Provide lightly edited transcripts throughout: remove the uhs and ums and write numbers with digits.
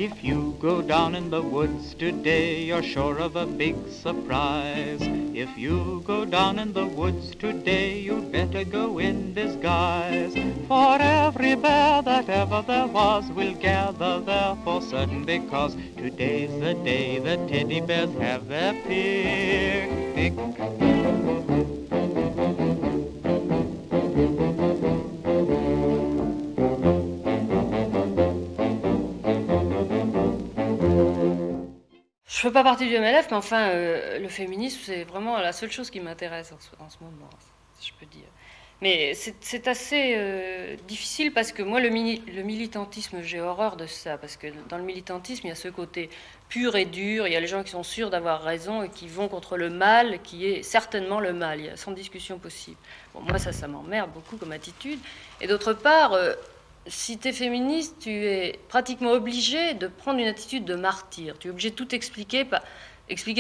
If you go down in the woods today, you're sure of a big surprise. If you go down in the woods today, you'd better go in disguise. For every bear that ever there was will gather there for certain, because today's the day the teddy bears have their picnic. Je fais pas partie du MLF, mais enfin, le féminisme, c'est vraiment la seule chose qui m'intéresse en ce moment, si je peux dire. Mais c'est assez difficile parce que moi, le militantisme, j'ai horreur de ça. Parce que dans le militantisme, il y a ce côté pur et dur. Il y a les gens qui sont sûrs d'avoir raison et qui vont contre le mal, qui est certainement le mal. Il y a sans discussion possible. Bon, moi, ça m'emmerde beaucoup comme attitude. Et d'autre part, si tu es féministe, tu es pratiquement obligé de prendre une attitude de martyr. Tu es obligé de tout expliquer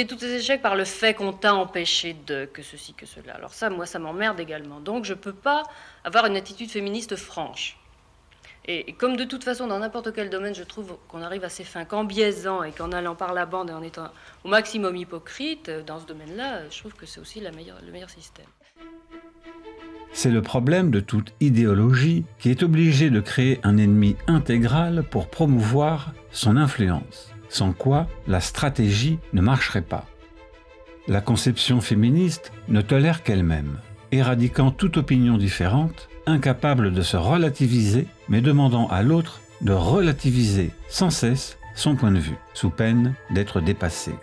tous tes échecs par le fait qu'on t'a empêché de, que ceci, que cela. Alors ça, moi, ça m'emmerde également. Donc je ne peux pas avoir une attitude féministe franche. Et comme de toute façon, dans n'importe quel domaine, je trouve qu'on arrive à ses fins qu'en biaisant et qu'en allant par la bande et en étant au maximum hypocrite, dans ce domaine-là, je trouve que c'est aussi le meilleur système. C'est le problème de toute idéologie qui est obligée de créer un ennemi intégral pour promouvoir son influence, sans quoi la stratégie ne marcherait pas. La conception féministe ne tolère qu'elle-même, éradiquant toute opinion différente, incapable de se relativiser, mais demandant à l'autre de relativiser sans cesse son point de vue, sous peine d'être dépassé.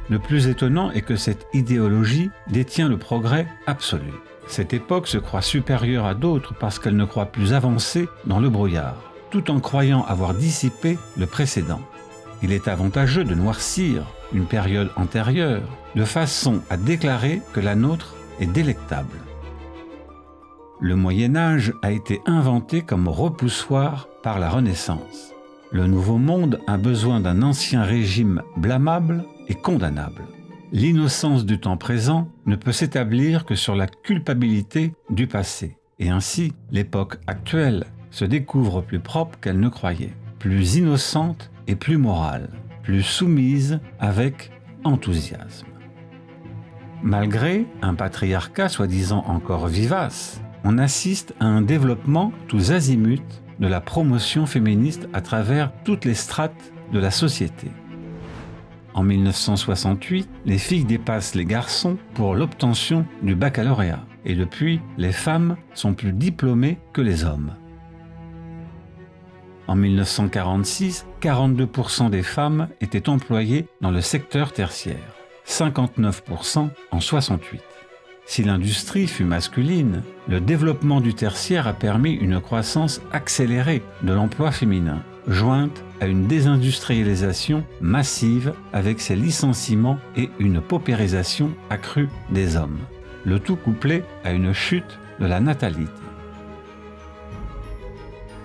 Le plus étonnant est que cette idéologie détient le progrès absolu. Cette époque se croit supérieure à d'autres parce qu'elle ne croit plus avancer dans le brouillard, tout en croyant avoir dissipé le précédent. Il est avantageux de noircir une période antérieure, de façon à déclarer que la nôtre est délectable. Le Moyen-Âge a été inventé comme repoussoir par la Renaissance. Le Nouveau Monde a besoin d'un ancien régime blâmable et condamnable. L'innocence du temps présent ne peut s'établir que sur la culpabilité du passé. Et ainsi, l'époque actuelle se découvre plus propre qu'elle ne croyait, plus innocente et plus morale, plus soumise avec enthousiasme. Malgré un patriarcat soi-disant encore vivace, on assiste à un développement tous azimuts de la promotion féministe à travers toutes les strates de la société. En 1968, les filles dépassent les garçons pour l'obtention du baccalauréat. Et depuis, les femmes sont plus diplômées que les hommes. En 1946, 42% des femmes étaient employées dans le secteur tertiaire, 59% en 1968. Si l'industrie fut masculine, le développement du tertiaire a permis une croissance accélérée de l'emploi féminin, jointe à une désindustrialisation massive avec ses licenciements et une paupérisation accrue des hommes, le tout couplé à une chute de la natalité.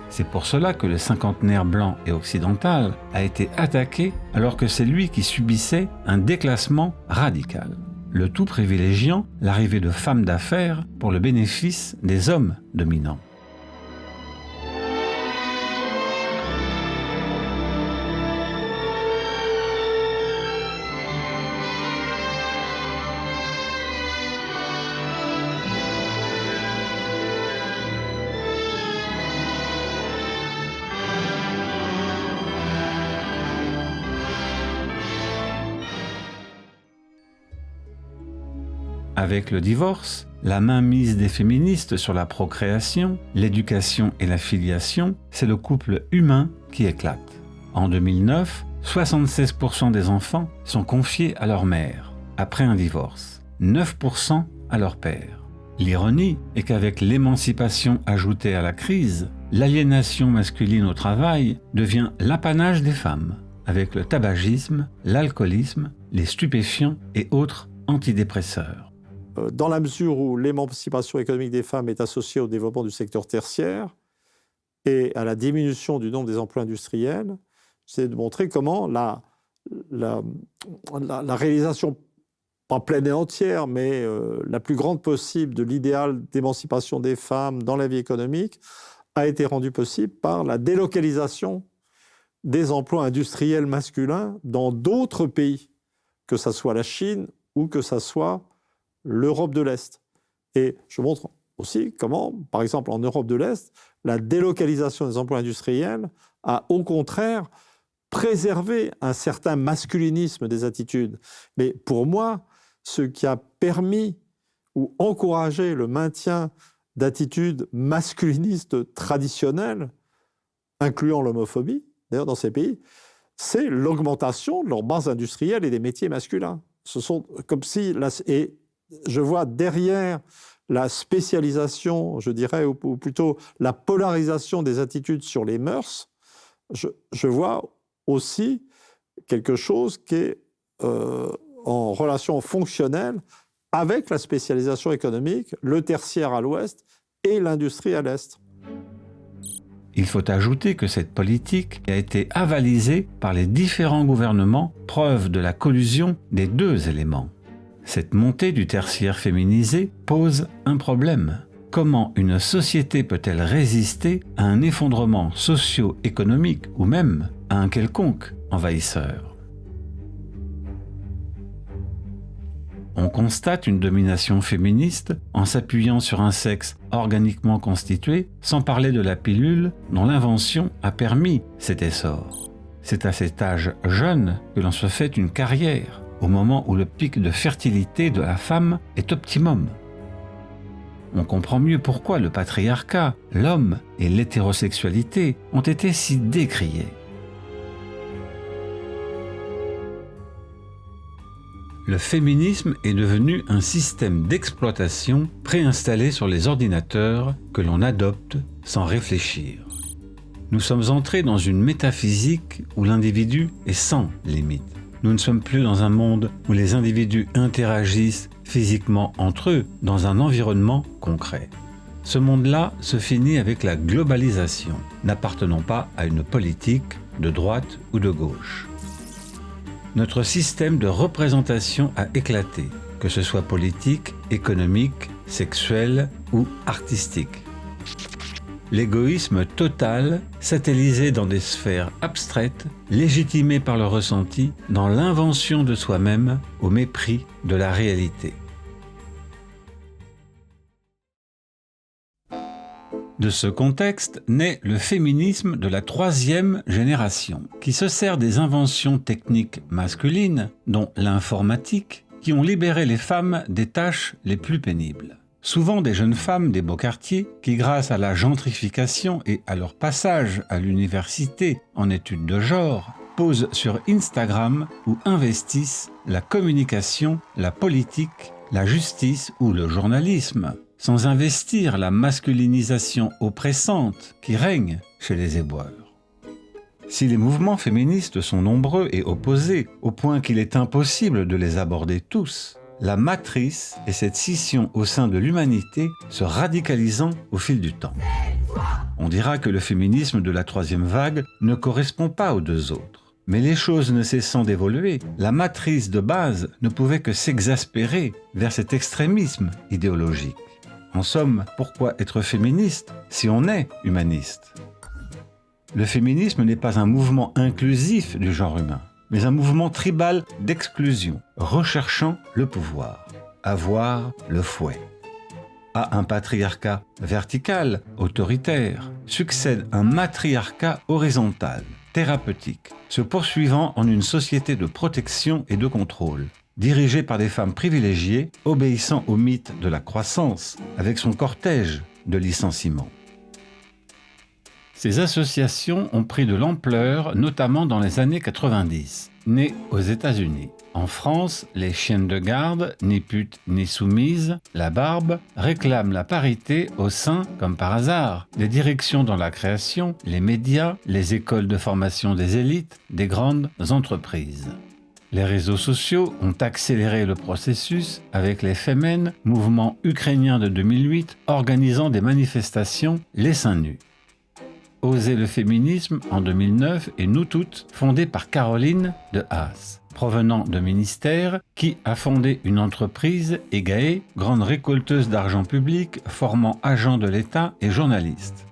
C'est pour cela que le cinquantenaire blanc et occidental a été attaqué alors que c'est lui qui subissait un déclassement radical, le tout privilégiant l'arrivée de femmes d'affaires pour le bénéfice des hommes dominants. Avec le divorce, la mainmise des féministes sur la procréation, l'éducation et la filiation, c'est le couple humain qui éclate. En 2009, 76% des enfants sont confiés à leur mère, après un divorce, 9% à leur père. L'ironie est qu'avec l'émancipation ajoutée à la crise, l'aliénation masculine au travail devient l'apanage des femmes, avec le tabagisme, l'alcoolisme, les stupéfiants et autres antidépresseurs. Dans la mesure où l'émancipation économique des femmes est associée au développement du secteur tertiaire et à la diminution du nombre des emplois industriels, c'est de montrer comment la réalisation, pas pleine et entière, mais la plus grande possible de l'idéal d'émancipation des femmes dans la vie économique a été rendue possible par la délocalisation des emplois industriels masculins dans d'autres pays, que ce soit la Chine ou que ce soit l'Europe de l'Est. Et je montre aussi comment, par exemple en Europe de l'Est, la délocalisation des emplois industriels a au contraire préservé un certain masculinisme des attitudes. Mais pour moi, ce qui a permis ou encouragé le maintien d'attitudes masculinistes traditionnelles, incluant l'homophobie, d'ailleurs dans ces pays, c'est l'augmentation de leur base industrielle et des métiers masculins. Ce sont comme si, et je vois derrière la spécialisation, je dirais, ou plutôt la polarisation des attitudes sur les mœurs, je vois aussi quelque chose qui est en relation fonctionnelle avec la spécialisation économique, le tertiaire à l'ouest et l'industrie à l'est. Il faut ajouter que cette politique a été avalisée par les différents gouvernements, preuve de la collusion des deux éléments. Cette montée du tertiaire féminisé pose un problème. Comment une société peut-elle résister à un effondrement socio-économique ou même à un quelconque envahisseur ? On constate une domination féministe en s'appuyant sur un sexe organiquement constitué, sans parler de la pilule dont l'invention a permis cet essor. C'est à cet âge jeune que l'on se fait une carrière, au moment où le pic de fertilité de la femme est optimum. On comprend mieux pourquoi le patriarcat, l'homme et l'hétérosexualité ont été si décriés. Le féminisme est devenu un système d'exploitation préinstallé sur les ordinateurs que l'on adopte sans réfléchir. Nous sommes entrés dans une métaphysique où l'individu est sans limite. Nous ne sommes plus dans un monde où les individus interagissent physiquement entre eux dans un environnement concret. Ce monde-là se finit avec la globalisation, n'appartenant pas à une politique de droite ou de gauche. Notre système de représentation a éclaté, que ce soit politique, économique, sexuel ou artistique. L'égoïsme total, satellisé dans des sphères abstraites, légitimé par le ressenti, dans l'invention de soi-même au mépris de la réalité. De ce contexte naît le féminisme de la troisième génération, qui se sert des inventions techniques masculines, dont l'informatique, qui ont libéré les femmes des tâches les plus pénibles. Souvent des jeunes femmes des beaux quartiers qui, grâce à la gentrification et à leur passage à l'université en études de genre, posent sur Instagram ou investissent la communication, la politique, la justice ou le journalisme, sans investir la masculinisation oppressante qui règne chez les éboueurs. Si les mouvements féministes sont nombreux et opposés, au point qu'il est impossible de les aborder tous, la matrice est cette scission au sein de l'humanité se radicalisant au fil du temps. On dira que le féminisme de la troisième vague ne correspond pas aux deux autres. Mais les choses ne cessant d'évoluer, la matrice de base ne pouvait que s'exaspérer vers cet extrémisme idéologique. En somme, pourquoi être féministe si on est humaniste ? Le féminisme n'est pas un mouvement inclusif du genre humain, mais un mouvement tribal d'exclusion, recherchant le pouvoir, avoir le fouet. À un patriarcat vertical, autoritaire, succède un matriarcat horizontal, thérapeutique, se poursuivant en une société de protection et de contrôle, dirigée par des femmes privilégiées, obéissant au mythe de la croissance, avec son cortège de licenciements. Ces associations ont pris de l'ampleur, notamment dans les années 90, nées aux États-Unis. En France, les chiennes de garde, ni putes ni soumises, la barbe, réclament la parité au sein, comme par hasard, des directions dans la création, les médias, les écoles de formation des élites, des grandes entreprises. Les réseaux sociaux ont accéléré le processus avec les Femen, mouvement ukrainien de 2008, organisant des manifestations les seins nus. Oser le féminisme en 2009 et Nous Toutes, fondé par Caroline de Haas, provenant de ministère, qui a fondé une entreprise, EGAE, grande récolteuse d'argent public, formant agents de l'État et journalistes.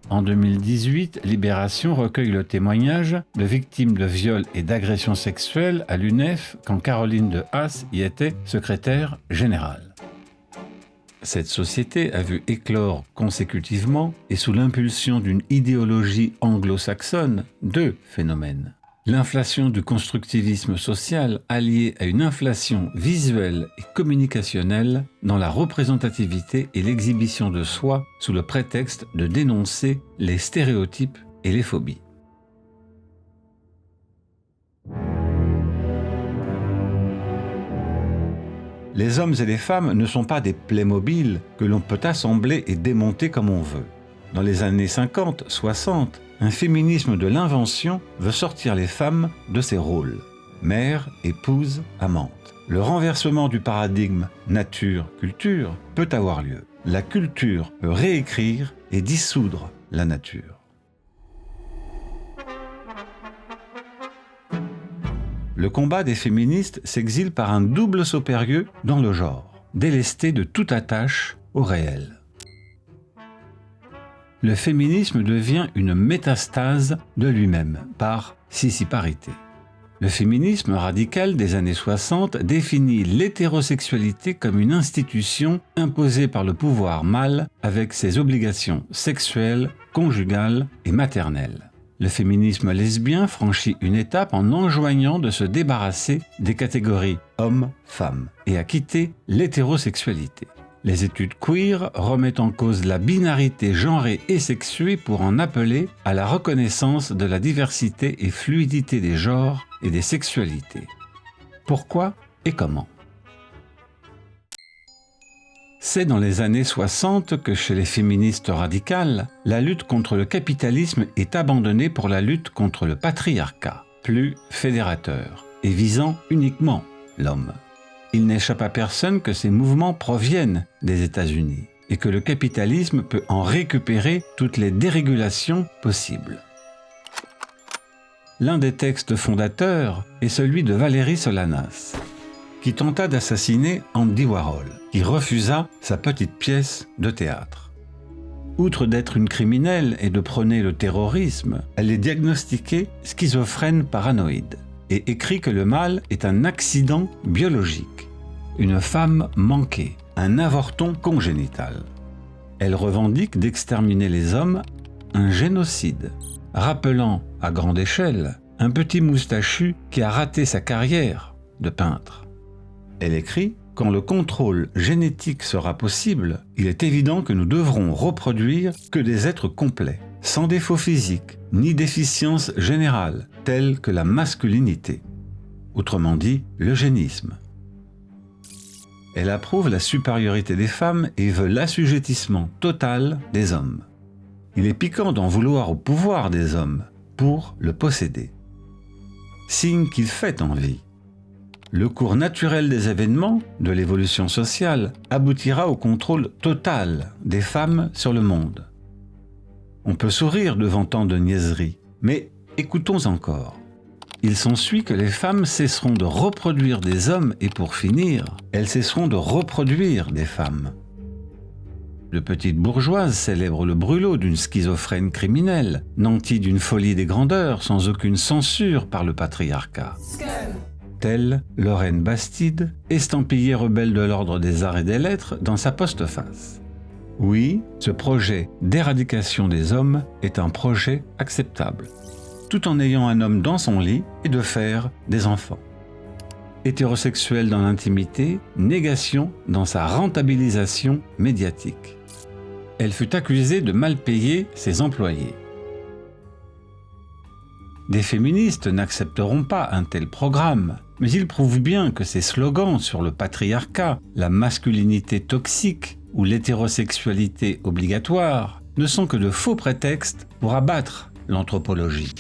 En 2018, Libération recueille le témoignage de victimes de viols et d'agressions sexuelles à l'UNEF quand Caroline de Haas y était secrétaire générale. Cette société a vu éclore consécutivement et sous l'impulsion d'une idéologie anglo-saxonne 2 phénomènes. L'inflation du constructivisme social alliée à une inflation visuelle et communicationnelle dans la représentativité et l'exhibition de soi sous le prétexte de dénoncer les stéréotypes et les phobies. Les hommes et les femmes ne sont pas des Playmobil que l'on peut assembler et démonter comme on veut. Dans les années 50-60, un féminisme de l'invention veut sortir les femmes de ces rôles. Mère, épouse, amante. Le renversement du paradigme nature-culture peut avoir lieu. La culture peut réécrire et dissoudre la nature. Le combat des féministes s'exile par un double saut périlleux dans le genre, délesté de toute attache au réel. Le féminisme devient une métastase de lui-même, par sissiparité. Le féminisme radical des années 60 définit l'hétérosexualité comme une institution imposée par le pouvoir mâle avec ses obligations sexuelles, conjugales et maternelles. Le féminisme lesbien franchit une étape en enjoignant de se débarrasser des catégories homme-femme et à quitter l'hétérosexualité. Les études queer remettent en cause la binarité genrée et sexuée pour en appeler à la reconnaissance de la diversité et fluidité des genres et des sexualités. Pourquoi et comment ? C'est dans les années 60 que chez les féministes radicales, la lutte contre le capitalisme est abandonnée pour la lutte contre le patriarcat, plus fédérateur, et visant uniquement l'homme. Il n'échappe à personne que ces mouvements proviennent des États-Unis et que le capitalisme peut en récupérer toutes les dérégulations possibles. L'un des textes fondateurs est celui de Valérie Solanas, qui tenta d'assassiner Andy Warhol, qui refusa sa petite pièce de théâtre. Outre d'être une criminelle et de prôner le terrorisme, elle est diagnostiquée schizophrène paranoïde et écrit que le mal est un accident biologique, une femme manquée, un avorton congénital. Elle revendique d'exterminer les hommes, un génocide, rappelant à grande échelle un petit moustachu qui a raté sa carrière de peintre. Elle écrit « Quand le contrôle génétique sera possible, il est évident que nous devrons reproduire que des êtres complets, sans défaut physique, ni déficience générale, telle que la masculinité. » Autrement dit, l'eugénisme. Elle approuve la supériorité des femmes et veut l'assujettissement total des hommes. Il est piquant d'en vouloir au pouvoir des hommes pour le posséder. Signe qu'il fait envie. Le cours naturel des événements, de l'évolution sociale, aboutira au contrôle total des femmes sur le monde. On peut sourire devant tant de niaiseries, mais écoutons encore. Il s'ensuit que les femmes cesseront de reproduire des hommes et pour finir, elles cesseront de reproduire des femmes. De petites bourgeoises célèbrent le brûlot d'une schizophrène criminelle, nantie d'une folie des grandeurs sans aucune censure par le patriarcat. Telle Lorraine Bastide, estampillée rebelle de l'ordre des arts et des lettres dans sa postface. Oui, ce projet d'éradication des hommes est un projet acceptable, tout en ayant un homme dans son lit et de faire des enfants. Hétérosexuel dans l'intimité, négation dans sa rentabilisation médiatique. Elle fut accusée de mal payer ses employés. Des féministes n'accepteront pas un tel programme, mais ils prouvent bien que ces slogans sur le patriarcat, la masculinité toxique ou l'hétérosexualité obligatoire ne sont que de faux prétextes pour abattre l'anthropologie.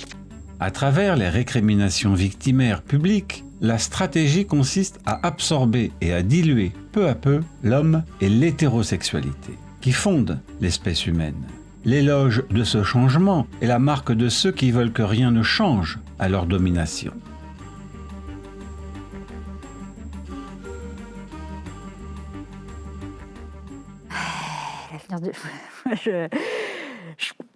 À travers les récriminations victimaires publiques, la stratégie consiste à absorber et à diluer peu à peu l'homme et l'hétérosexualité, qui fondent l'espèce humaine. L'éloge de ce changement est la marque de ceux qui veulent que rien ne change à leur domination. L'avenir de...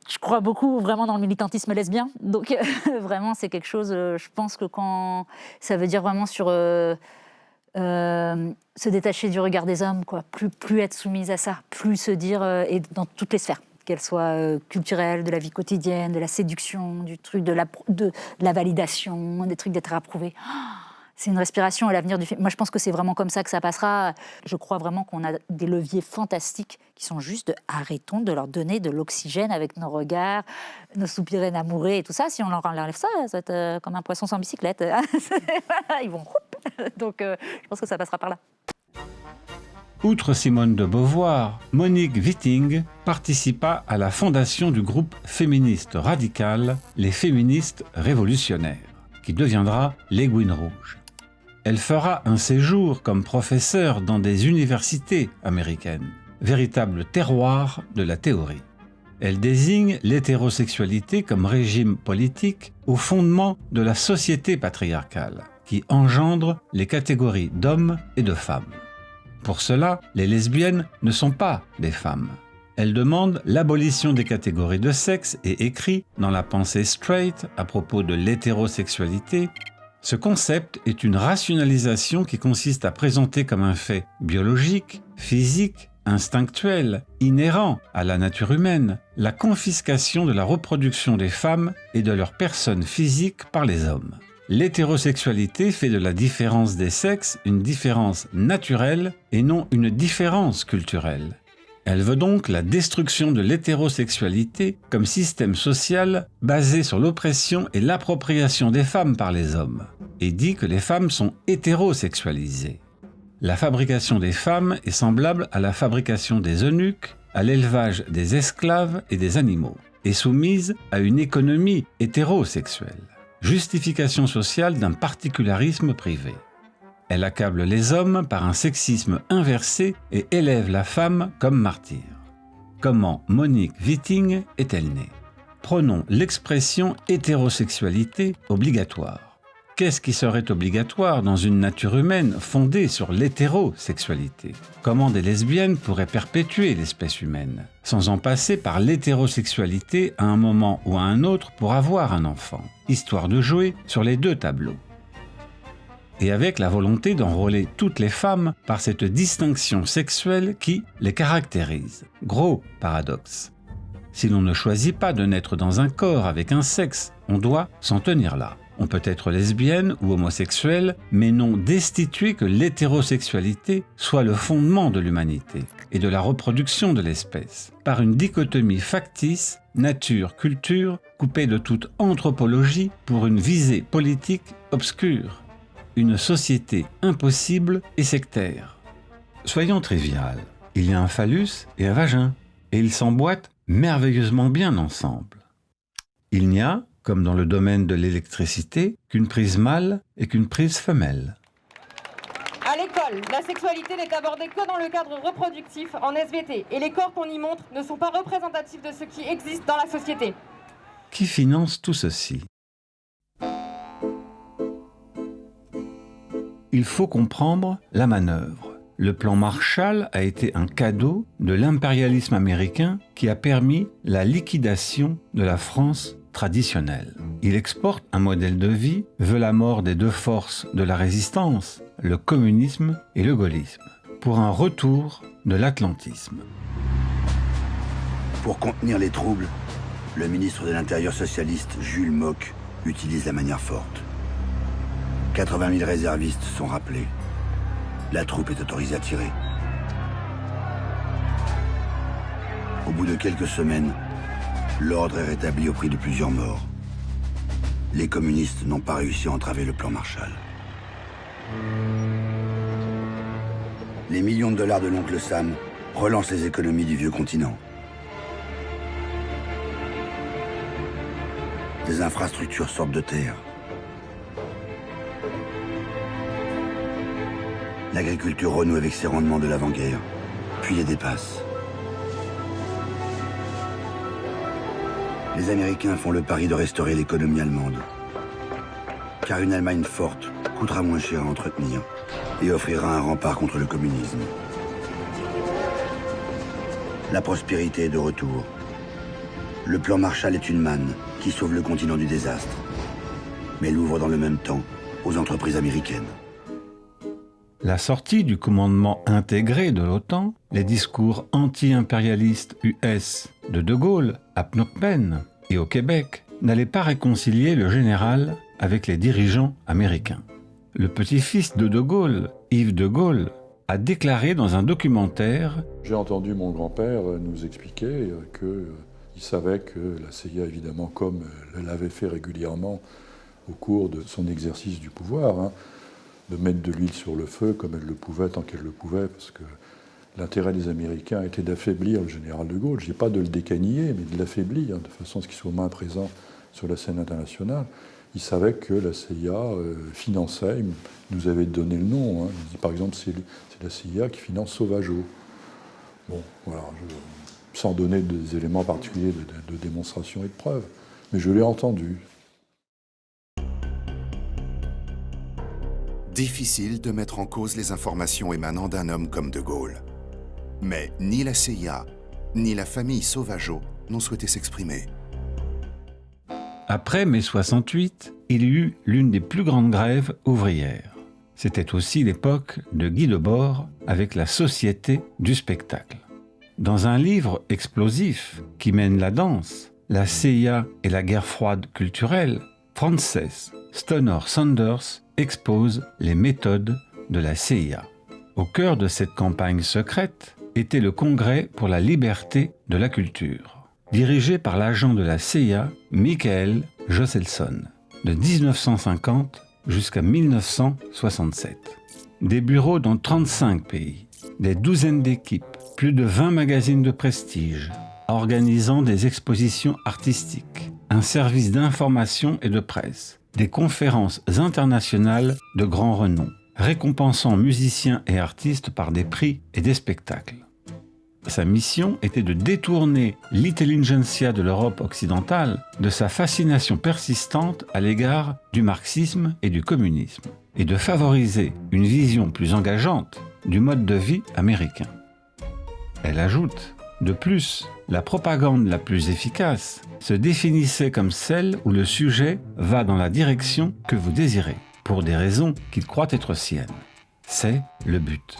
je crois beaucoup vraiment dans le militantisme lesbien. Donc vraiment, c'est quelque chose, je pense que quand ça veut dire vraiment sur se détacher du regard des hommes, quoi. Plus être soumise à ça, plus se dire, et dans toutes les sphères, qu'elles soient culturelles, de la vie quotidienne, de la séduction, du truc de la validation, des trucs d'être approuvé. C'est une respiration à l'avenir du film. Moi, je pense que c'est vraiment comme ça que ça passera. Je crois vraiment qu'on a des leviers fantastiques qui sont juste arrêtons de leur donner de l'oxygène avec nos regards, nos soupirs amoureux et tout ça. Si on leur enlève ça, ça va être comme un poisson sans bicyclette. Ils vont... Donc, je pense que ça passera par là. Outre Simone de Beauvoir, Monique Witting participa à la fondation du groupe féministe radical Les Féministes Révolutionnaires, qui deviendra l'Aiguille Rouge. Elle fera un séjour comme professeure dans des universités américaines, véritable terroir de la théorie. Elle désigne l'hétérosexualité comme régime politique au fondement de la société patriarcale, qui engendre les catégories d'hommes et de femmes. Pour cela, les lesbiennes ne sont pas des femmes. Elle demande l'abolition des catégories de sexe et écrit dans la pensée straight à propos de l'hétérosexualité. Ce concept est une rationalisation qui consiste à présenter comme un fait biologique, physique, instinctuel, inhérent à la nature humaine, la confiscation de la reproduction des femmes et de leur personne physique par les hommes. L'hétérosexualité fait de la différence des sexes une différence naturelle et non une différence culturelle. Elle veut donc la destruction de l'hétérosexualité comme système social basé sur l'oppression et l'appropriation des femmes par les hommes, et dit que les femmes sont hétérosexualisées. La fabrication des femmes est semblable à la fabrication des eunuques, à l'élevage des esclaves et des animaux, et soumise à une économie hétérosexuelle. Justification sociale d'un particularisme privé. Elle accable les hommes par un sexisme inversé et élève la femme comme martyr. Comment Monique Witting est-elle née ? Prenons l'expression hétérosexualité obligatoire. Qu'est-ce qui serait obligatoire dans une nature humaine fondée sur l'hétérosexualité ? Comment des lesbiennes pourraient perpétuer l'espèce humaine, sans en passer par l'hétérosexualité à un moment ou à un autre pour avoir un enfant, histoire de jouer sur les deux tableaux ? Et avec la volonté d'enrôler toutes les femmes par cette distinction sexuelle qui les caractérise. Gros paradoxe. Si l'on ne choisit pas de naître dans un corps avec un sexe, on doit s'en tenir là. On peut être lesbienne ou homosexuelle, mais non destituer que l'hétérosexualité soit le fondement de l'humanité et de la reproduction de l'espèce, par une dichotomie factice, nature-culture, coupée de toute anthropologie pour une visée politique obscure. Une société impossible et sectaire. Soyons trivial, il y a un phallus et un vagin, et ils s'emboîtent merveilleusement bien ensemble. Il n'y a, comme dans le domaine de l'électricité, qu'une prise mâle et qu'une prise femelle. À l'école, la sexualité n'est abordée que dans le cadre reproductif en SVT, et les corps qu'on y montre ne sont pas représentatifs de ce qui existe dans la société. Qui finance tout ceci ? Il faut comprendre la manœuvre. Le plan Marshall a été un cadeau de l'impérialisme américain qui a permis la liquidation de la France traditionnelle. Il exporte un modèle de vie, veut la mort des deux forces de la résistance, le communisme et le gaullisme, pour un retour de l'atlantisme. Pour contenir les troubles, le ministre de l'Intérieur socialiste, Jules Mock, utilise la manière forte. 80 000 réservistes sont rappelés. La troupe est autorisée à tirer. Au bout de quelques semaines, l'ordre est rétabli au prix de plusieurs morts. Les communistes n'ont pas réussi à entraver le plan Marshall. Les millions de dollars de l'oncle Sam relancent les économies du vieux continent. Des infrastructures sortent de terre. L'agriculture renoue avec ses rendements de l'avant-guerre, puis les dépasse. Les Américains font le pari de restaurer l'économie allemande. Car une Allemagne forte coûtera moins cher à entretenir et offrira un rempart contre le communisme. La prospérité est de retour. Le plan Marshall est une manne qui sauve le continent du désastre, mais l'ouvre dans le même temps aux entreprises américaines. La sortie du commandement intégré de l'OTAN, les discours anti-impérialistes US de Gaulle à Phnom Penh et au Québec n'allaient pas réconcilier le général avec les dirigeants américains. Le petit-fils de Gaulle, Yves de Gaulle, a déclaré dans un documentaire « J'ai entendu mon grand-père nous expliquer qu'il savait que la CIA, évidemment, comme elle l'avait fait régulièrement au cours de son exercice du pouvoir, de mettre de l'huile sur le feu comme elle le pouvait, tant qu'elle le pouvait, parce que l'intérêt des Américains était d'affaiblir le général de Gaulle. Je ne dis pas de le décaniller, mais de l'affaiblir, de façon à ce qu'il soit moins présent sur la scène internationale. Il savait que la CIA finançait, il nous avait donné le nom. Il dit par exemple, c'est la CIA qui finance Sauvageau. Bon, voilà, sans donner des éléments particuliers de démonstration et de preuve. Mais je l'ai entendu. Difficile de mettre en cause les informations émanant d'un homme comme de Gaulle. Mais ni la CIA, ni la famille Sauvageau n'ont souhaité s'exprimer. Après mai 68, il y eut l'une des plus grandes grèves ouvrières. C'était aussi l'époque de Guy Debord avec la Société du spectacle. Dans un livre explosif qui mène la danse, la CIA et la guerre froide culturelle, Frances Stonor Saunders expose les méthodes de la CIA. Au cœur de cette campagne secrète était le Congrès pour la liberté de la culture, dirigé par l'agent de la CIA, Michael Josselson, de 1950 jusqu'à 1967. Des bureaux dans 35 pays, des douzaines d'équipes, plus de 20 magazines de prestige, organisant des expositions artistiques, un service d'information et de presse, des conférences internationales de grand renom, récompensant musiciens et artistes par des prix et des spectacles. Sa mission était de détourner l'intelligentsia de l'Europe occidentale de sa fascination persistante à l'égard du marxisme et du communisme, et de favoriser une vision plus engageante du mode de vie américain. Elle ajoute, de plus, la propagande la plus efficace se définissait comme celle où le sujet va dans la direction que vous désirez, pour des raisons qu'il croit être siennes. C'est le but.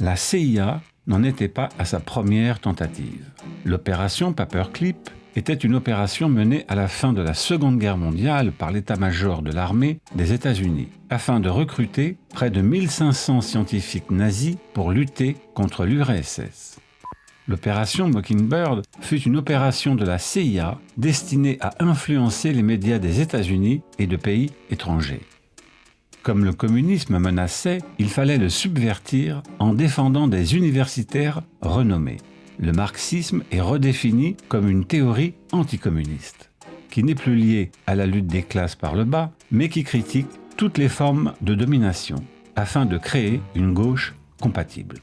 La CIA n'en était pas à sa première tentative. L'opération Paperclip était une opération menée à la fin de la Seconde Guerre mondiale par l'état-major de l'armée des États-Unis, afin de recruter près de 1500 scientifiques nazis pour lutter contre l'URSS. L'opération Mockingbird fut une opération de la CIA destinée à influencer les médias des États-Unis et de pays étrangers. Comme le communisme menaçait, il fallait le subvertir en défendant des universitaires renommés. Le marxisme est redéfini comme une théorie anticommuniste, qui n'est plus liée à la lutte des classes par le bas, mais qui critique toutes les formes de domination, afin de créer une gauche compatible.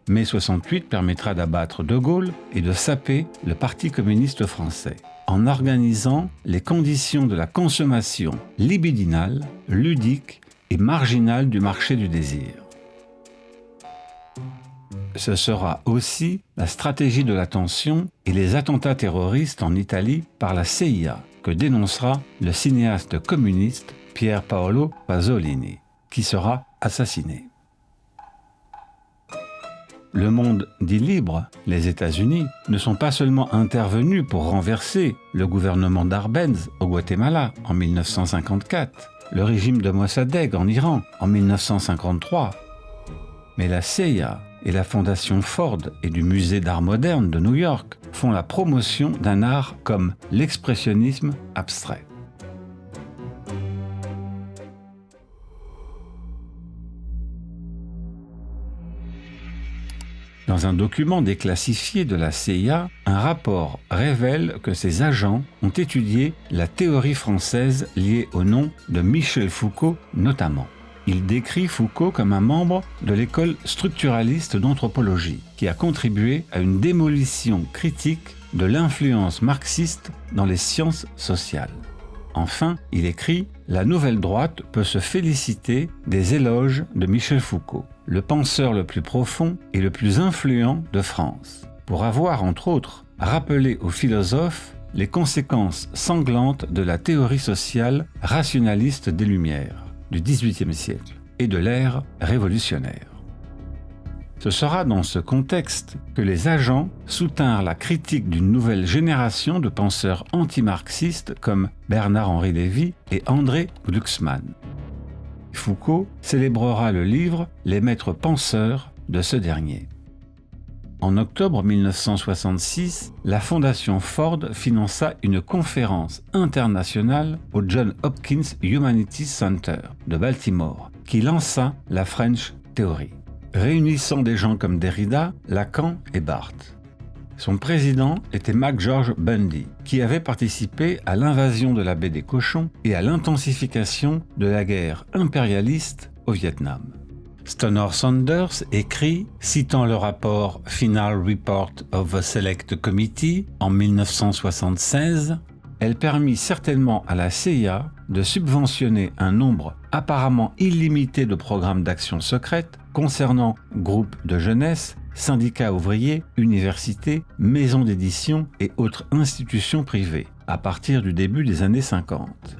Mai 68 permettra d'abattre De Gaulle et de saper le Parti communiste français, en organisant les conditions de la consommation libidinale, ludique et marginale du marché du désir. Ce sera aussi la stratégie de la tension et les attentats terroristes en Italie par la CIA, que dénoncera le cinéaste communiste Pier Paolo Pasolini, qui sera assassiné. Le monde dit libre, les États-Unis, ne sont pas seulement intervenus pour renverser le gouvernement d'Arbenz au Guatemala en 1954, le régime de Mossadegh en Iran en 1953, mais la CIA et la fondation Ford et du Musée d'art moderne de New York font la promotion d'un art comme l'expressionnisme abstrait. Dans un document déclassifié de la CIA, un rapport révèle que ses agents ont étudié la théorie française liée au nom de Michel Foucault notamment. Il décrit Foucault comme un membre de l'école structuraliste d'anthropologie, qui a contribué à une démolition critique de l'influence marxiste dans les sciences sociales. Enfin, il écrit « La nouvelle droite peut se féliciter des éloges de Michel Foucault, le penseur le plus profond et le plus influent de France. pour avoir, entre autres, rappelé aux philosophes les conséquences sanglantes de la théorie sociale rationaliste des Lumières du XVIIIe siècle et de l'ère révolutionnaire. Ce sera dans ce contexte que les agents soutinrent la critique d'une nouvelle génération de penseurs anti-marxistes comme Bernard-Henri Lévy et André Glucksmann. Foucault célébrera le livre « Les maîtres penseurs » de ce dernier. En octobre 1966, la Fondation Ford finança une conférence internationale au Johns Hopkins Humanities Center de Baltimore, qui lança la French Theory, réunissant des gens comme Derrida, Lacan et Barthes. Son président était McGeorge Bundy, qui avait participé à l'invasion de la baie des Cochons et à l'intensification de la guerre impérialiste au Vietnam. Stonor Saunders écrit, citant le rapport Final Report of the Select Committee en 1976, « Elle permit certainement à la CIA de subventionner un nombre apparemment illimité de programmes d'action secrète concernant groupes de jeunesse, syndicats ouvriers, universités, maisons d'édition et autres institutions privées, à partir du début des années 50. »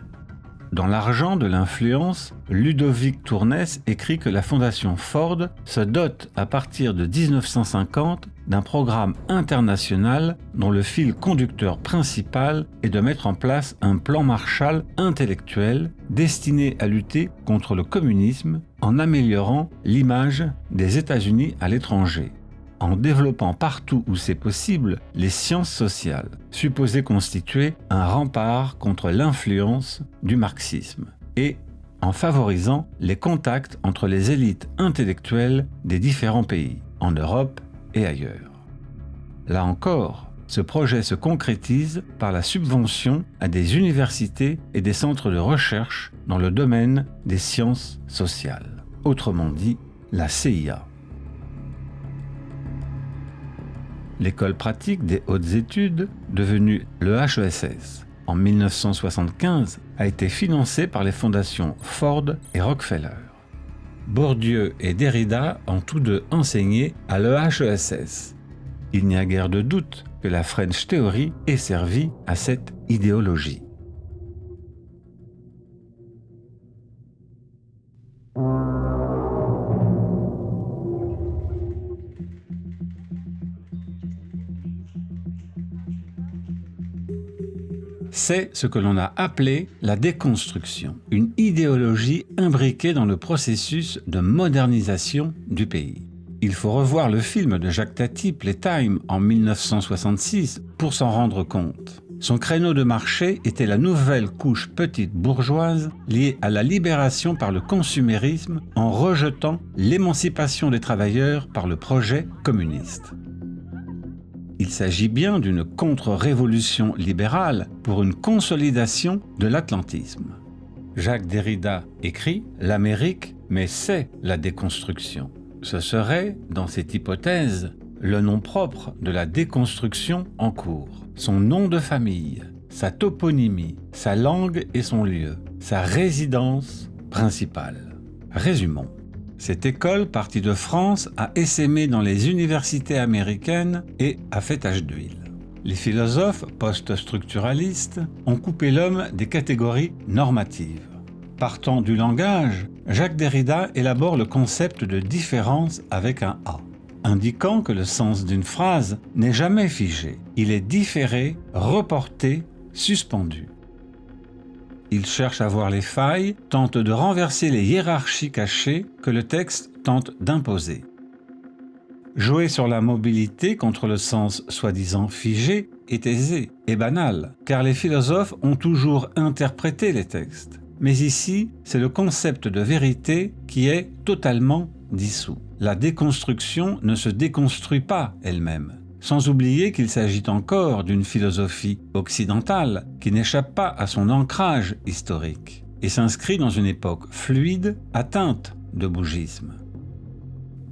Dans L'argent de l'influence, Ludovic Tournès écrit que la Fondation Ford se dote à partir de 1950 d'un programme international dont le fil conducteur principal est de mettre en place un plan Marshall intellectuel destiné à lutter contre le communisme en améliorant l'image des États-Unis à l'étranger, en développant partout où c'est possible les sciences sociales, supposées constituer un rempart contre l'influence du marxisme, et en favorisant les contacts entre les élites intellectuelles des différents pays, en Europe et ailleurs. Là encore, ce projet se concrétise par la subvention à des universités et des centres de recherche dans le domaine des sciences sociales, autrement dit la CIA. L'école pratique des hautes études, devenue le HESS, en 1975, a été financée par les fondations Ford et Rockefeller. Bourdieu et Derrida ont tous deux enseigné à l'EHESS. Il n'y a guère de doute que la French Theory ait servi à cette idéologie. C'est ce que l'on a appelé la déconstruction, une idéologie imbriquée dans le processus de modernisation du pays. Il faut revoir le film de Jacques Tati, Playtime, en 1966, pour s'en rendre compte. Son créneau de marché était la nouvelle couche petite bourgeoise liée à la libération par le consumérisme en rejetant l'émancipation des travailleurs par le projet communiste. Il s'agit bien d'une contre-révolution libérale pour une consolidation de l'atlantisme. Jacques Derrida écrit « L'Amérique, mais c'est la déconstruction ». Ce serait, dans cette hypothèse, le nom propre de la déconstruction en cours, son nom de famille, sa toponymie, sa langue et son lieu, sa résidence principale. Résumons. Cette école, partie de France, a essaimé dans les universités américaines et a fait tache d'huile. Les philosophes post-structuralistes ont coupé l'homme des catégories normatives. Partant du langage, Jacques Derrida élabore le concept de différence avec un A, indiquant que le sens d'une phrase n'est jamais figé. Il est différé, reporté, suspendu. Il cherche à voir les failles, tente de renverser les hiérarchies cachées que le texte tente d'imposer. Jouer sur la mobilité contre le sens soi-disant figé est aisé et banal, car les philosophes ont toujours interprété les textes. Mais ici, c'est le concept de vérité qui est totalement dissous. La déconstruction ne se déconstruit pas elle-même. Sans oublier qu'il s'agit encore d'une philosophie occidentale qui n'échappe pas à son ancrage historique et s'inscrit dans une époque fluide atteinte de bougisme.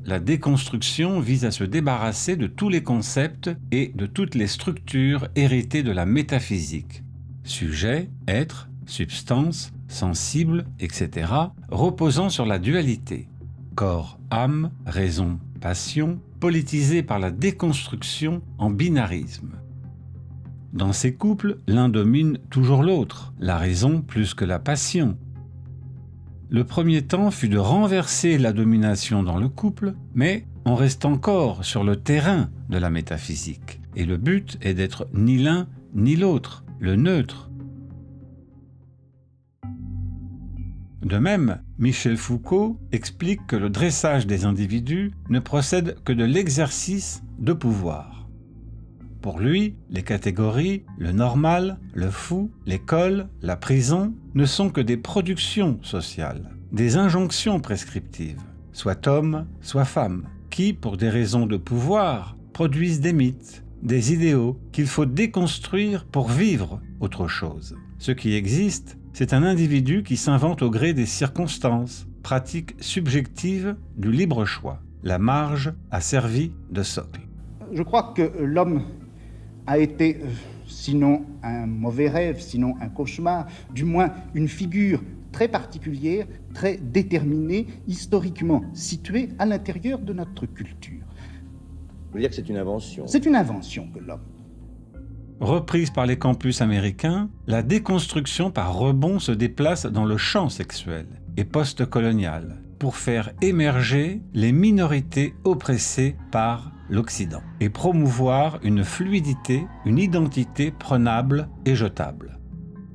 La déconstruction vise à se débarrasser de tous les concepts et de toutes les structures héritées de la métaphysique. Sujet, être, substance, sensible, etc., reposant sur la dualité. Corps, âme, raison, passion, politisés par la déconstruction en binarisme. Dans ces couples, l'un domine toujours l'autre, la raison plus que la passion. Le premier temps fut de renverser la domination dans le couple, mais on reste encore sur le terrain de la métaphysique. Et le but est d'être ni l'un ni l'autre, le neutre. De même, Michel Foucault explique que le dressage des individus ne procède que de l'exercice de pouvoir. Pour lui, les catégories, le normal, le fou, l'école, la prison, ne sont que des productions sociales, des injonctions prescriptives, soit homme, soit femme, qui, pour des raisons de pouvoir, produisent des mythes, des idéaux qu'il faut déconstruire pour vivre autre chose. Ce qui existe, c'est un individu qui s'invente au gré des circonstances, pratique subjective du libre choix. La marge a servi de socle. Je crois que l'homme a été, sinon un mauvais rêve, sinon un cauchemar, du moins une figure très particulière, très déterminée, historiquement située à l'intérieur de notre culture. Je veux dire que c'est une invention. C'est une invention que l'homme. Reprise par les campus américains, la déconstruction par rebond se déplace dans le champ sexuel et post-colonial pour faire émerger les minorités oppressées par l'Occident et promouvoir une fluidité, une identité prenable et jetable.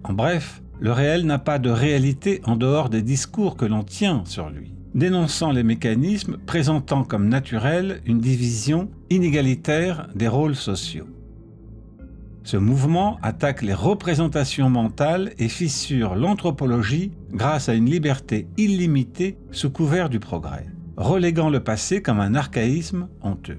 En bref, le réel n'a pas de réalité en dehors des discours que l'on tient sur lui, dénonçant les mécanismes présentant comme naturelle une division inégalitaire des rôles sociaux. Ce mouvement attaque les représentations mentales et fissure l'anthropologie grâce à une liberté illimitée sous couvert du progrès, reléguant le passé comme un archaïsme honteux.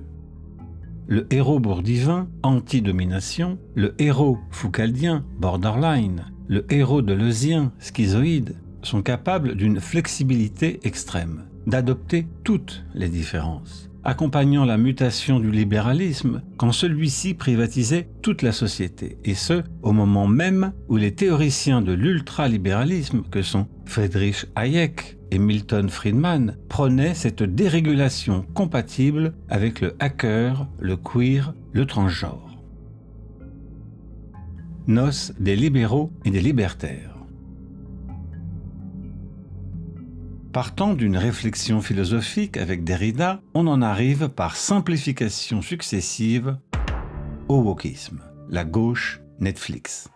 Le héros bourdievin, anti-domination, le héros foucaldien, borderline, le héros deleuzien, schizoïde, sont capables d'une flexibilité extrême, d'adopter toutes les différences, accompagnant la mutation du libéralisme quand celui-ci privatisait toute la société, et ce, au moment même où les théoriciens de l'ultralibéralisme, que sont Friedrich Hayek et Milton Friedman, prônaient cette dérégulation compatible avec le hacker, le queer, le transgenre. Noces des libéraux et des libertaires. Partant d'une réflexion philosophique avec Derrida, on en arrive par simplification successive au wokisme, la gauche Netflix.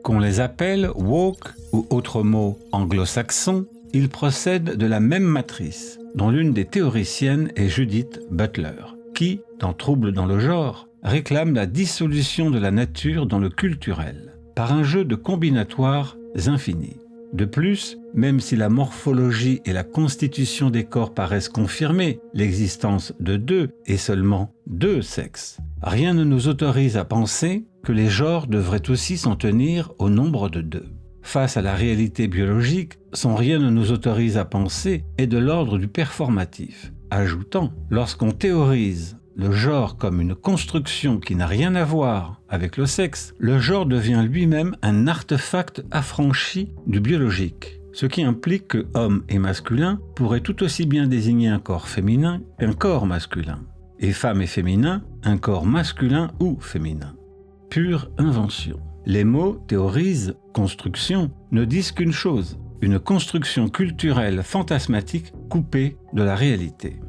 Qu'on les appelle woke ou autre mot anglo-saxon, ils procèdent de la même matrice, dont l'une des théoriciennes est Judith Butler, qui, dans Troubles dans le genre, réclame la dissolution de la nature dans le culturel, par un jeu de combinatoires infinis. De plus, même si la morphologie et la constitution des corps paraissent confirmer l'existence de deux et seulement deux sexes, rien ne nous autorise à penser que les genres devraient aussi s'en tenir au nombre de deux. Face à la réalité biologique, son rien ne nous autorise à penser est de l'ordre du performatif, ajoutant, lorsqu'on théorise le genre comme une construction qui n'a rien à voir avec le sexe, le genre devient lui-même un artefact affranchi du biologique, ce qui implique que homme et masculin pourraient tout aussi bien désigner un corps féminin qu'un corps masculin, et femme et féminin, un corps masculin ou féminin. Pure invention. Les mots théorise, construction ne disent qu'une chose, une construction culturelle fantasmatique coupée de la réalité.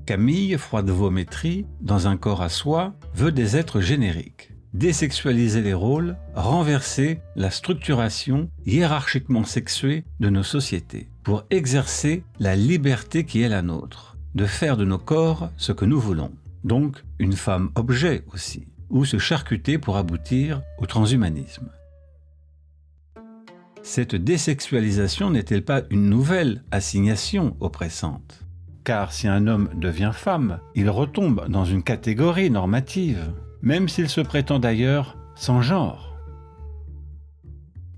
Camille Froidevaux-Métry, dans Un corps à soi, veut des êtres génériques, désexualiser les rôles, renverser la structuration hiérarchiquement sexuée de nos sociétés, pour exercer la liberté qui est la nôtre, de faire de nos corps ce que nous voulons. Donc une femme objet aussi, ou se charcuter pour aboutir au transhumanisme. Cette désexualisation n'est-elle pas une nouvelle assignation oppressante ? Car si un homme devient femme, il retombe dans une catégorie normative, même s'il se prétend d'ailleurs sans genre.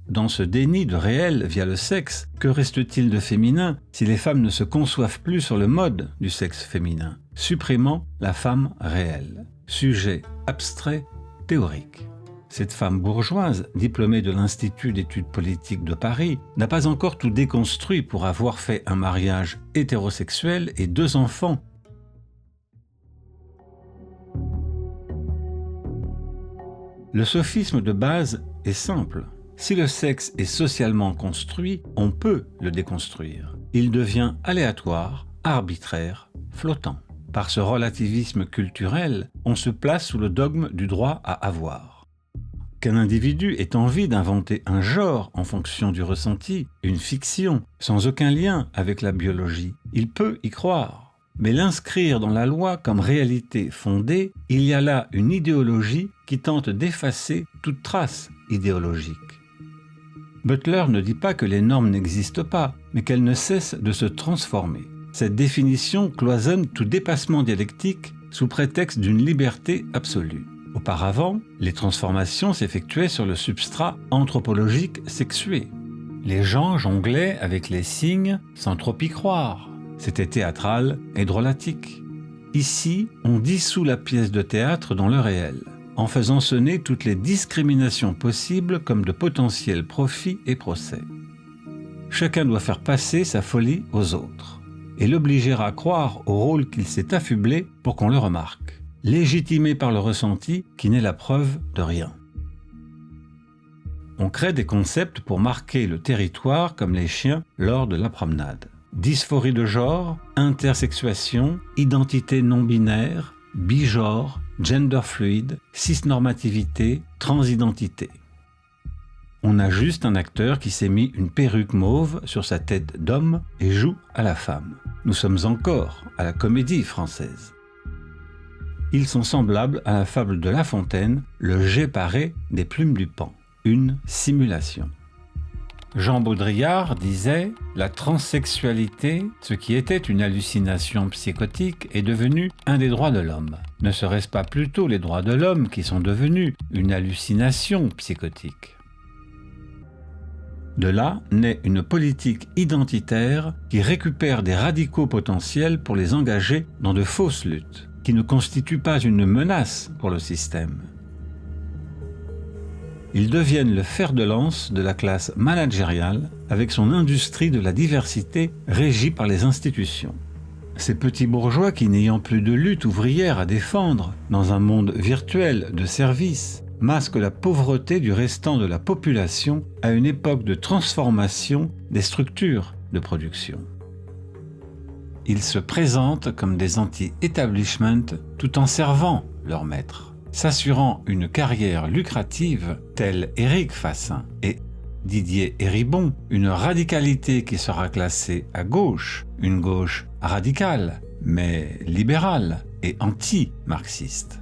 Dans ce déni de réel via le sexe, que reste-t-il de féminin si les femmes ne se conçoivent plus sur le mode du sexe féminin, supprimant la femme réelle, sujet abstrait théorique. Cette femme bourgeoise, diplômée de l'Institut d'études politiques de Paris, n'a pas encore tout déconstruit pour avoir fait un mariage hétérosexuel et 2 enfants. Le sophisme de base est simple. Si le sexe est socialement construit, on peut le déconstruire. Il devient aléatoire, arbitraire, flottant. Par ce relativisme culturel, on se place sous le dogme du droit à avoir. Qu'un individu ait envie d'inventer un genre en fonction du ressenti, une fiction, sans aucun lien avec la biologie, il peut y croire. Mais l'inscrire dans la loi comme réalité fondée, il y a là une idéologie qui tente d'effacer toute trace idéologique. Butler ne dit pas que les normes n'existent pas, mais qu'elles ne cessent de se transformer. Cette définition cloisonne tout dépassement dialectique sous prétexte d'une liberté absolue. Auparavant, les transformations s'effectuaient sur le substrat anthropologique sexué. Les gens jonglaient avec les signes sans trop y croire. C'était théâtral et drôlatique. Ici, on dissout la pièce de théâtre dans le réel, en faisant sonner toutes les discriminations possibles comme de potentiels profits et procès. Chacun doit faire passer sa folie aux autres, et l'obliger à croire au rôle qu'il s'est affublé pour qu'on le remarque, légitimé par le ressenti qui n'est la preuve de rien. On crée des concepts pour marquer le territoire comme les chiens lors de la promenade. Dysphorie de genre, intersexuation, identité non-binaire, bigenre, gender fluide, cisnormativité, transidentité. On a juste un acteur qui s'est mis une perruque mauve sur sa tête d'homme et joue à la femme. Nous sommes encore à la comédie française. Ils sont semblables à la fable de La Fontaine, le jet paré des plumes du paon, une simulation. Jean Baudrillard disait « La transsexualité, ce qui était une hallucination psychotique, est devenu un des droits de l'homme. Ne serait-ce pas plutôt les droits de l'homme qui sont devenus une hallucination psychotique ?» De là naît une politique identitaire qui récupère des radicaux potentiels pour les engager dans de fausses luttes, qui ne constituent pas une menace pour le système. Ils deviennent le fer de lance de la classe managériale avec son industrie de la diversité régie par les institutions. Ces petits bourgeois qui, n'ayant plus de lutte ouvrière à défendre dans un monde virtuel de services, masquent la pauvreté du restant de la population à une époque de transformation des structures de production. Ils se présentent comme des anti-establishment tout en servant leur maître, s'assurant une carrière lucrative telle Éric Fassin et Didier Héribon, une radicalité qui sera classée à gauche, une gauche radicale, mais libérale et anti-marxiste.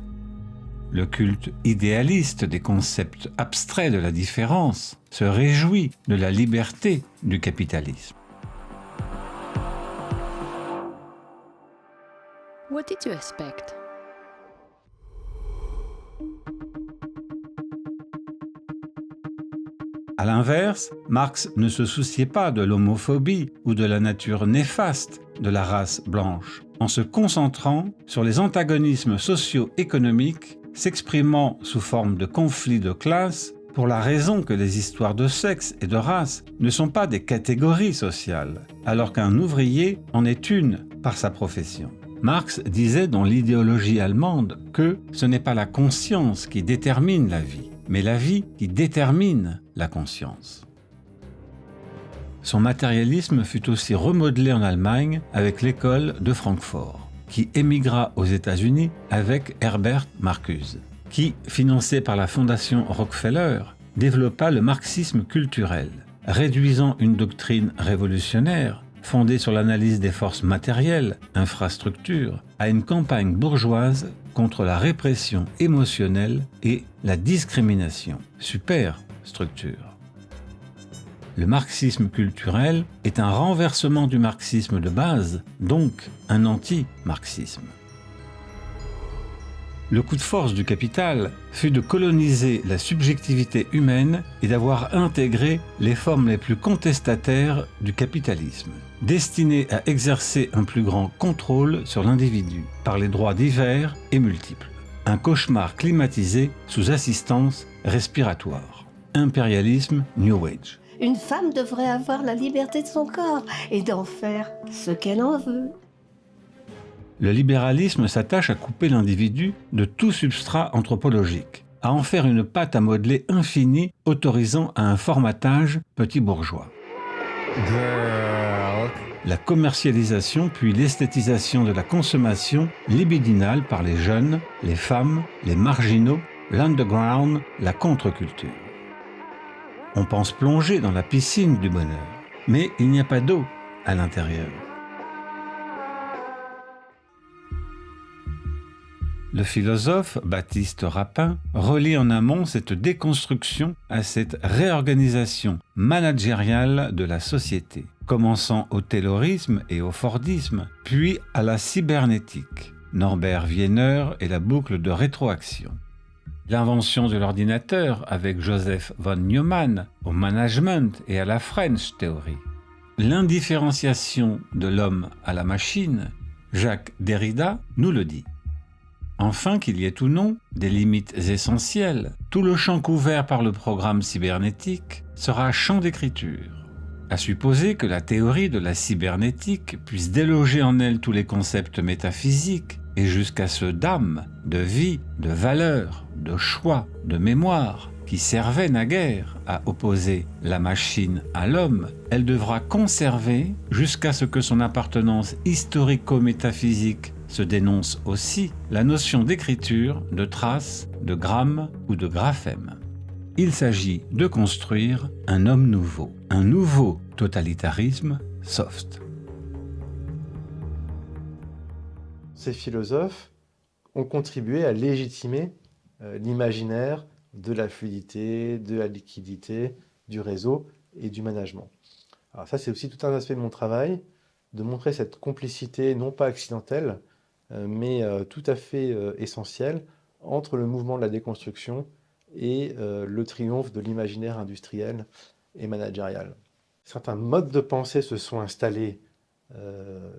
Le culte idéaliste des concepts abstraits de la différence se réjouit de la liberté du capitalisme. What did you expect? À l'inverse, Marx ne se souciait pas de l'homophobie ou de la nature néfaste de la race blanche, en se concentrant sur les antagonismes socio-économiques s'exprimant sous forme de conflits de classe pour la raison que les histoires de sexe et de race ne sont pas des catégories sociales, alors qu'un ouvrier en est une par sa profession. Marx disait dans l'idéologie allemande que ce n'est pas la conscience qui détermine la vie, mais la vie qui détermine la conscience. Son matérialisme fut aussi remodelé en Allemagne avec l'école de Francfort, qui émigra aux États-Unis avec Herbert Marcuse, qui, financé par la fondation Rockefeller, développa le marxisme culturel, réduisant une doctrine révolutionnaire fondée sur l'analyse des forces matérielles, infrastructures, à une campagne bourgeoise contre la répression émotionnelle et la discrimination, superstructure. Le marxisme culturel est un renversement du marxisme de base, donc un anti-marxisme. Le coup de force du capital fut de coloniser la subjectivité humaine et d'avoir intégré les formes les plus contestataires du capitalisme, destinées à exercer un plus grand contrôle sur l'individu par les droits divers et multiples. un cauchemar climatisé sous assistance respiratoire. Impérialisme New Age. Une femme devrait avoir la liberté de son corps et d'en faire ce qu'elle en veut. Le libéralisme s'attache à couper l'individu de tout substrat anthropologique, à en faire une pâte à modeler infinie autorisant à un formatage petit bourgeois. Girl. La commercialisation puis l'esthétisation de la consommation libidinale par les jeunes, les femmes, les marginaux, l'underground, la contre-culture. On pense plonger dans la piscine du bonheur, mais il n'y a pas d'eau à l'intérieur. Le philosophe Baptiste Rapin relie en amont cette déconstruction à cette réorganisation managériale de la société, commençant au taylorisme et au fordisme, puis à la cybernétique, Norbert Wiener et la boucle de rétroaction. L'invention de l'ordinateur avec Joseph von Neumann au management et à la French Theory. L'indifférenciation de l'homme à la machine, Jacques Derrida nous le dit. Enfin, qu'il y ait ou non des limites essentielles, tout le champ couvert par le programme cybernétique sera champ d'écriture. À supposer que la théorie de la cybernétique puisse déloger en elle tous les concepts métaphysiques et jusqu'à ceux d'âme, de vie, de valeur, de choix, de mémoire, qui servaient naguère à opposer la machine à l'homme, elle devra conserver, jusqu'à ce que son appartenance historico-métaphysique se dénonce aussi, la notion d'écriture, de trace, de gramme ou de graphème. Il s'agit de construire un homme nouveau, un nouveau totalitarisme soft. Ces philosophes ont contribué à légitimer l'imaginaire de la fluidité, de la liquidité, du réseau et du management. Alors ça, c'est aussi tout un aspect de mon travail, de montrer cette complicité non pas accidentelle, mais tout à fait essentielle entre le mouvement de la déconstruction et le triomphe de l'imaginaire industriel et managérial. Certains modes de pensée se sont installés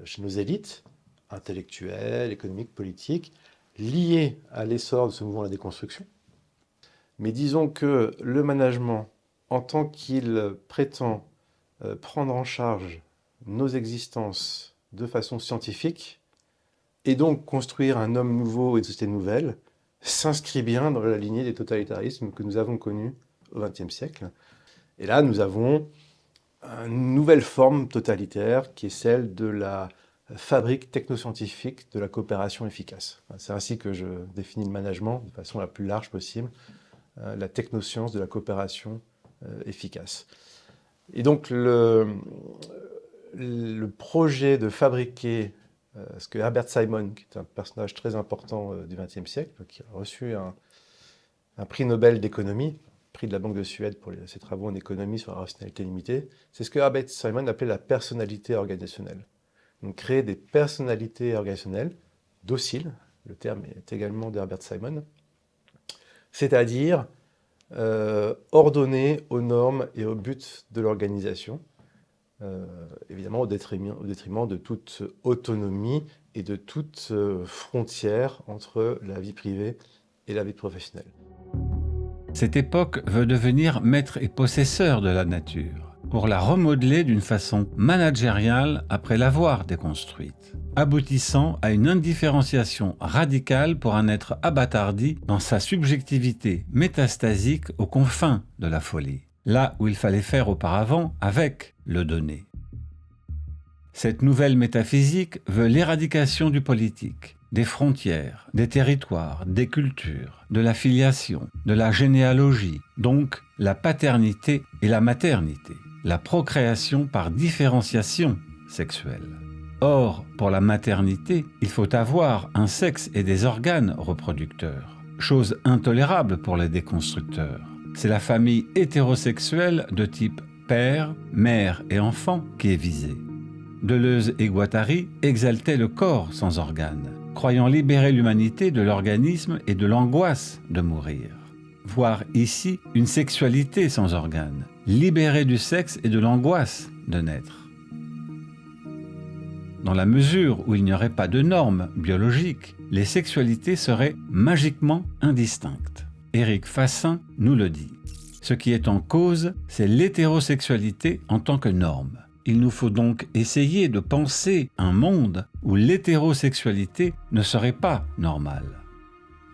chez nos élites, intellectuelles, économiques, politiques, liés à l'essor de ce mouvement de la déconstruction. Mais disons que le management, en tant qu'il prétend prendre en charge nos existences de façon scientifique, et donc construire un homme nouveau et une société nouvelle, s'inscrit bien dans la lignée des totalitarismes que nous avons connus au XXe siècle. Et là, nous avons une nouvelle forme totalitaire qui est celle de la fabrique technoscientifique de la coopération efficace. C'est ainsi que je définis le management de façon la plus large possible, la technoscience de la coopération efficace. Et donc le projet de fabriquer ce que Herbert Simon, qui est un personnage très important du XXe siècle, qui a reçu un prix Nobel d'économie, prix de la Banque de Suède pour ses travaux en économie sur la rationalité limitée, c'est ce que Herbert Simon appelait la personnalité organisationnelle. Donc créer des personnalités organisationnelles dociles, le terme est également d'Herbert Simon, c'est-à-dire ordonnées aux normes et aux buts de l'organisation, évidemment au détriment de toute autonomie et de toute frontière entre la vie privée et la vie professionnelle. Cette époque veut devenir maître et possesseur de la nature, pour la remodeler d'une façon managériale après l'avoir déconstruite, aboutissant à une indifférenciation radicale pour un être abattardi dans sa subjectivité métastasique aux confins de la folie, là où il fallait faire auparavant avec le donné. Cette nouvelle métaphysique veut l'éradication du politique, des frontières, des territoires, des cultures, de la filiation, de la généalogie, donc la paternité et la maternité, la procréation par différenciation sexuelle. Or, pour la maternité, il faut avoir un sexe et des organes reproducteurs, chose intolérable pour les déconstructeurs. C'est la famille hétérosexuelle de type père, mère et enfant qui est visée. Deleuze et Guattari exaltaient le corps sans organes, croyant libérer l'humanité de l'organisme et de l'angoisse de mourir. Voir ici une sexualité sans organes, libérée du sexe et de l'angoisse de naître. dans la mesure où il n'y aurait pas de normes biologiques, les sexualités seraient magiquement indistinctes. Éric Fassin nous le dit. Ce qui est en cause, c'est l'hétérosexualité en tant que norme. Il nous faut donc essayer de penser un monde où l'hétérosexualité ne serait pas normale.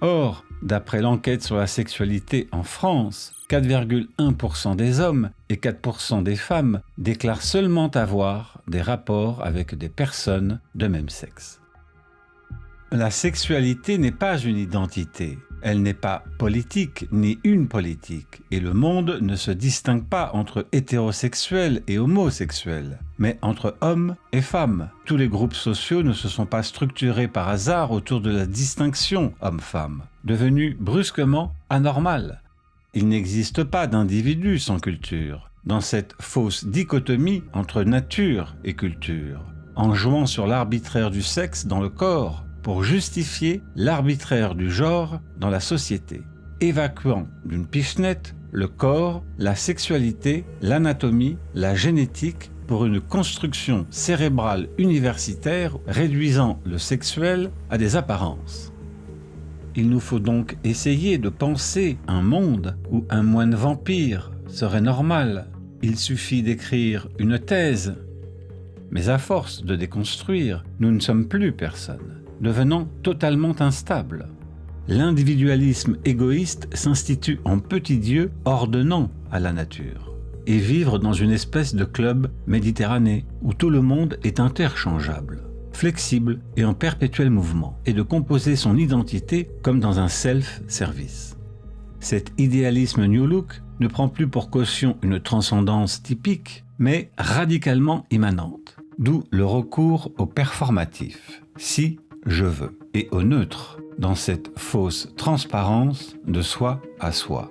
Or, d'après l'enquête sur la sexualité en France, 4,1% des hommes et 4% des femmes déclarent seulement avoir des rapports avec des personnes de même sexe. La sexualité n'est pas une identité, elle n'est pas politique ni une politique, et le monde ne se distingue pas entre hétérosexuels et homosexuels, mais entre hommes et femmes. Tous les groupes sociaux ne se sont pas structurés par hasard autour de la distinction homme-femme, devenue brusquement anormale. Il n'existe pas d'individu sans culture, dans cette fausse dichotomie entre nature et culture, en jouant sur l'arbitraire du sexe dans le corps pour justifier l'arbitraire du genre dans la société, évacuant d'une pichenette le corps, la sexualité, l'anatomie, la génétique pour une construction cérébrale universitaire réduisant le sexuel à des apparences. Il nous faut donc essayer de penser un monde où un moine vampire serait normal. Il suffit d'écrire une thèse. Mais à force de déconstruire, nous ne sommes plus personne, devenant totalement instables. L'individualisme égoïste s'institue en petit Dieu ordonnant à la nature, et vivre dans une espèce de club méditerranéen où tout le monde est interchangeable, flexible et en perpétuel mouvement, et de composer son identité comme dans un self-service. Cet idéalisme New Look ne prend plus pour caution une transcendance typique, mais radicalement immanente, d'où le recours au performatif, si je veux, et au neutre, dans cette fausse transparence de soi à soi,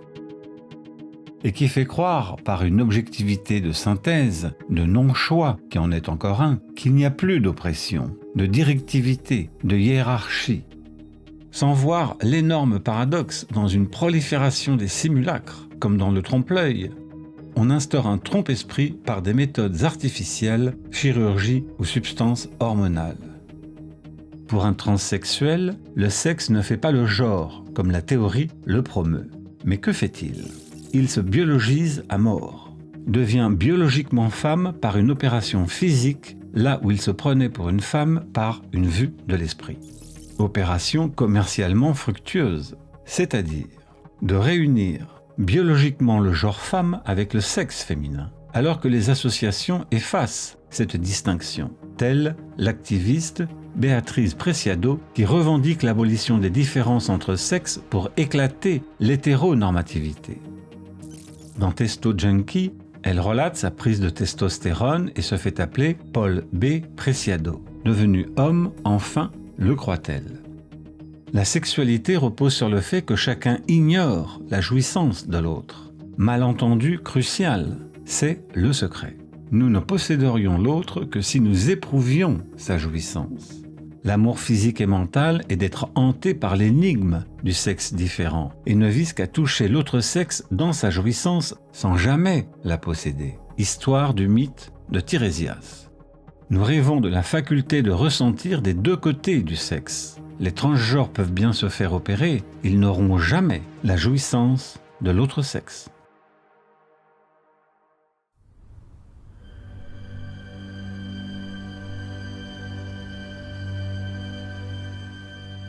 et qui fait croire, par une objectivité de synthèse, de non-choix, qui en est encore un, qu'il n'y a plus d'oppression, de directivité, de hiérarchie, sans voir l'énorme paradoxe dans une prolifération des simulacres, comme dans le trompe-l'œil. On instaure un trompe-esprit par des méthodes artificielles, chirurgie ou substances hormonales. Pour un transsexuel, le sexe ne fait pas le genre, comme la théorie le promeut. Mais que fait-il ? Il se biologise à mort, devient biologiquement femme par une opération physique, là où il se prenait pour une femme par une vue de l'esprit. Opération commercialement fructueuse, c'est-à-dire de réunir biologiquement le genre femme avec le sexe féminin, alors que les associations effacent cette distinction, telle l'activiste Béatrice Preciado qui revendique l'abolition des différences entre sexes pour éclater l'hétéronormativité. Dans Testo Junkie, elle relate sa prise de testostérone et se fait appeler Paul B. Preciado. Devenu homme, enfin, le croit-elle. La sexualité repose sur le fait que chacun ignore la jouissance de l'autre. Malentendu crucial, c'est le secret. Nous ne posséderions l'autre que si nous éprouvions sa jouissance. L'amour physique et mental est d'être hanté par l'énigme du sexe différent et ne vise qu'à toucher l'autre sexe dans sa jouissance sans jamais la posséder. Histoire du mythe de Tirésias. Nous rêvons de la faculté de ressentir des deux côtés du sexe. Les transgenres peuvent bien se faire opérer, ils n'auront jamais la jouissance de l'autre sexe.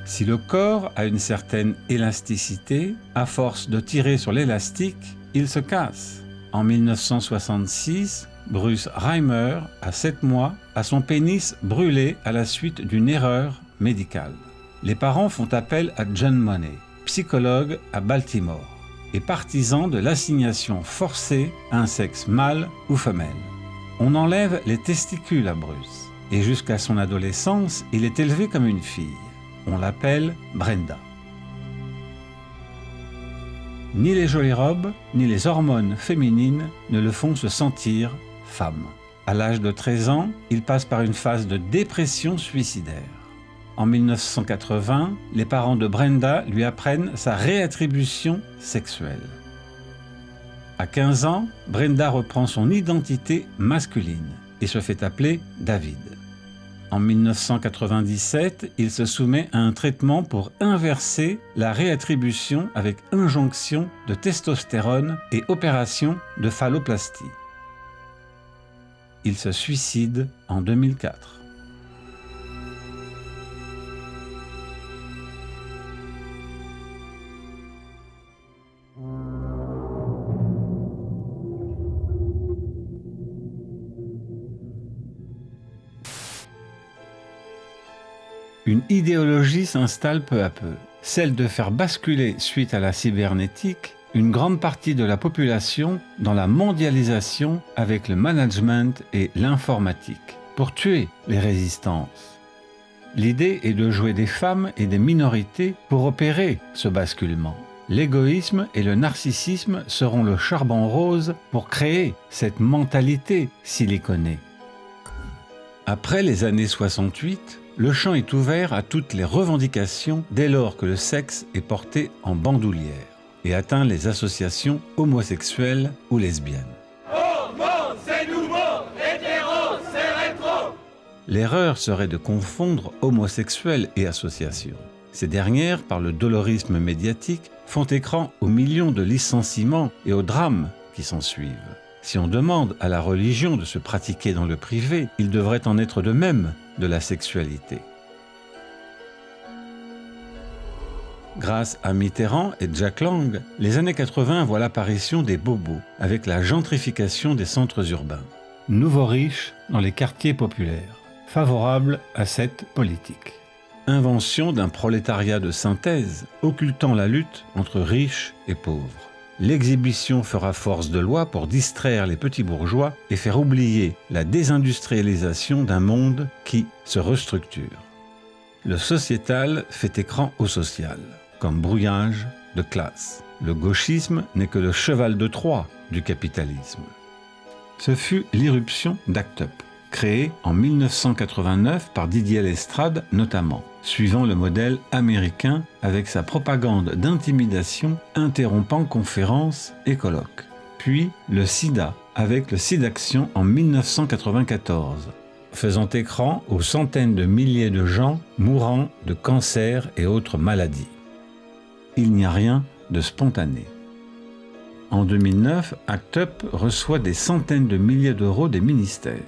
Si le corps a une certaine élasticité, à force de tirer sur l'élastique, il se casse. En 1966, Bruce Reimer, à 7 mois, a son pénis brûlé à la suite d'une erreur médicale. Les parents font appel à John Money, psychologue à Baltimore, et partisan de l'assignation forcée à un sexe mâle ou femelle. On enlève les testicules à Bruce, et jusqu'à son adolescence, il est élevé comme une fille. On l'appelle Brenda. Ni les jolies robes, ni les hormones féminines ne le font se sentir femme. À l'âge de 13 ans, il passe par une phase de dépression suicidaire. En 1980, les parents de Brenda lui apprennent sa réattribution sexuelle. À 15 ans, Brenda reprend son identité masculine et se fait appeler David. En 1997, il se soumet à un traitement pour inverser la réattribution avec injonction de testostérone et opération de phalloplastie. Il se suicide en 2004. Une idéologie s'installe peu à peu, celle de faire basculer, suite à la cybernétique, une grande partie de la population dans la mondialisation avec le management et l'informatique, pour tuer les résistances. L'idée est de jouer des femmes et des minorités pour opérer ce basculement. L'égoïsme et le narcissisme seront le charbon rose pour créer cette mentalité siliconée. Après les années 68, le champ est ouvert à toutes les revendications dès lors que le sexe est porté en bandoulière et atteint les associations homosexuelles ou lesbiennes. Homo, c'est nouveau, hétéro, c'est rétro. L'erreur serait de confondre homosexuels et associations. Ces dernières, par le dolorisme médiatique, font écran aux millions de licenciements et aux drames qui s'ensuivent. Si on demande à la religion de se pratiquer dans le privé, il devrait en être de même de la sexualité. Grâce à Mitterrand et Jack Lang, les années 80 voient l'apparition des bobos, avec la gentrification des centres urbains. Nouveaux riches dans les quartiers populaires, favorables à cette politique. Invention d'un prolétariat de synthèse, occultant la lutte entre riches et pauvres. L'exhibition fera force de loi pour distraire les petits bourgeois et faire oublier la désindustrialisation d'un monde qui se restructure. Le sociétal fait écran au social, comme brouillage de classe. Le gauchisme n'est que le cheval de Troie du capitalisme. Ce fut l'irruption d'Act Up, créé en 1989 par Didier Lestrade notamment, suivant le modèle américain avec sa propagande d'intimidation interrompant conférences et colloques. Puis le SIDA avec le SIDAction en 1994, faisant écran aux centaines de milliers de gens mourant de cancer et autres maladies. Il n'y a rien de spontané. En 2009, Act Up reçoit des centaines de milliers d'euros des ministères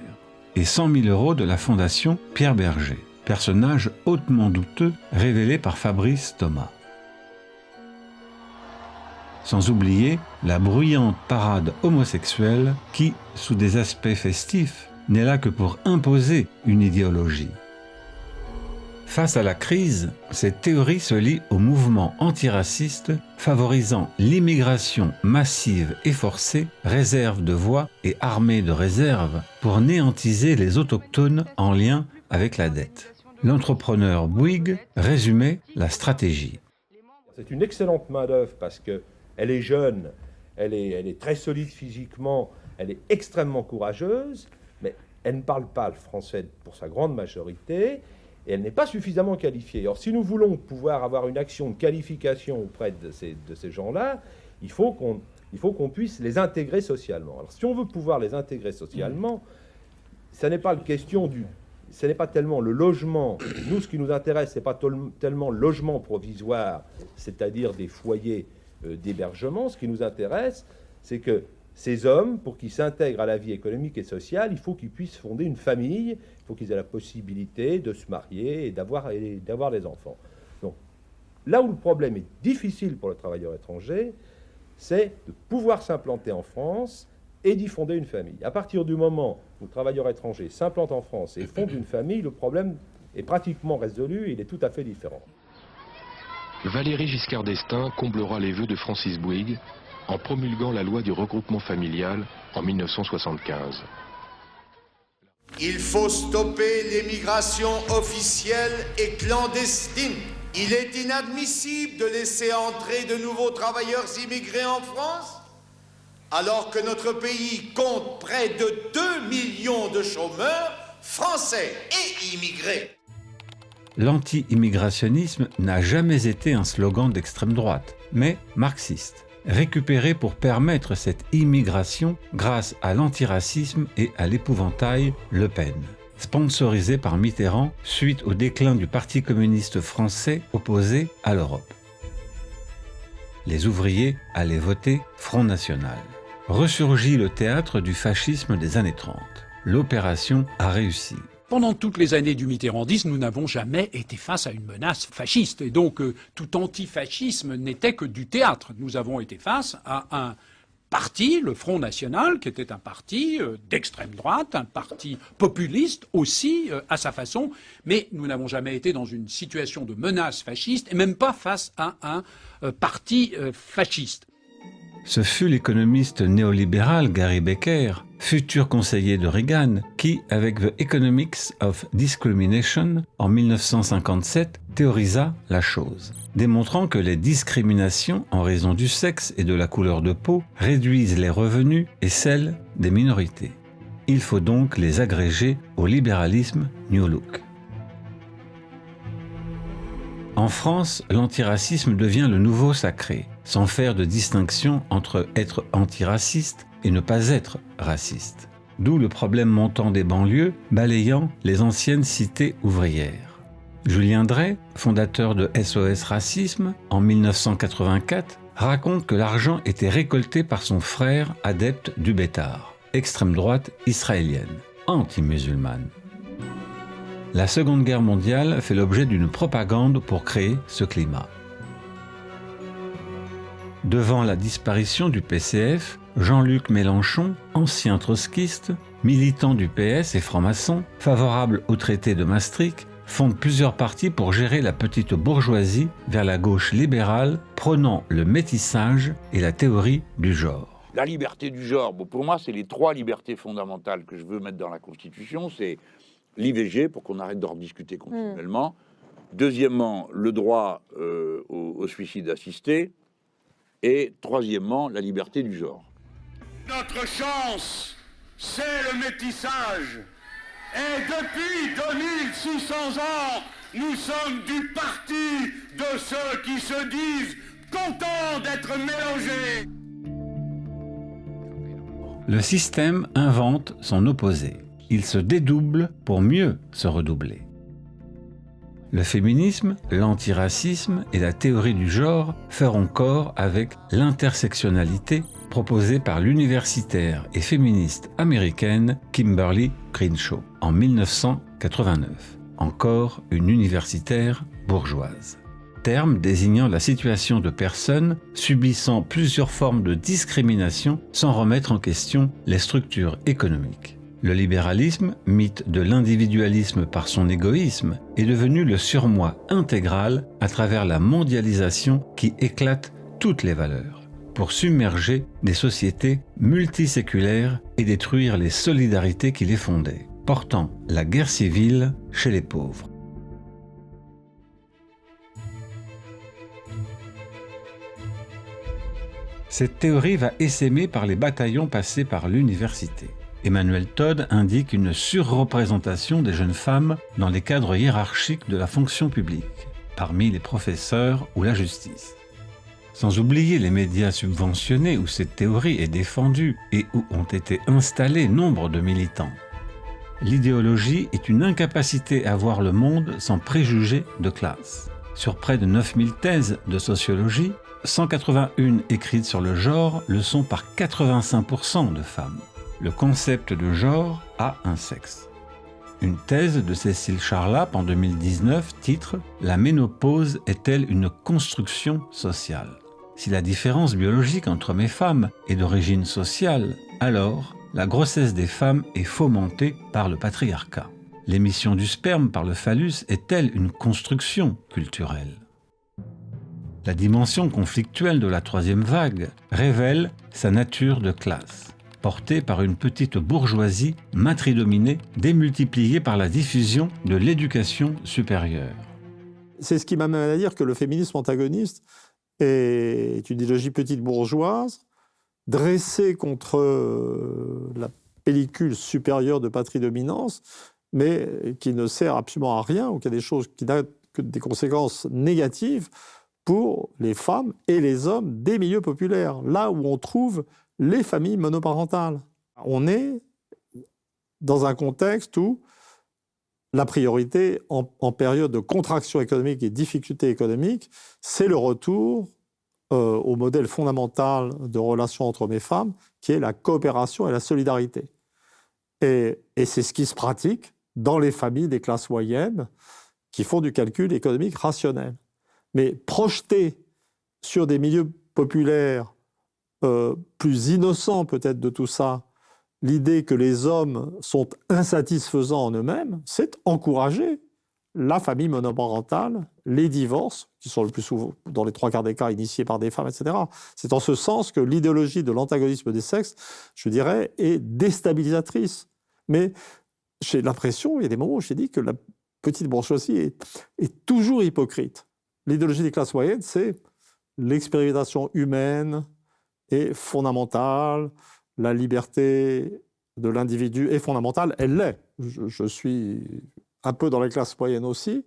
et 100 000 euros de la fondation Pierre Berger, personnage hautement douteux révélé par Fabrice Thomas. Sans oublier la bruyante parade homosexuelle qui, sous des aspects festifs, n'est là que pour imposer une idéologie. Face à la crise, cette théorie se lie au mouvement antiraciste favorisant l'immigration massive et forcée, réserve de voix et armée de réserves pour néantiser les autochtones en lien avec la dette. L'entrepreneur Bouygues résumait la stratégie. C'est une excellente main-d'œuvre parce qu'elle est jeune, elle est très solide physiquement, elle est extrêmement courageuse, mais elle ne parle pas le français pour sa grande majorité. Et elle n'est pas suffisamment qualifiée. Alors, si nous voulons pouvoir avoir une action de qualification auprès de ces gens-là, il faut qu'on puisse les intégrer socialement. Alors, si on veut pouvoir les intégrer socialement, ce n'est pas tellement le logement. Nous, ce qui nous intéresse, ce n'est pas tellement le logement provisoire, c'est-à-dire des foyers d'hébergement. Ce qui nous intéresse, c'est que ces hommes, pour qu'ils s'intègrent à la vie économique et sociale, il faut qu'ils puissent fonder une famille, il faut qu'ils aient la possibilité de se marier et d'avoir des enfants. Donc, là où le problème est difficile pour le travailleur étranger, c'est de pouvoir s'implanter en France et d'y fonder une famille. À partir du moment où le travailleur étranger s'implante en France et fonde une famille, le problème est pratiquement résolu et il est tout à fait différent. Valéry Giscard d'Estaing comblera les vœux de Francis Bouygues en promulguant la loi du regroupement familial en 1975. Il faut stopper l'émigration officielle et clandestine. Il est inadmissible de laisser entrer de nouveaux travailleurs immigrés en France, alors que notre pays compte près de 2 millions de chômeurs français et immigrés. L'anti-immigrationnisme n'a jamais été un slogan d'extrême droite, mais marxiste, récupéré pour permettre cette immigration grâce à l'antiracisme et à l'épouvantail Le Pen. sponsorisé par Mitterrand suite au déclin du Parti communiste français opposé à l'Europe. Les ouvriers allaient voter Front National. Ressurgit le théâtre du fascisme des années 30. L'opération a réussi. Pendant toutes les années du mitterrandisme, nous n'avons jamais été face à une menace fasciste. Et donc, tout antifascisme n'était que du théâtre. Nous avons été face à un parti, le Front National, qui était un parti d'extrême droite, un parti populiste aussi, à sa façon. Mais nous n'avons jamais été dans une situation de menace fasciste, et même pas face à un parti fasciste. Ce fut l'économiste néolibéral Gary Becker, futur conseiller de Reagan, qui, avec The Economics of Discrimination, en 1957, théorisa la chose, démontrant que les discriminations en raison du sexe et de la couleur de peau réduisent les revenus et celles des minorités. Il faut donc les agréger au libéralisme New Look. En France, l'antiracisme devient le nouveau sacré, sans faire de distinction entre être antiraciste et ne pas être raciste. D'où le problème montant des banlieues, balayant les anciennes cités ouvrières. Julien Drey, fondateur de SOS Racisme, en 1984, raconte que l'argent était récolté par son frère adepte du Bétar, extrême droite israélienne, anti-musulmane. La Seconde Guerre mondiale fait l'objet d'une propagande pour créer ce climat. Devant la disparition du PCF, Jean-Luc Mélenchon, ancien trotskiste, militant du PS et franc-maçon, favorable au traité de Maastricht, fonde plusieurs partis pour gérer la petite bourgeoisie vers la gauche libérale, prônant le métissage et la théorie du genre. La liberté du genre, pour moi, c'est les trois libertés fondamentales que je veux mettre dans la Constitution. C'est l'IVG, pour qu'on arrête d'en discuter continuellement. Deuxièmement, le droit au suicide assisté. Et troisièmement, la liberté du genre. Notre chance, c'est le métissage. Et depuis 2600 ans, nous sommes du parti de ceux qui se disent contents d'être mélangés. Le système invente son opposé. Il se dédouble pour mieux se redoubler. Le féminisme, l'antiracisme et la théorie du genre feront corps avec l'intersectionnalité proposée par l'universitaire et féministe américaine Kimberly Crenshaw en 1989. Encore une universitaire bourgeoise. Terme désignant la situation de personnes subissant plusieurs formes de discrimination sans remettre en question les structures économiques. Le libéralisme, mythe de l'individualisme par son égoïsme, est devenu le surmoi intégral à travers la mondialisation qui éclate toutes les valeurs, pour submerger des sociétés multiséculaires et détruire les solidarités qui les fondaient, portant la guerre civile chez les pauvres. Cette théorie va essaimer par les bataillons passés par l'université. Emmanuel Todd indique une surreprésentation des jeunes femmes dans les cadres hiérarchiques de la fonction publique, parmi les professeurs ou la justice. Sans oublier les médias subventionnés où cette théorie est défendue et où ont été installés nombre de militants. L'idéologie est une incapacité à voir le monde sans préjugés de classe. Sur près de 9000 thèses de sociologie, 181 écrites sur le genre le sont par 85% de femmes. Le concept de genre a un sexe. Une thèse de Cécile Charlap en 2019 titre « La ménopause est-elle une construction sociale ?» Si la différence biologique entre hommes et femmes est d'origine sociale, alors la grossesse des femmes est fomentée par le patriarcat. L'émission du sperme par le phallus est-elle une construction culturelle ? La dimension conflictuelle de la troisième vague révèle sa nature de classe, portée par une petite bourgeoisie matridominée démultipliée par la diffusion de l'éducation supérieure. C'est ce qui m'amène à dire que le féminisme antagoniste est une idéologie petite bourgeoise dressée contre la pellicule supérieure de patridominance, mais qui ne sert absolument à rien, ou qui a des choses qui n'ont que des conséquences négatives pour les femmes et les hommes des milieux populaires, là où on trouve les familles monoparentales. On est dans un contexte où la priorité en période de contraction économique et difficulté économique, c'est le retour au modèle fondamental de relation entre hommes et femmes, qui est la coopération et la solidarité. Et c'est ce qui se pratique dans les familles des classes moyennes qui font du calcul économique rationnel. Mais projeter sur des milieux populaires plus innocents peut-être de tout ça, l'idée que les hommes sont insatisfaisants en eux-mêmes, c'est encourager la famille monoparentale, les divorces, qui sont le plus souvent, dans les 3/4 des cas, initiés par des femmes, etc. C'est en ce sens que l'idéologie de l'antagonisme des sexes, je dirais, est déstabilisatrice. Mais j'ai l'impression, il y a des moments où j'ai dit que la petite bourgeoisie est toujours hypocrite. L'idéologie des classes moyennes, c'est l'expérimentation humaine est fondamentale, la liberté de l'individu est fondamentale, elle l'est. Je suis un peu dans les classes moyennes aussi,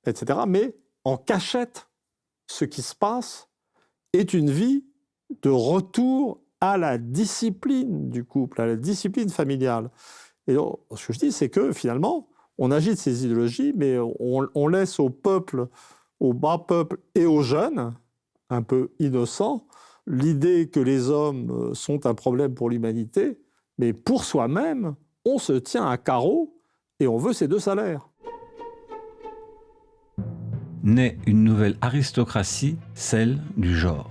etc. Mais en cachette, ce qui se passe est une vie de retour à la discipline du couple, à la discipline familiale. Et donc, ce que je dis, c'est que finalement, on agite ces idéologies, mais on laisse au peuple, au bas peuple et aux jeunes, un peu innocents, l'idée que les hommes sont un problème pour l'humanité, mais pour soi-même, on se tient à carreau et on veut ses 2 salaires. Naît une nouvelle aristocratie, celle du genre.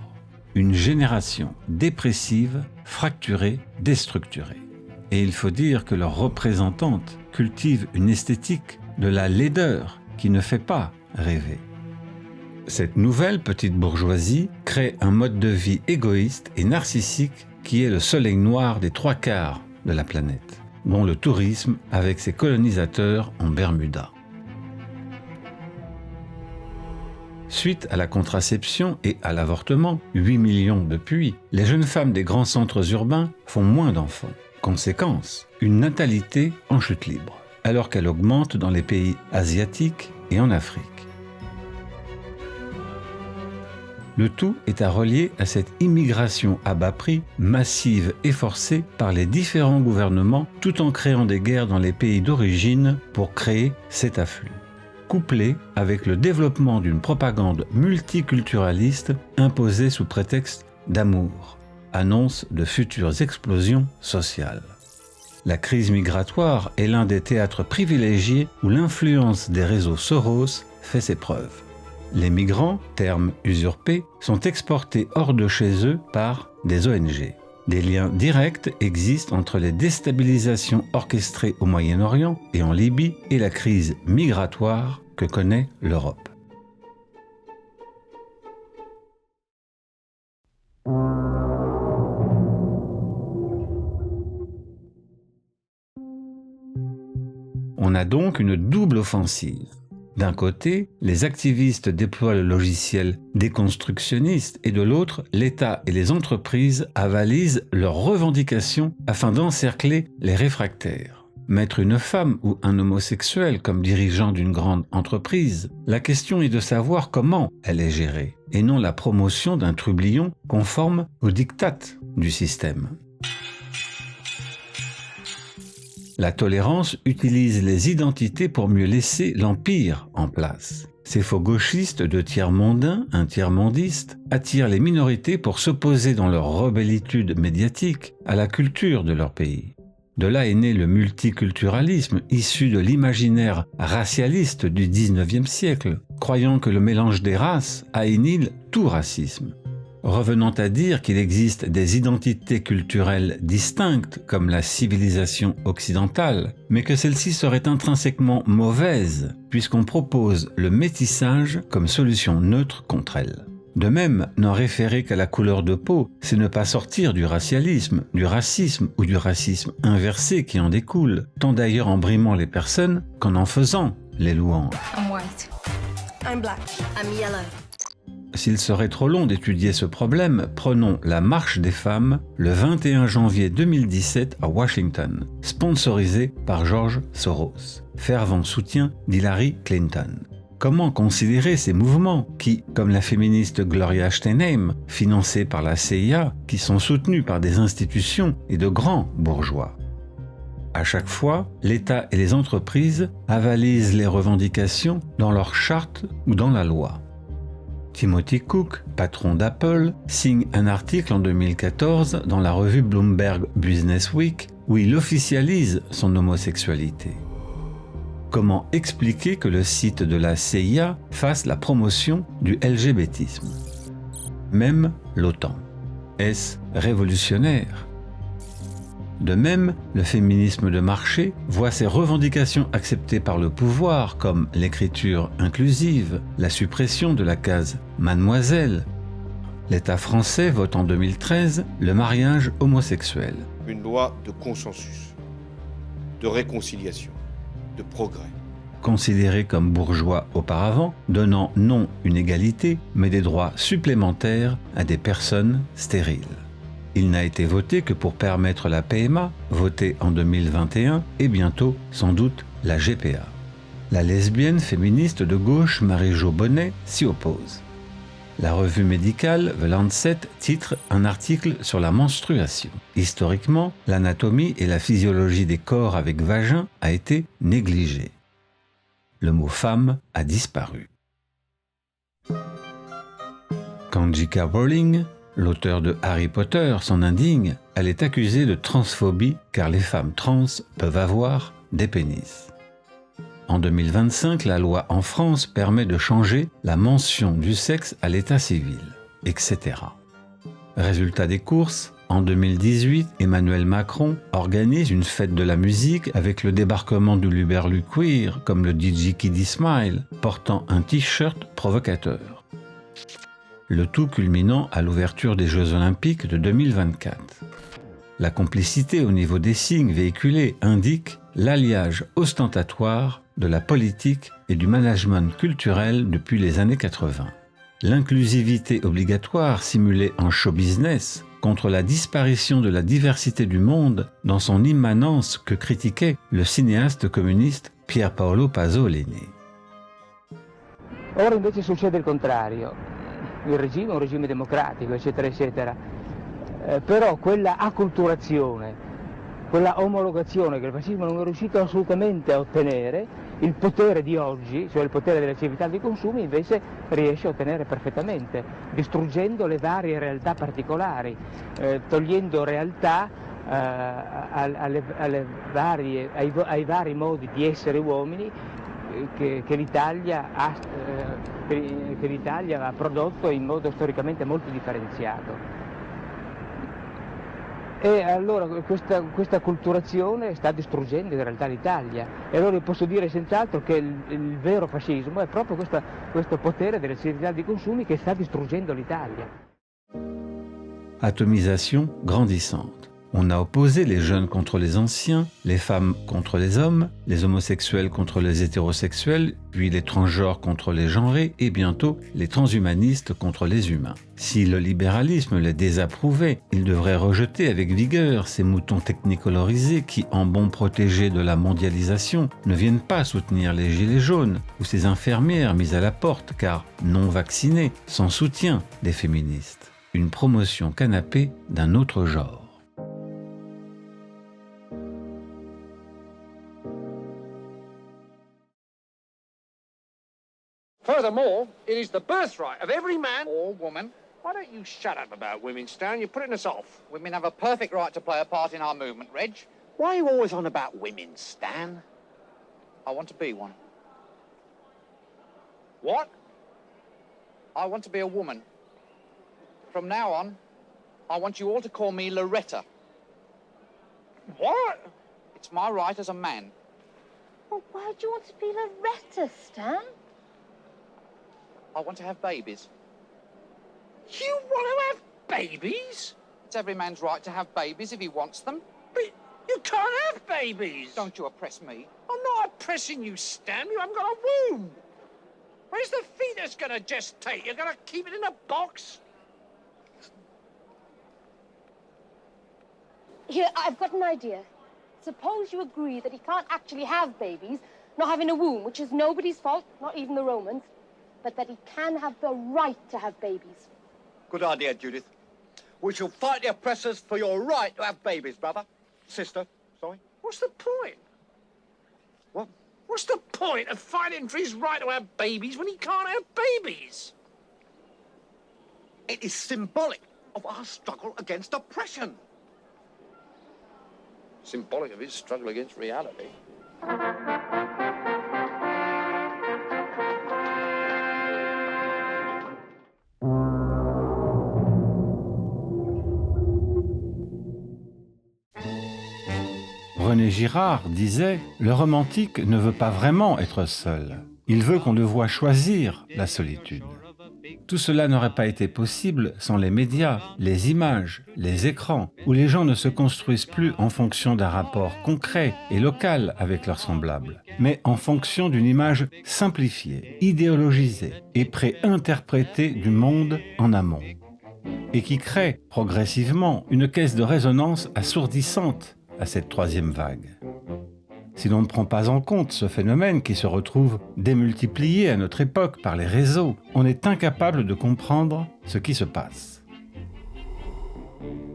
Une génération dépressive, fracturée, déstructurée. Et il faut dire que leurs représentantes cultivent une esthétique de la laideur qui ne fait pas rêver. Cette nouvelle petite bourgeoisie crée un mode de vie égoïste et narcissique qui est le soleil noir des 3/4 de la planète, dont le tourisme avec ses colonisateurs en Bermuda. Suite à la contraception et à l'avortement, 8 millions depuis, les jeunes femmes des grands centres urbains font moins d'enfants. Conséquence, une natalité en chute libre, alors qu'elle augmente dans les pays asiatiques et en Afrique. Le tout est à relier à cette immigration à bas prix, massive et forcée par les différents gouvernements, tout en créant des guerres dans les pays d'origine pour créer cet afflux. Couplé avec le développement d'une propagande multiculturaliste imposée sous prétexte d'amour, annonce de futures explosions sociales. La crise migratoire est l'un des théâtres privilégiés où l'influence des réseaux Soros fait ses preuves. Les migrants, terme usurpé, sont exportés hors de chez eux par des ONG. Des liens directs existent entre les déstabilisations orchestrées au Moyen-Orient et en Libye et la crise migratoire que connaît l'Europe. On a donc une double offensive. D'un côté, les activistes déploient le logiciel déconstructionniste et de l'autre, l'État et les entreprises avalisent leurs revendications afin d'encercler les réfractaires. Mettre une femme ou un homosexuel comme dirigeant d'une grande entreprise, la question est de savoir comment elle est gérée, et non la promotion d'un trublion conforme aux diktats du système. La tolérance utilise les identités pour mieux laisser l'empire en place. Ces faux gauchistes de tiers mondains, un tiers mondiste, attirent les minorités pour s'opposer dans leur rebellitude médiatique à la culture de leur pays. De là est né le multiculturalisme issu de l'imaginaire racialiste du XIXe siècle, croyant que le mélange des races annihile tout racisme. Revenant à dire qu'il existe des identités culturelles distinctes comme la civilisation occidentale, mais que celle-ci serait intrinsèquement mauvaise puisqu'on propose le métissage comme solution neutre contre elle. De même, n'en référer qu'à la couleur de peau, c'est ne pas sortir du racialisme, du racisme ou du racisme inversé qui en découle, tant d'ailleurs en brimant les personnes qu'en en faisant les louanges. I'm white. I'm black. I'm yellow. S'il serait trop long d'étudier ce problème, prenons la Marche des femmes le 21 janvier 2017 à Washington, sponsorisée par George Soros, fervent soutien d'Hillary Clinton. Comment considérer ces mouvements qui, comme la féministe Gloria Steinem, financés par la CIA, qui sont soutenus par des institutions et de grands bourgeois? À chaque fois, l'État et les entreprises avalisent les revendications dans leur charte ou dans la loi. Timothy Cook, patron d'Apple, signe un article en 2014 dans la revue Bloomberg Business Week où il officialise son homosexualité. Comment expliquer que le site de la CIA fasse la promotion du LGBTisme? Même l'OTAN. Est-ce révolutionnaire? De même, le féminisme de marché voit ses revendications acceptées par le pouvoir comme l'écriture inclusive, la suppression de la case « mademoiselle ». L'État français vote en 2013 le mariage homosexuel. Une loi de consensus, de réconciliation, de progrès. Considéré comme bourgeois auparavant, donnant non une égalité, mais des droits supplémentaires à des personnes stériles. Il n'a été voté que pour permettre la PMA, votée en 2021, et bientôt, sans doute, la GPA. La lesbienne féministe de gauche Marie-Jo Bonnet s'y oppose. La revue médicale The Lancet titre un article sur la menstruation. Historiquement, l'anatomie et la physiologie des corps avec vagin a été négligée. Le mot femme a disparu. Quand J.K. Rowling, l'auteur de Harry Potter, s'en indigne, elle est accusée de transphobie car les femmes trans peuvent avoir des pénis. En 2025, la loi en France permet de changer la mention du sexe à l'état civil, etc. Résultat des courses, en 2018, Emmanuel Macron organise une fête de la musique avec le débarquement du Luberlu queer, comme le DJ Kiddy Smile, portant un t-shirt provocateur. Le tout culminant à l'ouverture des Jeux Olympiques de 2024. La complicité au niveau des signes véhiculés indique l'alliage ostentatoire de la politique et du management culturel depuis les années 80. L'inclusivité obligatoire simulée en show business contre la disparition de la diversité du monde dans son immanence que critiquait le cinéaste communiste Pier Paolo Pasolini. Ora invece succede il contrario. Il regime è un regime democratico, eccetera, eccetera. Però quella acculturazione, quella omologazione che il fascismo non è riuscito assolutamente a ottenere, il potere di oggi, cioè il potere della civiltà dei consumi, invece riesce a ottenere perfettamente, distruggendo le varie realtà particolari, togliendo realtà ai vari modi di essere uomini che l'Italia ha prodotto in modo storicamente molto differenziato. E allora questa culturazione sta distruggendo in realtà l'Italia. E allora io posso dire senz'altro che il vero fascismo è proprio questo potere delle civiltà di consumi che sta distruggendo l'Italia. Atomisation grandissante. On a opposé les jeunes contre les anciens, les femmes contre les hommes, les homosexuels contre les hétérosexuels, puis les transgenres contre les genrés et bientôt les transhumanistes contre les humains. Si le libéralisme les désapprouvait, il devrait rejeter avec vigueur ces moutons technicolorisés qui, en bons protégés de la mondialisation, ne viennent pas soutenir les gilets jaunes ou ces infirmières mises à la porte car non vaccinées, sans soutien des féministes. Une promotion canapé d'un autre genre. Furthermore, it is the birthright of every man or woman. Why don't you shut up about women, Stan? You're putting us off. Women have a perfect right to play a part in our movement, Reg. Why are you always on about women, Stan? I want to be one. What? I want to be a woman. From now on, I want you all to call me Loretta. What? It's my right as a man. Well, why do you want to be Loretta, Stan? I want to have babies. You want to have babies? It's every man's right to have babies if he wants them. But you can't have babies. Don't you oppress me. I'm not oppressing you, Stan. You haven't got a womb. Where's the fetus going to gestate? You're going to keep it in a box? Here, I've got an idea. Suppose you agree that he can't actually have babies, not having a womb, which is nobody's fault, not even the Romans, but that he can have the right to have babies. Good idea, Judith. We shall fight the oppressors for your right to have babies, brother. Sister, sorry. Well, What's the point? What's the point of fighting for his right to have babies when he can't have babies? It is symbolic of our struggle against oppression. Symbolic of his struggle against reality. René Girard disait « Le romantique ne veut pas vraiment être seul. Il veut qu'on le voie choisir la solitude. » Tout cela n'aurait pas été possible sans les médias, les images, les écrans, où les gens ne se construisent plus en fonction d'un rapport concret et local avec leurs semblables, mais en fonction d'une image simplifiée, idéologisée et préinterprétée du monde en amont, et qui crée progressivement une caisse de résonance assourdissante à cette troisième vague. Si l'on ne prend pas en compte ce phénomène qui se retrouve démultiplié à notre époque par les réseaux, on est incapable de comprendre ce qui se passe.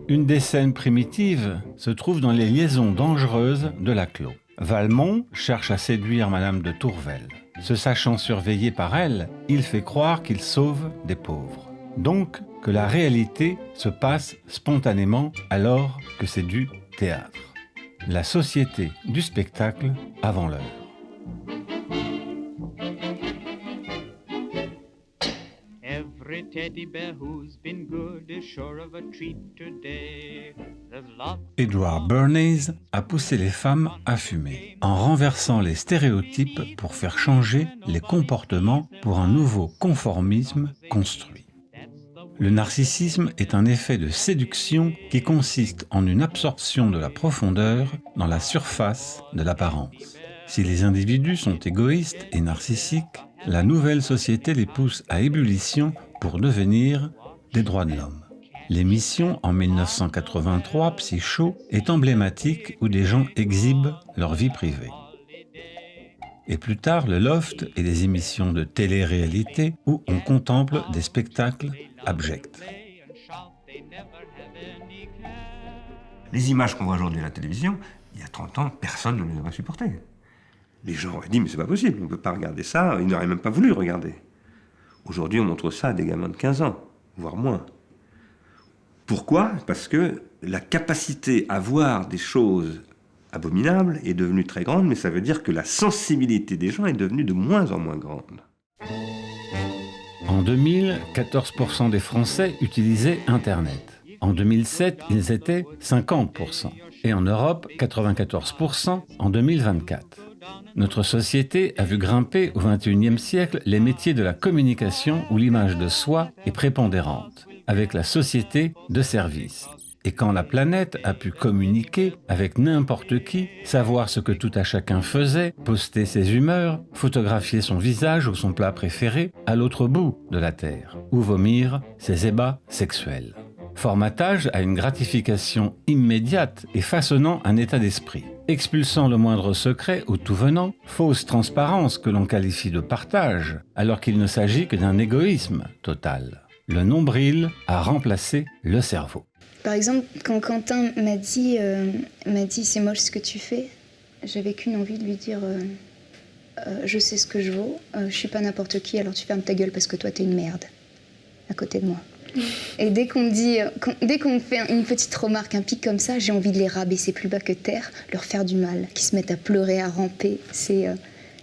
Une des scènes primitives se trouve dans les liaisons dangereuses de Laclos. Valmont cherche à séduire Madame de Tourvel. Se sachant surveillé par elle, il fait croire qu'il sauve des pauvres. Donc que la réalité se passe spontanément alors que c'est du théâtre. La société du spectacle avant l'heure. Every teddy bear who's been good is sure of a treat today. There's lots. Edward Bernays a poussé les femmes à fumer, en renversant les stéréotypes pour faire changer les comportements pour un nouveau conformisme construit. Le narcissisme est un effet de séduction qui consiste en une absorption de la profondeur dans la surface de l'apparence. Si les individus sont égoïstes et narcissiques, la nouvelle société les pousse à ébullition pour devenir des droits de l'homme. L'émission en 1983, Psycho, est emblématique où des gens exhibent leur vie privée. Et plus tard, le Loft et des émissions de télé-réalité où on contemple des spectacles abjects. Les images qu'on voit aujourd'hui à la télévision, il y a 30 ans, personne ne les aurait supportées. Les gens auraient dit, mais c'est pas possible, on ne peut pas regarder ça, ils n'auraient même pas voulu regarder. Aujourd'hui, on montre ça à des gamins de 15 ans, voire moins. Pourquoi ? Parce que la capacité à voir des choses abominable est devenue très grande, mais ça veut dire que la sensibilité des gens est devenue de moins en moins grande. En 2000, 14% des Français utilisaient Internet. En 2007, ils étaient 50%. Et en Europe, 94% en 2024. Notre société a vu grimper au XXIe siècle les métiers de la communication où l'image de soi est prépondérante, avec la société de service. Et quand la planète a pu communiquer avec n'importe qui, savoir ce que tout à chacun faisait, poster ses humeurs, photographier son visage ou son plat préféré à l'autre bout de la Terre, ou vomir ses ébats sexuels. Formatage à une gratification immédiate et façonnant un état d'esprit. Expulsant le moindre secret au tout venant, fausse transparence que l'on qualifie de partage, alors qu'il ne s'agit que d'un égoïsme total. Le nombril a remplacé le cerveau. Par exemple, quand Quentin m'a dit c'est moche ce que tu fais, j'avais qu'une envie de lui dire je sais ce que je vaux, je suis pas n'importe qui, alors tu fermes ta gueule parce que toi t'es une merde à côté de moi. Et dès qu'on me fait une petite remarque, un pic comme ça, j'ai envie de les rabaisser plus bas que terre, leur faire du mal, qu'ils se mettent à pleurer, à ramper.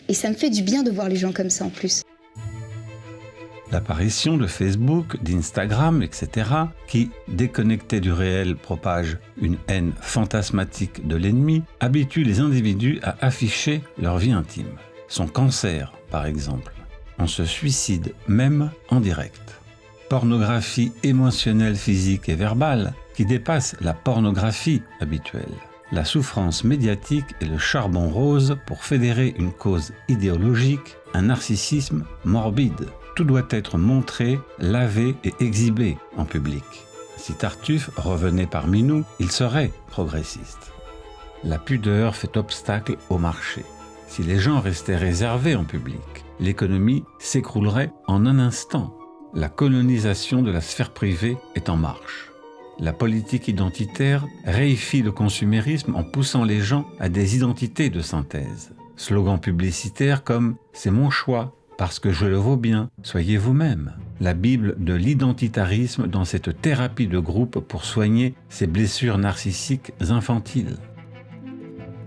Et ça me fait du bien de voir les gens comme ça en plus. L'apparition de Facebook, d'Instagram, etc., qui, déconnectés du réel, propagent une haine fantasmatique de l'ennemi, habitue les individus à afficher leur vie intime. Son cancer, par exemple. On se suicide même en direct. Pornographie émotionnelle, physique et verbale qui dépasse la pornographie habituelle. La souffrance médiatique et le charbon rose pour fédérer une cause idéologique, un narcissisme morbide. Tout doit être montré, lavé et exhibé en public. Si Tartuffe revenait parmi nous, il serait progressiste. La pudeur fait obstacle au marché. Si les gens restaient réservés en public, l'économie s'écroulerait en un instant. La colonisation de la sphère privée est en marche. La politique identitaire réifie le consumérisme en poussant les gens à des identités de synthèse. Slogans publicitaires comme « C'est mon choix, parce que je le vaux bien, soyez vous-même ». La Bible de l'identitarisme dans cette thérapie de groupe pour soigner ces blessures narcissiques infantiles.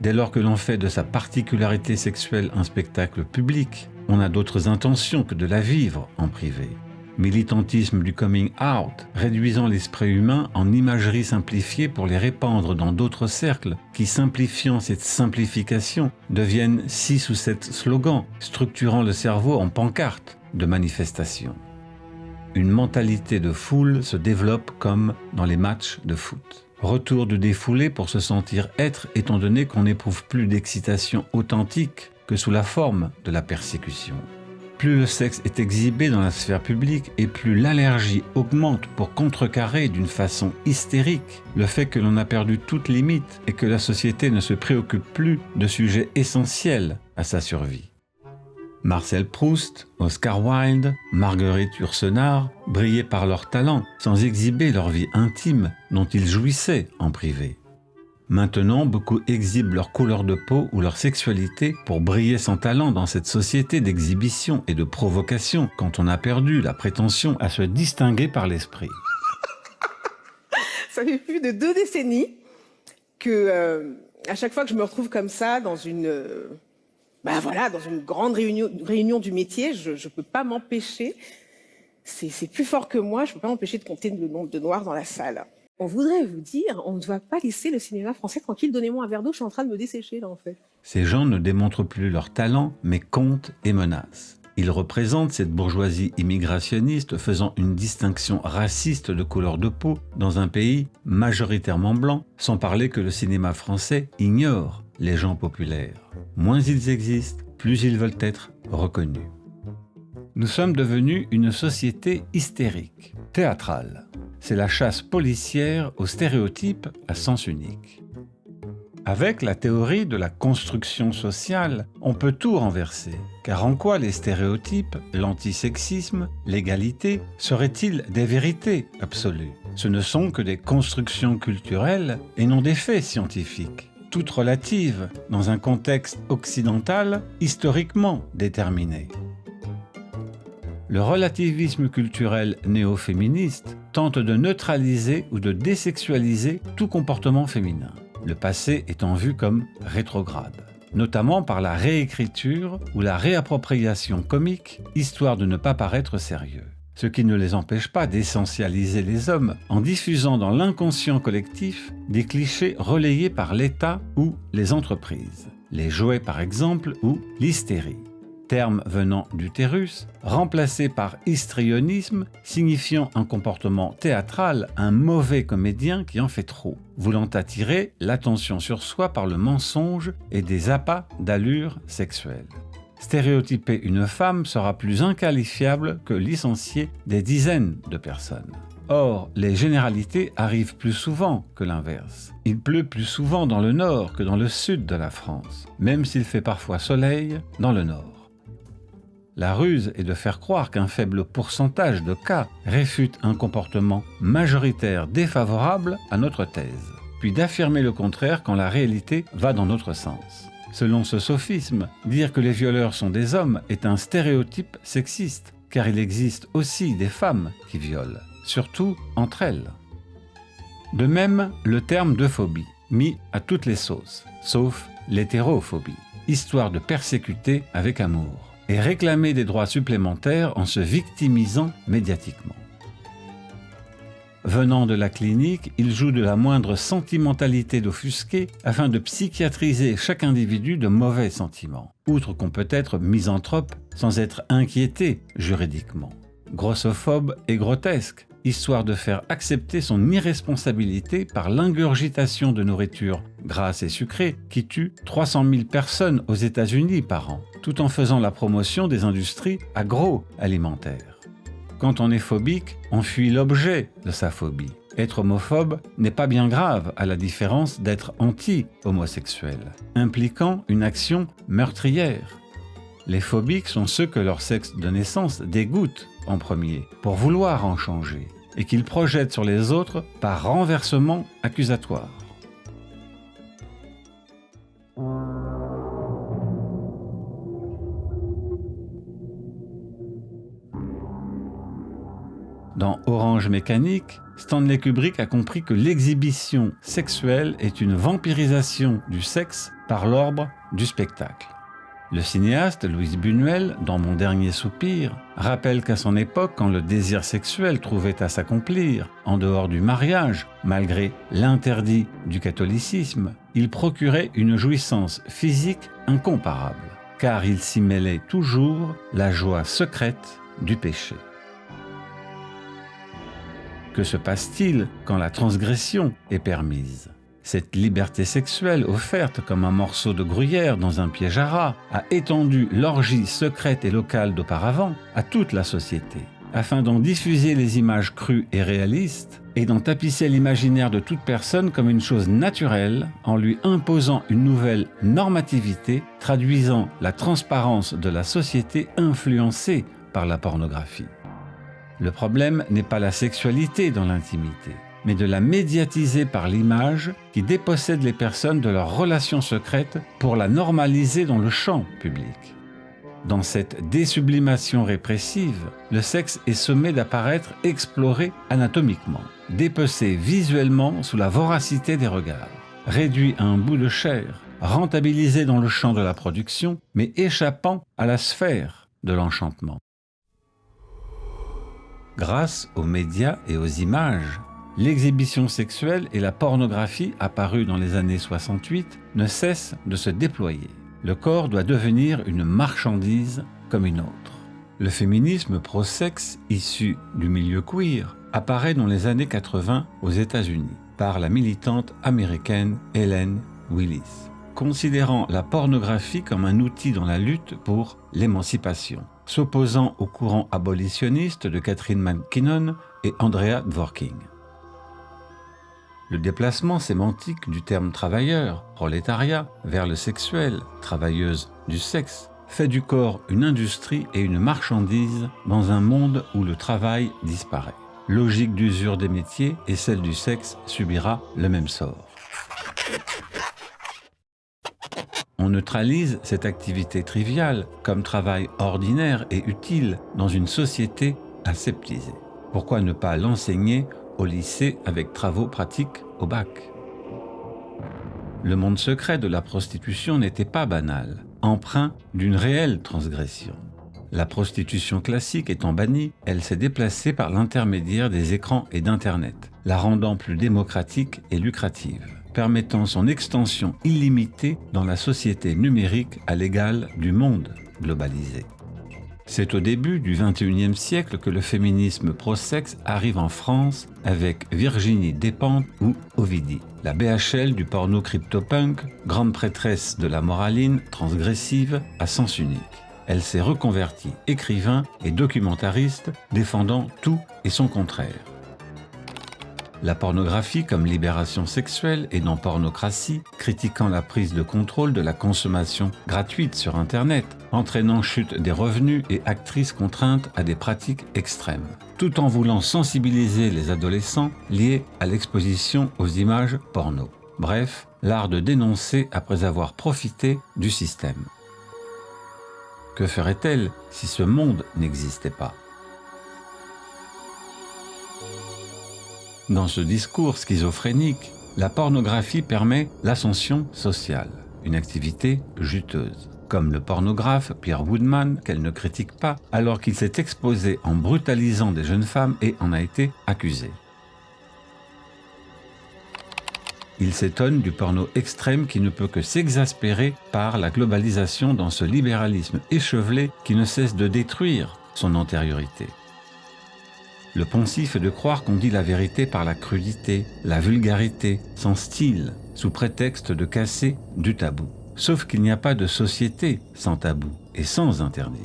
Dès lors que l'on fait de sa particularité sexuelle un spectacle public, on a d'autres intentions que de la vivre en privé. Militantisme du coming out, réduisant l'esprit humain en imageries simplifiées pour les répandre dans d'autres cercles qui, simplifiant cette simplification, deviennent 6 ou 7 slogans, structurant le cerveau en pancartes de manifestations. Une mentalité de foule se développe comme dans les matchs de foot. Retour du défoulé pour se sentir être étant donné qu'on n'éprouve plus d'excitation authentique que sous la forme de la persécution. Plus le sexe est exhibé dans la sphère publique et plus l'allergie augmente pour contrecarrer d'une façon hystérique le fait que l'on a perdu toute limite et que la société ne se préoccupe plus de sujets essentiels à sa survie. Marcel Proust, Oscar Wilde, Marguerite Yourcenar brillaient par leur talent sans exhiber leur vie intime dont ils jouissaient en privé. Maintenant, beaucoup exhibent leur couleur de peau ou leur sexualité pour briller sans talent dans cette société d'exhibition et de provocation quand on a perdu la prétention à se distinguer par l'esprit. Ça fait plus de 2 décennies que, à chaque fois que je me retrouve comme ça dans une, dans une grande réunion du métier, je peux pas m'empêcher. C'est plus fort que moi. Je peux pas m'empêcher de compter le nombre de noirs dans la salle. On voudrait vous dire, on ne doit pas laisser le cinéma français tranquille. Donnez-moi un verre d'eau, je suis en train de me dessécher là en fait. Ces gens ne démontrent plus leur talent, mais comptent et menacent. Ils représentent cette bourgeoisie immigrationniste faisant une distinction raciste de couleur de peau dans un pays majoritairement blanc, sans parler que le cinéma français ignore les gens populaires. Moins ils existent, plus ils veulent être reconnus. Nous sommes devenus une société hystérique, théâtrale. C'est la chasse policière aux stéréotypes à sens unique. Avec la théorie de la construction sociale, on peut tout renverser. Car en quoi les stéréotypes, l'antisexisme, l'égalité seraient-ils des vérités absolues? Ce ne sont que des constructions culturelles et non des faits scientifiques, toutes relatives dans un contexte occidental historiquement déterminé. Le relativisme culturel néo-féministe tente de neutraliser ou de désexualiser tout comportement féminin, le passé étant vu comme rétrograde, notamment par la réécriture ou la réappropriation comique, histoire de ne pas paraître sérieux. Ce qui ne les empêche pas d'essentialiser les hommes en diffusant dans l'inconscient collectif des clichés relayés par l'État ou les entreprises, les jouets par exemple ou l'hystérie. Terme venant d'utérus, remplacé par histrionisme, signifiant un comportement théâtral, un mauvais comédien qui en fait trop, voulant attirer l'attention sur soi par le mensonge et des appâts d'allure sexuelle. Stéréotyper une femme sera plus inqualifiable que licencier des dizaines de personnes. Or, les généralités arrivent plus souvent que l'inverse. Il pleut plus souvent dans le nord que dans le sud de la France, même s'il fait parfois soleil dans le nord. La ruse est de faire croire qu'un faible pourcentage de cas réfute un comportement majoritaire défavorable à notre thèse, puis d'affirmer le contraire quand la réalité va dans notre sens. Selon ce sophisme, dire que les violeurs sont des hommes est un stéréotype sexiste, car il existe aussi des femmes qui violent, surtout entre elles. De même, le terme de phobie, mis à toutes les sauces, sauf l'hétérophobie, histoire de persécuter avec amour, et réclamer des droits supplémentaires en se victimisant médiatiquement. Venant de la clinique, il joue de la moindre sentimentalité d'offusqué afin de psychiatriser chaque individu de mauvais sentiments, outre qu'on peut être misanthrope sans être inquiété juridiquement. Grossophobe et grotesque, histoire de faire accepter son irresponsabilité par l'ingurgitation de nourriture grasse et sucrée qui tue 300 000 personnes aux États-Unis par an, tout en faisant la promotion des industries agroalimentaires. Quand on est phobique, on fuit l'objet de sa phobie. Être homophobe n'est pas bien grave à la différence d'être anti-homosexuel, impliquant une action meurtrière. Les phobiques sont ceux que leur sexe de naissance dégoûte en premier, pour vouloir en changer. et qu'il projette sur les autres par renversement accusatoire. Dans Orange Mécanique, Stanley Kubrick a compris que l'exhibition sexuelle est une vampirisation du sexe par l'ordre du spectacle. Le cinéaste Louis Buñuel, dans Mon dernier soupir, rappelle qu'à son époque, quand le désir sexuel trouvait à s'accomplir, en dehors du mariage, malgré l'interdit du catholicisme, il procurait une jouissance physique incomparable, car il s'y mêlait toujours la joie secrète du péché. Que se passe-t-il quand la transgression est permise ? Cette liberté sexuelle offerte comme un morceau de gruyère dans un piège à rats a étendu l'orgie secrète et locale d'auparavant à toute la société, afin d'en diffuser les images crues et réalistes et d'en tapisser l'imaginaire de toute personne comme une chose naturelle en lui imposant une nouvelle normativité traduisant la transparence de la société influencée par la pornographie. Le problème n'est pas la sexualité dans l'intimité, mais de la médiatiser par l'image qui dépossède les personnes de leurs relations secrètes pour la normaliser dans le champ public. Dans cette désublimation répressive, le sexe est sommé d'apparaître exploré anatomiquement, dépecé visuellement sous la voracité des regards, réduit à un bout de chair, rentabilisé dans le champ de la production, mais échappant à la sphère de l'enchantement. Grâce aux médias et aux images, l'exhibition sexuelle et la pornographie apparues dans les années 68 ne cessent de se déployer. Le corps doit devenir une marchandise comme une autre. Le féminisme pro-sexe, issu du milieu queer, apparaît dans les années 80 aux États-Unis par la militante américaine Helen Willis, considérant la pornographie comme un outil dans la lutte pour l'émancipation, s'opposant au courant abolitionniste de Catherine McKinnon et Andrea Dworkin. Le déplacement sémantique du terme travailleur, prolétariat, vers le sexuel, travailleuse du sexe, fait du corps une industrie et une marchandise dans un monde où le travail disparaît. Logique d'usure des métiers et celle du sexe subira le même sort. On neutralise cette activité triviale comme travail ordinaire et utile dans une société aseptisée. Pourquoi ne pas l'enseigner au lycée avec travaux pratiques au bac ? Le monde secret de la prostitution n'était pas banal, empreint d'une réelle transgression. La prostitution classique étant bannie, elle s'est déplacée par l'intermédiaire des écrans et d'Internet, la rendant plus démocratique et lucrative, permettant son extension illimitée dans la société numérique à l'égal du monde globalisé. C'est au début du XXIe siècle que le féminisme pro-sexe arrive en France avec Virginie Despentes ou Ovidie, la BHL du porno crypto-punk, grande prêtresse de la moraline transgressive à sens unique. Elle s'est reconvertie écrivain et documentariste, défendant tout et son contraire. La pornographie comme libération sexuelle et dans Pornocratie, critiquant la prise de contrôle de la consommation gratuite sur Internet, entraînant chute des revenus et actrices contraintes à des pratiques extrêmes, tout en voulant sensibiliser les adolescents liés à l'exposition aux images porno. Bref, l'art de dénoncer après avoir profité du système. Que ferait-elle si ce monde n'existait pas ? Dans ce discours schizophrénique, la pornographie permet l'ascension sociale, une activité juteuse, comme le pornographe Pierre Woodman, qu'elle ne critique pas, alors qu'il s'est exposé en brutalisant des jeunes femmes et en a été accusé. Il s'étonne du porno extrême qui ne peut que s'exaspérer par la globalisation dans ce libéralisme échevelé qui ne cesse de détruire son antériorité. Le poncif est de croire qu'on dit la vérité par la crudité, la vulgarité, sans style, sous prétexte de casser du tabou. Sauf qu'il n'y a pas de société sans tabou et sans interdit.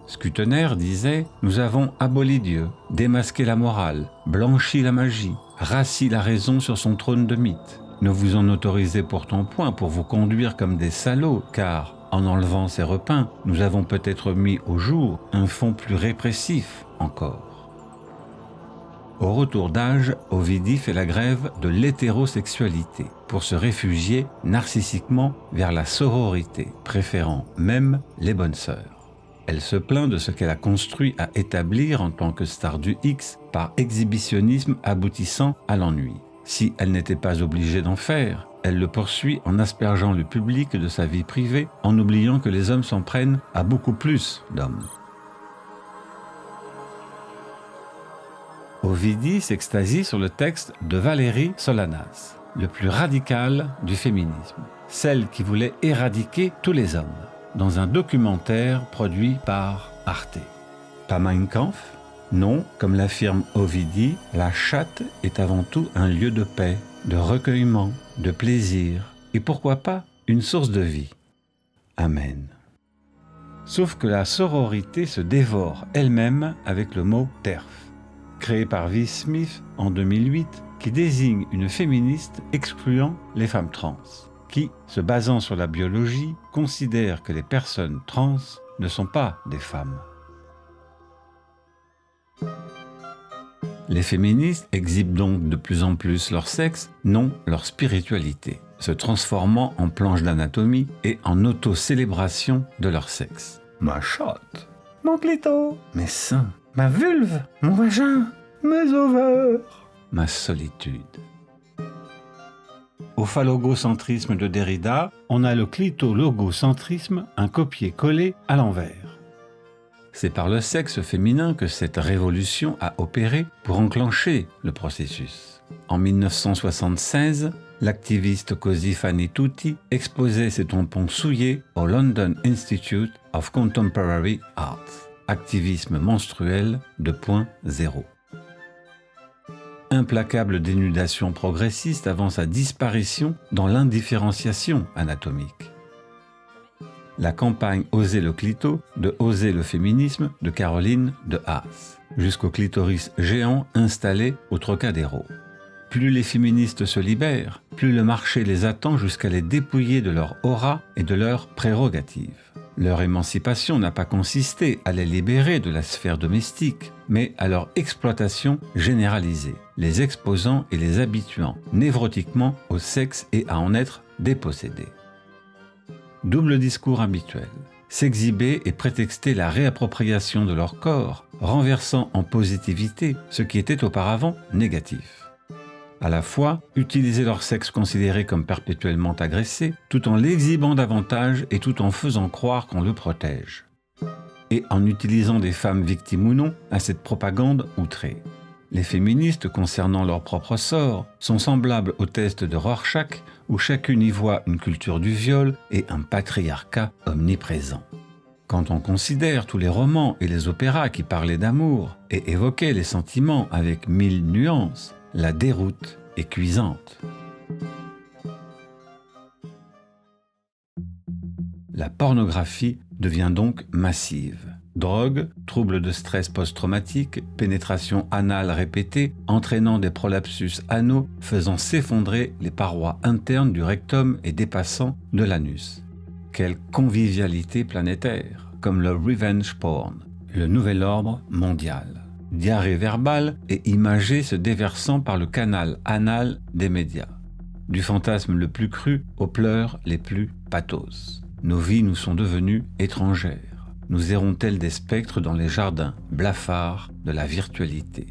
Scutener disait « Nous avons aboli Dieu, démasqué la morale, blanchi la magie, rassis la raison sur son trône de mythe. Ne vous en autorisez pourtant point pour vous conduire comme des salauds, car, en enlevant ces repins, nous avons peut-être mis au jour un fond plus répressif encore. » Au retour d'âge, Ovidie fait la grève de l'hétérosexualité pour se réfugier narcissiquement vers la sororité, préférant même les bonnes sœurs. Elle se plaint de ce qu'elle a construit à établir en tant que star du X par exhibitionnisme aboutissant à l'ennui. Si elle n'était pas obligée d'en faire, elle le poursuit en aspergeant le public de sa vie privée, en oubliant que les hommes s'en prennent à beaucoup plus d'hommes. Ovidie s'extasie sur le texte de Valérie Solanas, le plus radical du féminisme, celle qui voulait éradiquer tous les hommes, dans un documentaire produit par Arte. Pas Mein Kampf? Non, comme l'affirme Ovidie, la chatte est avant tout un lieu de paix, de recueillement, de plaisir, et pourquoi pas une source de vie. Amen. Sauf que la sororité se dévore elle-même avec le mot TERF, créé par V. Smith en 2008, qui désigne une féministe excluant les femmes trans, qui, se basant sur la biologie, considère que les personnes trans ne sont pas des femmes. Les féministes exhibent donc de plus en plus leur sexe, non leur spiritualité, se transformant en planche d'anatomie et en auto-célébration de leur sexe. Ma chatte, mon clito, mes seins, ma vulve, mon vagin, mes ovaires, ma solitude. Au phallogocentrisme de Derrida, on a le clitologocentrisme, un copier-coller à l'envers. C'est par le sexe féminin que cette révolution a opéré pour enclencher le processus. En 1976, l'activiste Cosi Fanny Tutti exposait ses tampons souillés au London Institute of Contemporary Arts, activisme menstruel 2.0. Implacable dénudation progressiste avant sa disparition dans l'indifférenciation anatomique. La campagne Oser le clito de Oser le féminisme de Caroline de Haas, jusqu'au clitoris géant installé au Trocadéro. Plus les féministes se libèrent, plus le marché les attend jusqu'à les dépouiller de leur aura et de leurs prérogatives. Leur émancipation n'a pas consisté à les libérer de la sphère domestique, mais à leur exploitation généralisée, les exposant et les habituant névrotiquement au sexe et à en être dépossédés. Double discours habituel, s'exhiber et prétexter la réappropriation de leur corps, renversant en positivité ce qui était auparavant négatif. À la fois, utiliser leur sexe considéré comme perpétuellement agressé, tout en l'exhibant davantage et tout en faisant croire qu'on le protège. Et en utilisant des femmes victimes ou non à cette propagande outrée. Les féministes concernant leur propre sort sont semblables au test de Rorschach où chacune y voit une culture du viol et un patriarcat omniprésent. Quand on considère tous les romans et les opéras qui parlaient d'amour et évoquaient les sentiments avec 1000 nuances, la déroute est cuisante. La pornographie devient donc massive. Drogue, troubles de stress post-traumatique, pénétration anale répétée, entraînant des prolapsus anaux, faisant s'effondrer les parois internes du rectum et dépassant de l'anus. Quelle convivialité planétaire, comme le revenge porn, le nouvel ordre mondial. Diarrhée verbale et imagée se déversant par le canal anal des médias. Du fantasme le plus cru aux pleurs les plus pathos. Nos vies nous sont devenues étrangères. Nous errons tels des spectres dans les jardins blafards de la virtualité.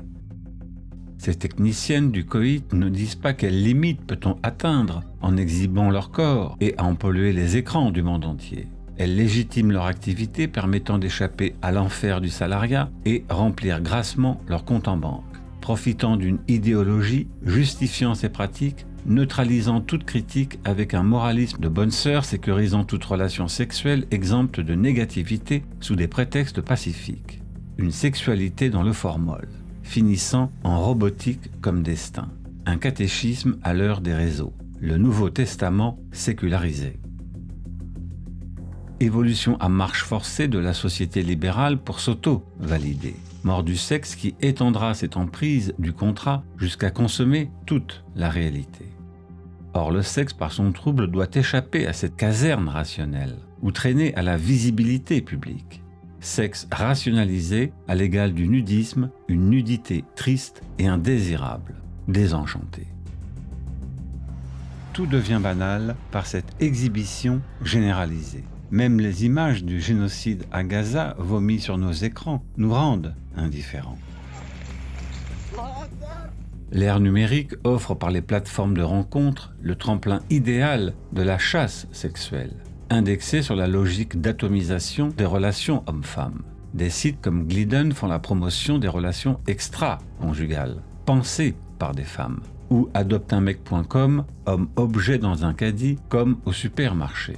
Ces techniciennes du coït ne disent pas quelles limites peut-on atteindre en exhibant leur corps et en polluer les écrans du monde entier. Elles légitiment leur activité permettant d'échapper à l'enfer du salariat et remplir grassement leur compte en banque, profitant d'une idéologie justifiant ces pratiques, neutralisant toute critique avec un moralisme de bonne sœur sécurisant toute relation sexuelle exempte de négativité sous des prétextes pacifiques. Une sexualité dans le formol, finissant en robotique comme destin. Un catéchisme à l'heure des réseaux. Le Nouveau Testament sécularisé. Évolution à marche forcée de la société libérale pour s'auto-valider. Mort du sexe qui étendra cette emprise du contrat jusqu'à consommer toute la réalité. Or, le sexe, par son trouble, doit échapper à cette caserne rationnelle ou traîner à la visibilité publique. sexe rationalisé à l'égal du nudisme, une nudité triste et indésirable, désenchantée. Tout devient banal par cette exhibition généralisée. Même les images du génocide à Gaza vomies sur nos écrans nous rendent indifférents. L'ère numérique offre par les plateformes de rencontres le tremplin idéal de la chasse sexuelle, indexée sur la logique d'atomisation des relations hommes-femmes. Des sites comme Glidden font la promotion des relations extra-conjugales, pensées par des femmes, ou adopteunmec.com, homme-objet dans un caddie comme au supermarché.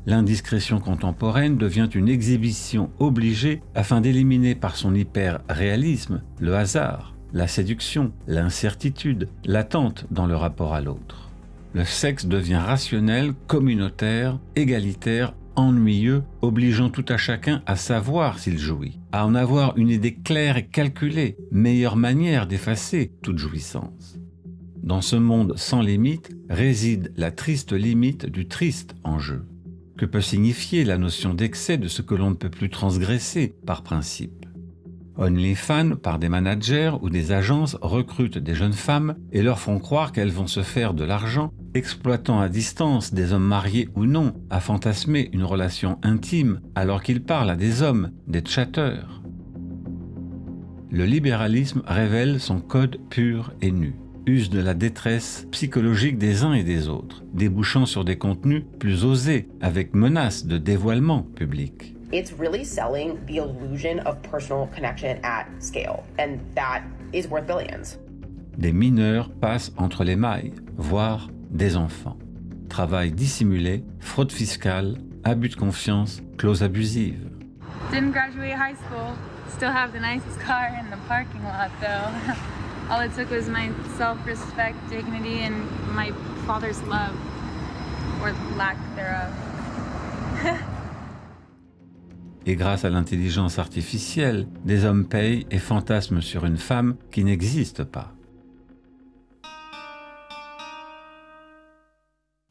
L'indiscrétion contemporaine devient une exhibition obligée afin d'éliminer par son hyper-réalisme le hasard, la séduction, l'incertitude, l'attente dans le rapport à l'autre. Le sexe devient rationnel, communautaire, égalitaire, ennuyeux, obligeant tout à chacun à savoir s'il jouit, à en avoir une idée claire et calculée, meilleure manière d'effacer toute jouissance. Dans ce monde sans limite réside la triste limite du triste en jeu. Que peut signifier la notion d'excès de ce que l'on ne peut plus transgresser par principe? OnlyFans, par des managers ou des agences, recrutent des jeunes femmes et leur font croire qu'elles vont se faire de l'argent, exploitant à distance des hommes mariés ou non à fantasmer une relation intime alors qu'ils parlent à des hommes, des chatteurs. Le libéralisme révèle son code pur et nu, use de la détresse psychologique des uns et des autres, débouchant sur des contenus plus osés, avec menace de dévoilement public. It's really selling the illusion of personal connection at scale, and that is worth billions. Des mineurs passent entre les mailles, voire des enfants. Travail dissimulé, fraude fiscale, abus de confiance, clauses abusives. Didn't graduate high school, still have the nicest car in the parking lot though. All it took was my self-respect, dignity, and my father's love, or lack thereof. Et grâce à l'intelligence artificielle, des hommes payent et fantasment sur une femme qui n'existe pas.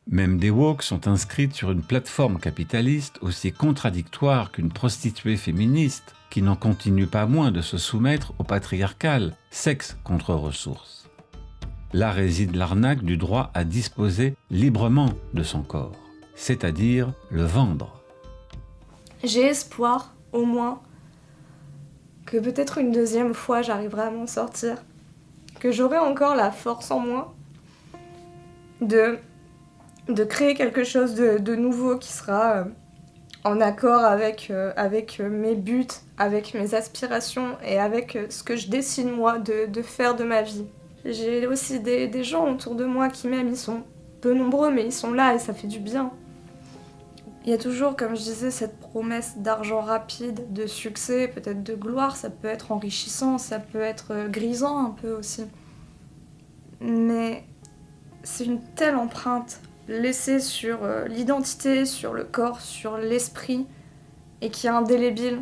Même des woke sont inscrites sur une plateforme capitaliste aussi contradictoire qu'une prostituée féministe qui n'en continue pas moins de se soumettre au patriarcal, sexe contre ressources. Là réside l'arnaque du droit à disposer librement de son corps, c'est-à-dire le vendre. J'ai espoir, au moins, que peut-être une deuxième fois j'arriverai à m'en sortir, que j'aurai encore la force en moi de créer quelque chose de nouveau qui sera en accord avec mes buts, avec mes aspirations et avec ce que je décide moi de faire de ma vie. J'ai aussi des gens autour de moi qui m'aiment, ils sont peu nombreux mais ils sont là et ça fait du bien. Il y a toujours, comme je disais, cette promesse d'argent rapide, de succès, peut-être de gloire, ça peut être enrichissant, ça peut être grisant un peu aussi. Mais c'est une telle empreinte laissée sur l'identité, sur le corps, sur l'esprit, et qui est indélébile,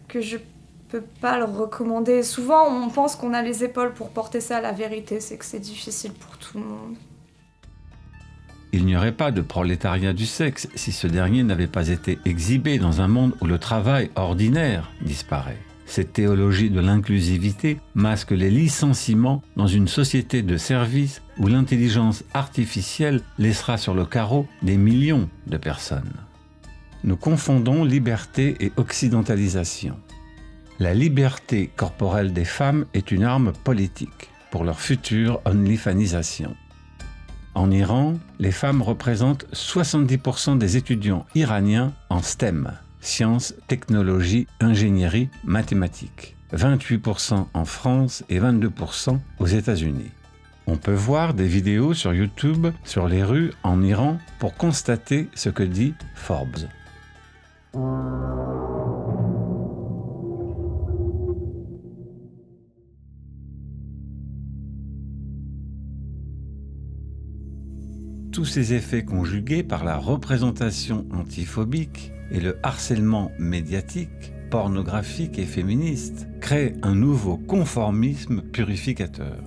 que je peux pas le recommander. Souvent, on pense qu'on a les épaules pour porter ça, la vérité, c'est que c'est difficile pour tout le monde. Il n'y aurait pas de prolétariat du sexe si ce dernier n'avait pas été exhibé dans un monde où le travail ordinaire disparaît. Cette théologie de l'inclusivité masque les licenciements dans une société de services où l'intelligence artificielle laissera sur le carreau des millions de personnes. Nous confondons liberté et occidentalisation. La liberté corporelle des femmes est une arme politique pour leur future onlyfanisation. En Iran, les femmes représentent 70% des étudiants iraniens en STEM, sciences, technologies, ingénierie, mathématiques, 28% en France et 22% aux États-Unis. On peut voir des vidéos sur YouTube sur les rues en Iran pour constater ce que dit Forbes. Tous ces effets conjugués par la représentation antiphobique et le harcèlement médiatique, pornographique et féministe créent un nouveau conformisme purificateur.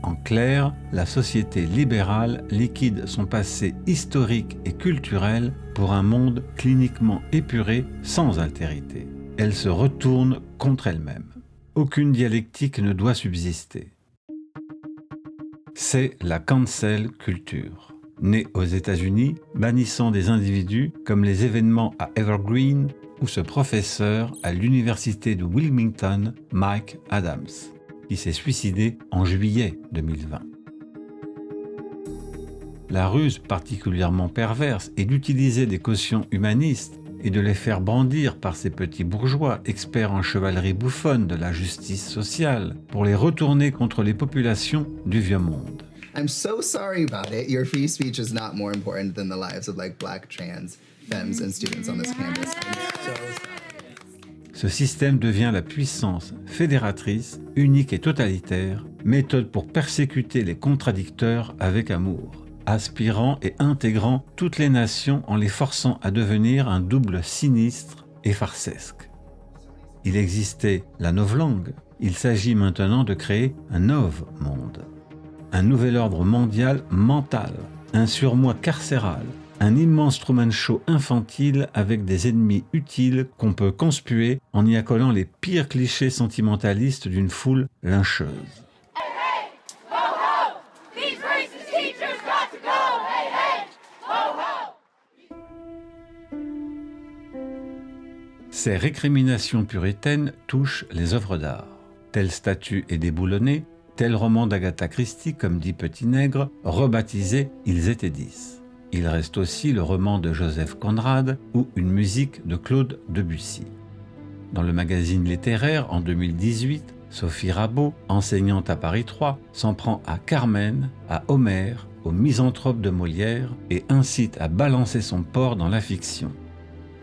En clair, la société libérale liquide son passé historique et culturel pour un monde cliniquement épuré sans altérité. Elle se retourne contre elle-même. Aucune dialectique ne doit subsister. C'est la cancel culture. Née aux États-Unis, bannissant des individus comme les événements à Evergreen ou ce professeur à l'université de Wilmington, Mike Adams, qui s'est suicidé en juillet 2020. La ruse particulièrement perverse est d'utiliser des cautions humanistes et de les faire brandir par ces petits bourgeois experts en chevalerie bouffonne de la justice sociale pour les retourner contre les populations du vieux monde. I'm so sorry about it. Your free speech is not more important than the lives of black trans femmes and students on this campus. I'm so sorry. Ce système devient la puissance fédératrice, unique et totalitaire, méthode pour persécuter les contradicteurs avec amour, aspirant et intégrant toutes les nations en les forçant à devenir un double sinistre et farsesque. Il existait la novlangue, il s'agit maintenant de créer un nov-monde. Un nouvel ordre mondial mental, un surmoi carcéral, un immense Truman Show infantile avec des ennemis utiles qu'on peut conspuer en y accolant les pires clichés sentimentalistes d'une foule lyncheuse. Ces récriminations puritaines touchent les œuvres d'art. Telle statue est déboulonnée, tel roman d'Agatha Christie, comme dit Petit Nègre, rebaptisé « Ils étaient 10 ». Il reste aussi le roman de Joseph Conrad ou une musique de Claude Debussy. Dans le magazine littéraire, en 2018, Sophie Rabot, enseignante à Paris 3, s'en prend à Carmen, à Homère, au misanthrope de Molière et incite à balancer son porc dans la fiction.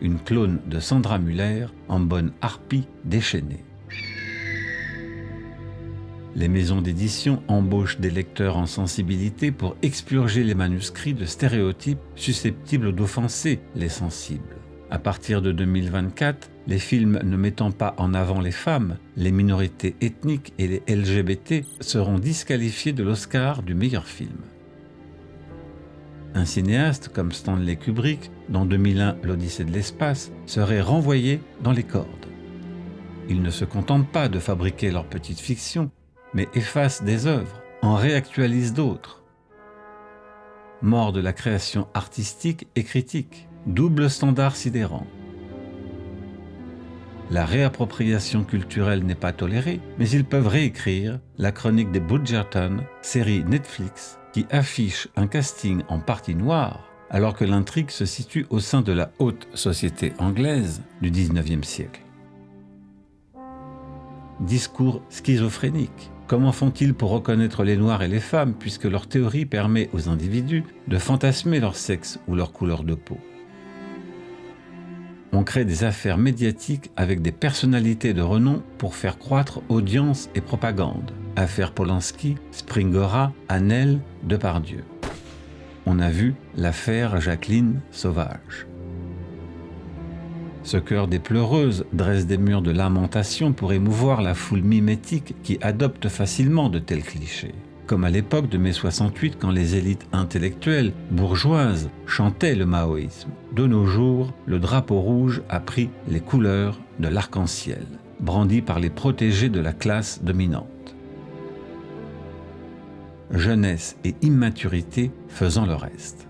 Une clone de Sandra Muller en bonne harpie déchaînée. Les maisons d'édition embauchent des lecteurs en sensibilité pour expurger les manuscrits de stéréotypes susceptibles d'offenser les sensibles. À partir de 2024, les films ne mettant pas en avant les femmes, les minorités ethniques et les LGBT seront disqualifiés de l'Oscar du meilleur film. Un cinéaste comme Stanley Kubrick, dans 2001 l'Odyssée de l'espace, serait renvoyé dans les cordes. Ils ne se contentent pas de fabriquer leur petite fiction, mais effacent des œuvres, en réactualisent d'autres. Mort de la création artistique et critique, double standard sidérant. La réappropriation culturelle n'est pas tolérée, mais ils peuvent réécrire la chronique des Bridgerton, série Netflix, qui affiche un casting en partie noir, alors que l'intrigue se situe au sein de la haute société anglaise du XIXe siècle. Discours schizophrénique. Comment font-ils pour reconnaître les noirs et les femmes puisque leur théorie permet aux individus de fantasmer leur sexe ou leur couleur de peau? On crée des affaires médiatiques avec des personnalités de renom pour faire croître audience et propagande. Affaire Polanski, Springora, Hanel, Depardieu. On a vu l'affaire Jacqueline Sauvage. Ce chœur des pleureuses dresse des murs de lamentation pour émouvoir la foule mimétique qui adopte facilement de tels clichés. Comme à l'époque de mai 68 quand les élites intellectuelles, bourgeoises, chantaient le maoïsme. De nos jours, le drapeau rouge a pris les couleurs de l'arc-en-ciel, brandi par les protégés de la classe dominante. Jeunesse et immaturité faisant le reste.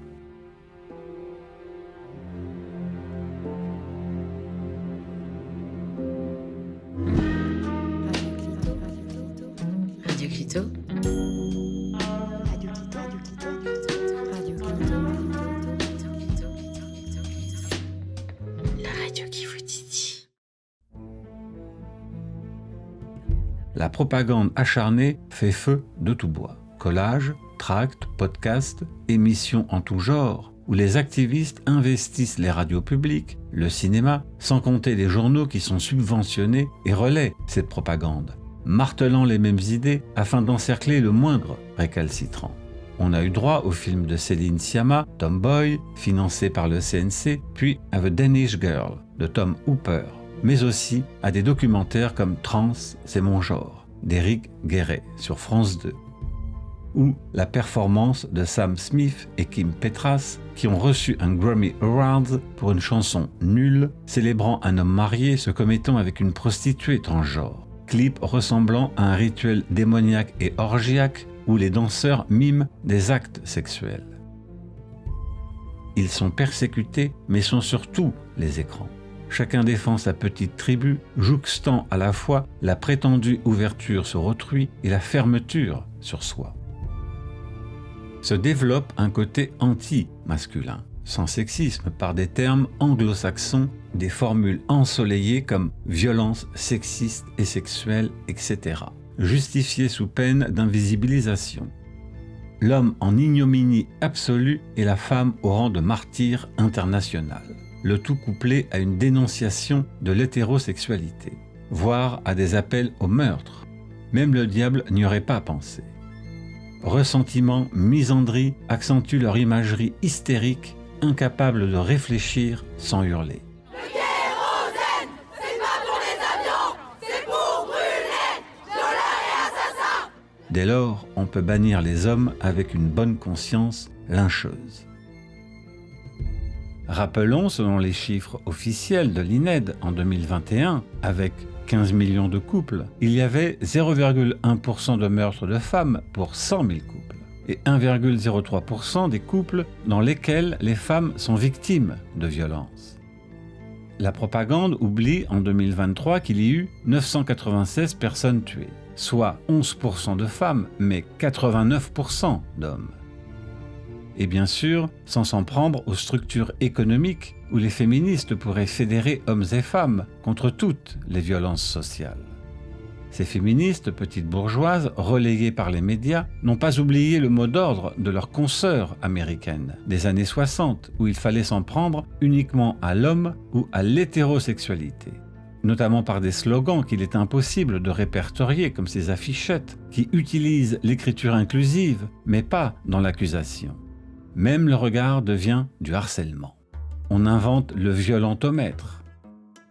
Radio Clito. La radio qui vous titille. La propagande acharnée fait feu de tout bois. Collages, tracts, podcasts, émissions en tout genre, où les activistes investissent les radios publiques, le cinéma, sans compter les journaux qui sont subventionnés et relaient cette propagande, martelant les mêmes idées afin d'encercler le moindre récalcitrant. On a eu droit au film de Céline Sciamma, Tomboy, financé par le CNC, puis à The Danish Girl, de Tom Hooper, mais aussi à des documentaires comme Trans, c'est mon genre, d'Éric Guéret sur France 2. ou la performance de Sam Smith et Kim Petras, qui ont reçu un Grammy Award pour une chanson nulle, célébrant un homme marié se commettant avec une prostituée transgenre. Clip ressemblant à un rituel démoniaque et orgiaque où les danseurs miment des actes sexuels. Ils sont persécutés, mais sont surtout les écrans. Chacun défend sa petite tribu, jouxtant à la fois la prétendue ouverture sur autrui et la fermeture sur soi. Se développe un côté anti-masculin, sans sexisme par des termes anglo-saxons, des formules ensoleillées comme violence sexiste et sexuelle, etc., justifiées sous peine d'invisibilisation. L'homme en ignominie absolue et la femme au rang de martyr international. Le tout couplé à une dénonciation de l'hétérosexualité, voire à des appels au meurtre. Même le diable n'y aurait pas pensé. Ressentiment, misandrie accentuent leur imagerie hystérique, incapable de réfléchir sans hurler. Le kérosène, c'est pas pour les avions, c'est pour brûler, violeurs et assassins. Dès lors, on peut bannir les hommes avec une bonne conscience lyncheuse. Rappelons, selon les chiffres officiels de l'INED en 2021, avec 15 millions de couples, il y avait 0,1% de meurtres de femmes pour 100 000 couples et 1,03% des couples dans lesquels les femmes sont victimes de violences. La propagande oublie en 2023 qu'il y eut 996 personnes tuées, soit 11% de femmes, mais 89% d'hommes. Et bien sûr, sans s'en prendre aux structures économiques où les féministes pourraient fédérer hommes et femmes contre toutes les violences sociales. Ces féministes petites bourgeoises, relayées par les médias, n'ont pas oublié le mot d'ordre de leurs consoeurs américaines des années 60, où il fallait s'en prendre uniquement à l'homme ou à l'hétérosexualité, notamment par des slogans qu'il est impossible de répertorier comme ces affichettes qui utilisent l'écriture inclusive, mais pas dans l'accusation. Même le regard devient du harcèlement. On invente le violentomètre.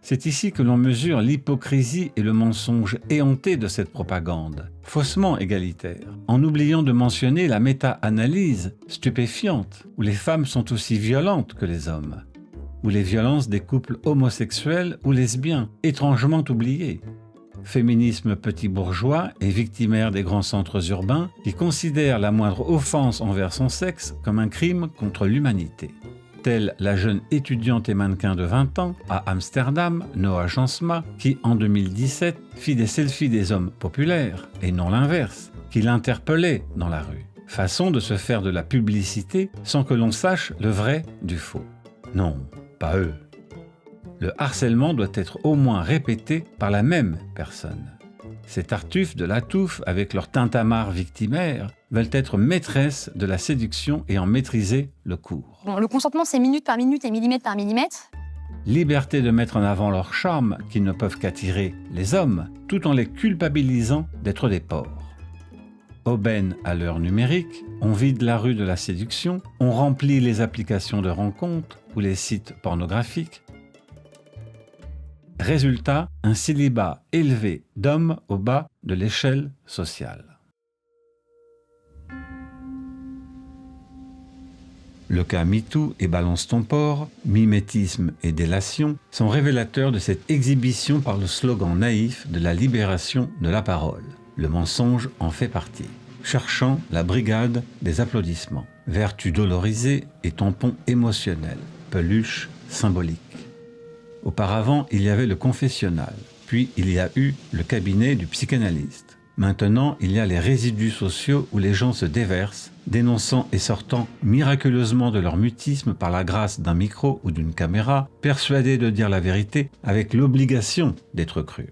C'est ici que l'on mesure l'hypocrisie et le mensonge éhonté de cette propagande, faussement égalitaire, en oubliant de mentionner la méta-analyse stupéfiante, où les femmes sont aussi violentes que les hommes, ou les violences des couples homosexuels ou lesbiens, étrangement oubliées. Féminisme petit bourgeois et victimaire des grands centres urbains qui considèrent la moindre offense envers son sexe comme un crime contre l'humanité. Telle la jeune étudiante et mannequin de 20 ans à Amsterdam, Noah Jansma, qui en 2017 fit des selfies des hommes populaires, et non l'inverse, qui l'interpellaient dans la rue. Façon de se faire de la publicité sans que l'on sache le vrai du faux. Non, pas eux. Le harcèlement doit être au moins répété par la même personne. Ces tartuffes de la touffe, avec leur tintamarre victimaire, veulent être maîtresses de la séduction et en maîtriser le cours. Bon, le consentement, c'est minute par minute et millimètre par millimètre. Liberté de mettre en avant leur charme qu'ils ne peuvent qu'attirer les hommes, tout en les culpabilisant d'être des porcs. Aubaine à l'heure numérique, on vide la rue de la séduction, on remplit les applications de rencontres ou les sites pornographiques. Résultat, un célibat élevé d'hommes au bas de l'échelle sociale. Le cas MeToo et Balance ton porc, mimétisme et délation sont révélateurs de cette exhibition par le slogan naïf de la libération de la parole. Le mensonge en fait partie, cherchant la brigade des applaudissements, vertu dolorisée et tampon émotionnel, peluche symbolique. Auparavant, il y avait le confessionnal, puis il y a eu le cabinet du psychanalyste. Maintenant, il y a les résidus sociaux où les gens se déversent, dénonçant et sortant miraculeusement de leur mutisme par la grâce d'un micro ou d'une caméra, persuadés de dire la vérité avec l'obligation d'être crus.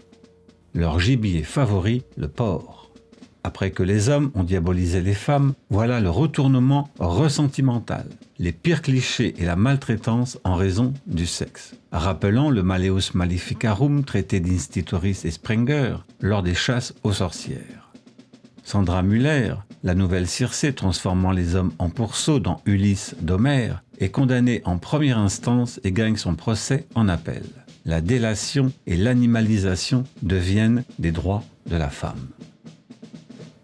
Leur gibier favori, le porc. Après que les hommes ont diabolisé les femmes, voilà le retournement ressentimental, les pires clichés et la maltraitance en raison du sexe. Rappelant le Malleus Maleficarum traité d'Institoris et Sprenger lors des chasses aux sorcières. Sandra Müller, la nouvelle Circé transformant les hommes en pourceaux dans Ulysse d'Homère, est condamnée en première instance et gagne son procès en appel. La délation et l'animalisation deviennent des droits de la femme.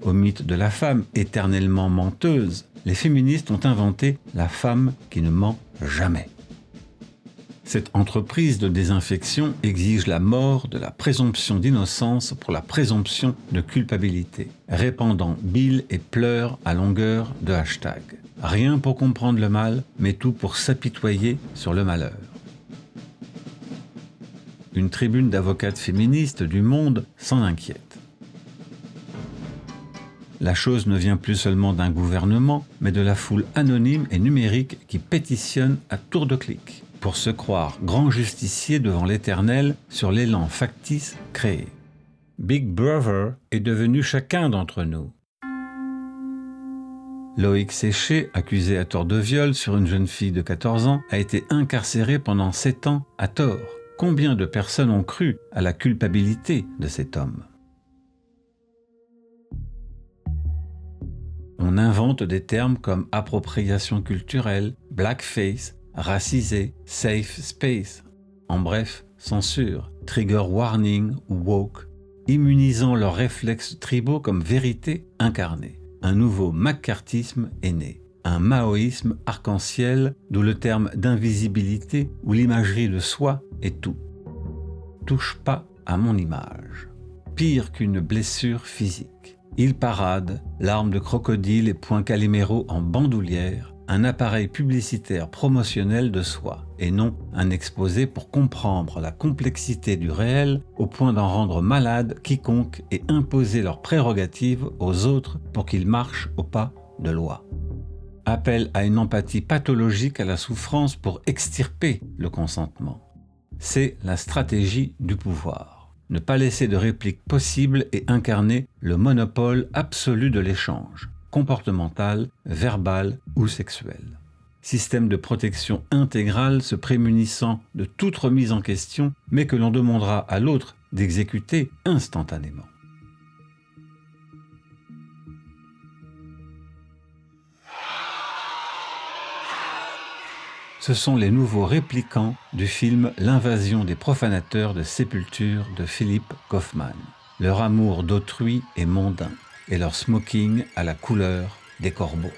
au mythe de la femme éternellement menteuse, les féministes ont inventé la femme qui ne ment jamais. Cette entreprise de désinfection exige la mort de la présomption d'innocence pour la présomption de culpabilité, répandant bile et pleurs à longueur de hashtag. Rien pour comprendre le mal, mais tout pour s'apitoyer sur le malheur. Une tribune d'avocates féministes du Monde s'en inquiète. La chose ne vient plus seulement d'un gouvernement, mais de la foule anonyme et numérique qui pétitionne à tour de clic, pour se croire grand justicier devant l'Éternel sur l'élan factice créé. Big Brother est devenu chacun d'entre nous. Loïc Séché, accusé à tort de viol sur une jeune fille de 14 ans, a été incarcéré pendant 7 ans à tort. Combien de personnes ont cru à la culpabilité de cet homme ? On invente des termes comme appropriation culturelle, blackface, racisé, safe space, en bref, censure, trigger warning ou woke, immunisant leurs réflexes tribaux comme vérité incarnée. Un nouveau maccarthisme est né, un maoïsme arc-en-ciel d'où le terme d'invisibilité ou l'imagerie de soi est tout. Touche pas à mon image. Pire qu'une blessure physique. Il parade, larmes de crocodile et poings Calimero en bandoulière, un appareil publicitaire promotionnel de soi, et non un exposé pour comprendre la complexité du réel au point d'en rendre malade quiconque et imposer leurs prérogatives aux autres pour qu'ils marchent au pas de loi. Appel à une empathie pathologique à la souffrance pour extirper le consentement. C'est la stratégie du pouvoir. Ne pas laisser de réplique possible et incarner le monopole absolu de l'échange, comportemental, verbal ou sexuel. Système de protection intégrale se prémunissant de toute remise en question, mais que l'on demandera à l'autre d'exécuter instantanément. Ce sont les nouveaux réplicants du film L'invasion des profanateurs de sépulture de Philippe Kaufman. Leur amour d'autrui est mondain et leur smoking à la couleur des corbeaux.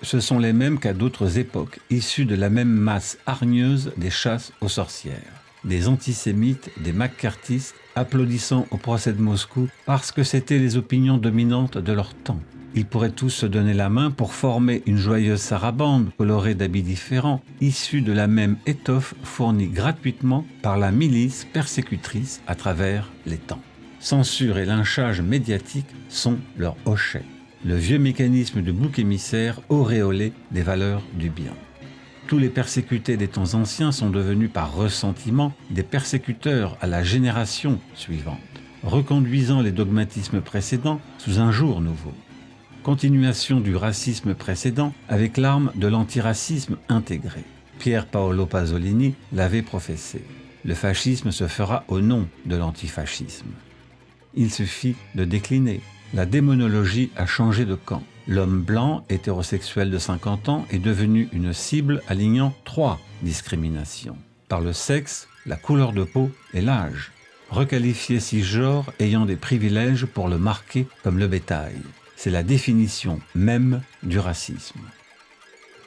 Ce sont les mêmes qu'à d'autres époques, issus de la même masse hargneuse des chasses aux sorcières. Des antisémites, des maccarthistes, applaudissant au procès de Moscou parce que c'étaient les opinions dominantes de leur temps. Ils pourraient tous se donner la main pour former une joyeuse sarabande colorée d'habits différents, issue de la même étoffe fournie gratuitement par la milice persécutrice à travers les temps. Censure et lynchage médiatique sont leurs hochets. Le vieux mécanisme de bouc émissaire auréolé des valeurs du bien. Tous les persécutés des temps anciens sont devenus par ressentiment des persécuteurs à la génération suivante, reconduisant les dogmatismes précédents sous un jour nouveau. Continuation du racisme précédent avec l'arme de l'antiracisme intégré. Pier Paolo Pasolini l'avait professé. Le fascisme se fera au nom de l'antifascisme. Il suffit de décliner. La démonologie a changé de camp. L'homme blanc, hétérosexuel de 50 ans, est devenu une cible alignant 3 discriminations. Par le sexe, la couleur de peau et l'âge. Requalifié cisgenre ayant des privilèges pour le marquer comme le bétail. C'est la définition même du racisme.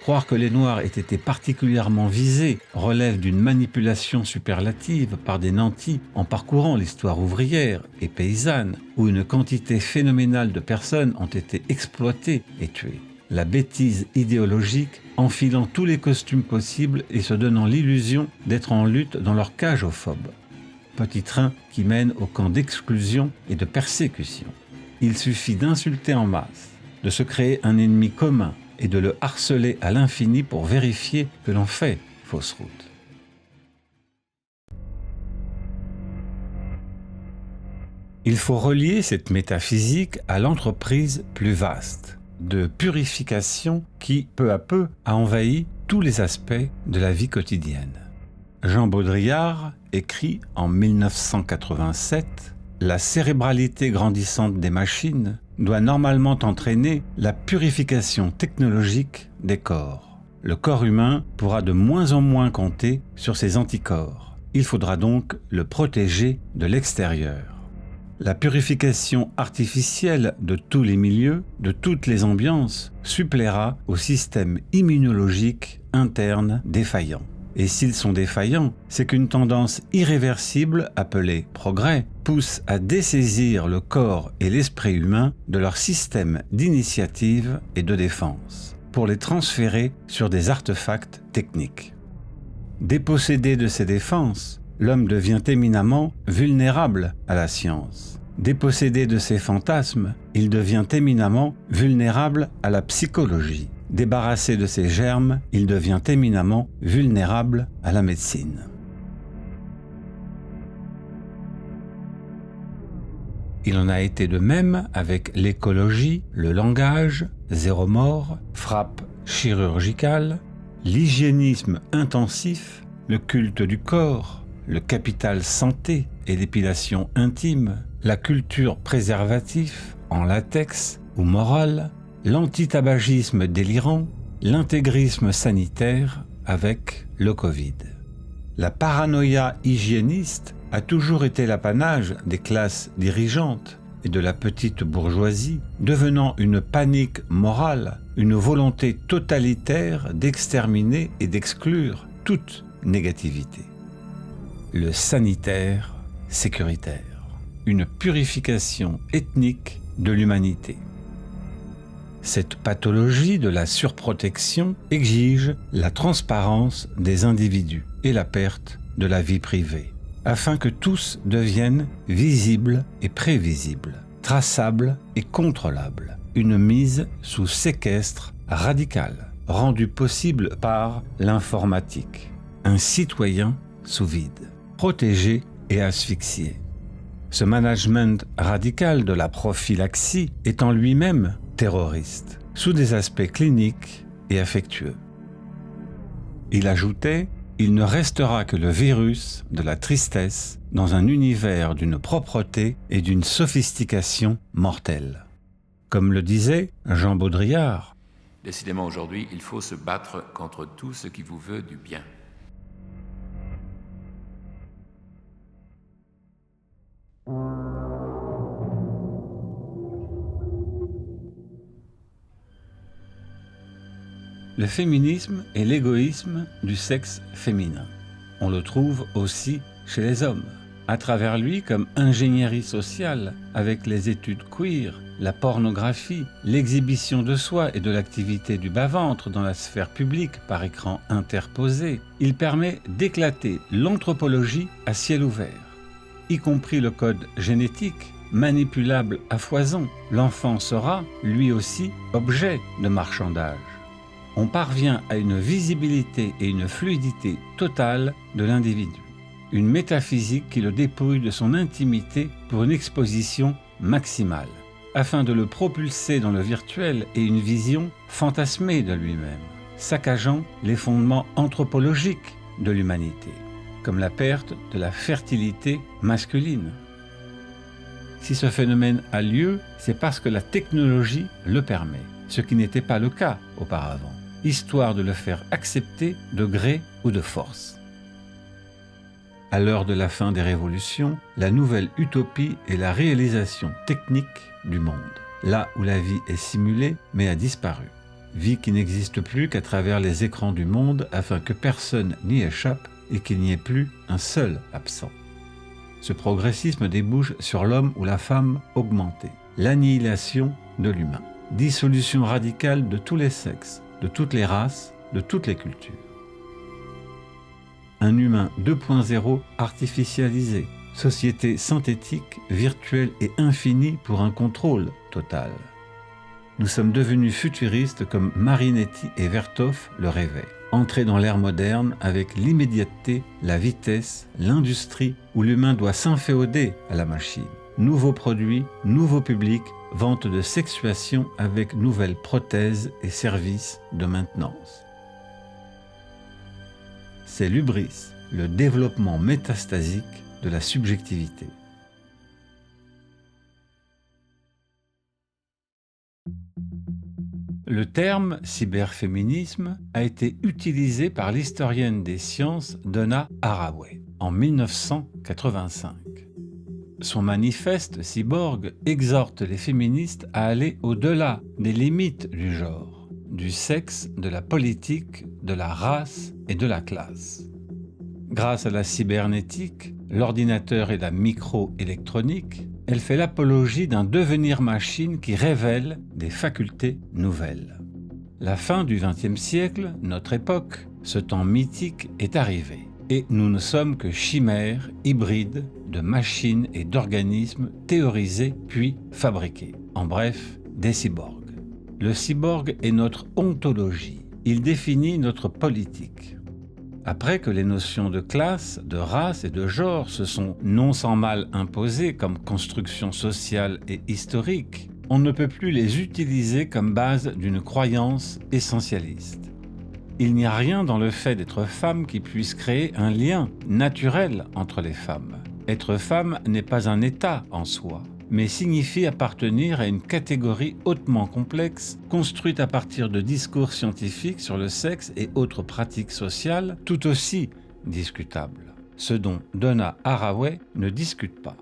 Croire que les Noirs aient été particulièrement visés relève d'une manipulation superlative par des nantis en parcourant l'histoire ouvrière et paysanne, où une quantité phénoménale de personnes ont été exploitées et tuées. La bêtise idéologique, enfilant tous les costumes possibles et se donnant l'illusion d'être en lutte dans leur cage aux phobes. Petit train qui mène au camp d'exclusion et de persécution. Il suffit d'insulter en masse, de se créer un ennemi commun et de le harceler à l'infini pour vérifier que l'on fait fausse route. Il faut relier cette métaphysique à l'entreprise plus vaste de purification qui, peu à peu, a envahi tous les aspects de la vie quotidienne. Jean Baudrillard écrit en 1987 « La cérébralité grandissante des machines doit normalement entraîner la purification technologique des corps. Le corps humain pourra de moins en moins compter sur ses anticorps. Il faudra donc le protéger de l'extérieur. » La purification artificielle de tous les milieux, de toutes les ambiances, suppléera au système immunologique interne défaillant. Et s'ils sont défaillants, c'est qu'une tendance irréversible, appelée progrès, pousse à dessaisir le corps et l'esprit humain de leur système d'initiative et de défense, pour les transférer sur des artefacts techniques. Dépossédé de ses défenses, l'homme devient éminemment vulnérable à la science. Dépossédé de ses fantasmes, il devient éminemment vulnérable à la psychologie. Débarrassé de ses germes, il devient éminemment vulnérable à la médecine. Il en a été de même avec l'écologie, le langage, zéro mort, frappe chirurgicale, l'hygiénisme intensif, le culte du corps, le capital santé et l'épilation intime, la culture préservatif en latex ou morale, l'antitabagisme délirant, l'intégrisme sanitaire avec le Covid. La paranoïa hygiéniste a toujours été l'apanage des classes dirigeantes et de la petite bourgeoisie, devenant une panique morale, une volonté totalitaire d'exterminer et d'exclure toute négativité. Le sanitaire sécuritaire, une purification ethnique de l'humanité. Cette pathologie de la surprotection exige la transparence des individus et la perte de la vie privée, afin que tous deviennent visibles et prévisibles, traçables et contrôlables. Une mise sous séquestre radical, rendue possible par l'informatique. Un citoyen sous vide, protégé et asphyxié. Ce management radical de la prophylaxie est en lui-même terroriste, sous des aspects cliniques et affectueux. Il ajoutait « Il ne restera que le virus de la tristesse dans un univers d'une propreté et d'une sophistication mortelle. » Comme le disait Jean Baudrillard, « Décidément aujourd'hui, il faut se battre contre tout ce qui vous veut du bien. » Le féminisme est l'égoïsme du sexe féminin. On le trouve aussi chez les hommes, à travers lui comme ingénierie sociale, avec les études queer, la pornographie, l'exhibition de soi et de l'activité du bas-ventre dans la sphère publique par écran interposé. Il permet d'éclater l'anthropologie à ciel ouvert, y compris le code génétique, manipulable à foison. L'enfant sera, lui aussi, objet de marchandage. On parvient à une visibilité et une fluidité totale de l'individu. Une métaphysique qui le dépouille de son intimité pour une exposition maximale, afin de le propulser dans le virtuel et une vision fantasmée de lui-même, saccageant les fondements anthropologiques de l'humanité, comme la perte de la fertilité masculine. Si ce phénomène a lieu, c'est parce que la technologie le permet, ce qui n'était pas le cas auparavant, histoire de le faire accepter de gré ou de force. À l'heure de la fin des révolutions, la nouvelle utopie est la réalisation technique du monde, là où la vie est simulée mais a disparu. Vie qui n'existe plus qu'à travers les écrans du monde afin que personne n'y échappe et qu'il n'y ait plus un seul absent. Ce progressisme débouche sur l'homme ou la femme augmenté, l'annihilation de l'humain, dissolution radicale de tous les sexes, de toutes les races, de toutes les cultures. Un humain 2.0 artificialisé, société synthétique, virtuelle et infinie pour un contrôle total. Nous sommes devenus futuristes comme Marinetti et Vertov le rêvaient. Entrer dans l'ère moderne avec l'immédiateté, la vitesse, l'industrie où l'humain doit s'inféoder à la machine. Nouveaux produits, nouveaux publics, vente de sexuation avec nouvelles prothèses et services de maintenance. C'est l'hubris, le développement métastasique de la subjectivité. Le terme cyberféminisme a été utilisé par l'historienne des sciences Donna Haraway en 1985. Son manifeste Cyborg exhorte les féministes à aller au-delà des limites du genre, du sexe, de la politique, de la race et de la classe. Grâce à la cybernétique, l'ordinateur et la microélectronique, elle fait l'apologie d'un devenir machine qui révèle des facultés nouvelles. La fin du XXe siècle, notre époque, ce temps mythique est arrivé. Et nous ne sommes que chimères, hybrides, de machines et d'organismes théorisés puis fabriqués. En bref, des cyborgs. Le cyborg est notre ontologie. Il définit notre politique. Après que les notions de classe, de race et de genre se sont non sans mal imposées comme construction sociale et historique, on ne peut plus les utiliser comme base d'une croyance essentialiste. Il n'y a rien dans le fait d'être femme qui puisse créer un lien naturel entre les femmes. Être femme n'est pas un état en soi, mais signifie appartenir à une catégorie hautement complexe, construite à partir de discours scientifiques sur le sexe et autres pratiques sociales tout aussi discutables, ce dont Donna Haraway ne discute pas.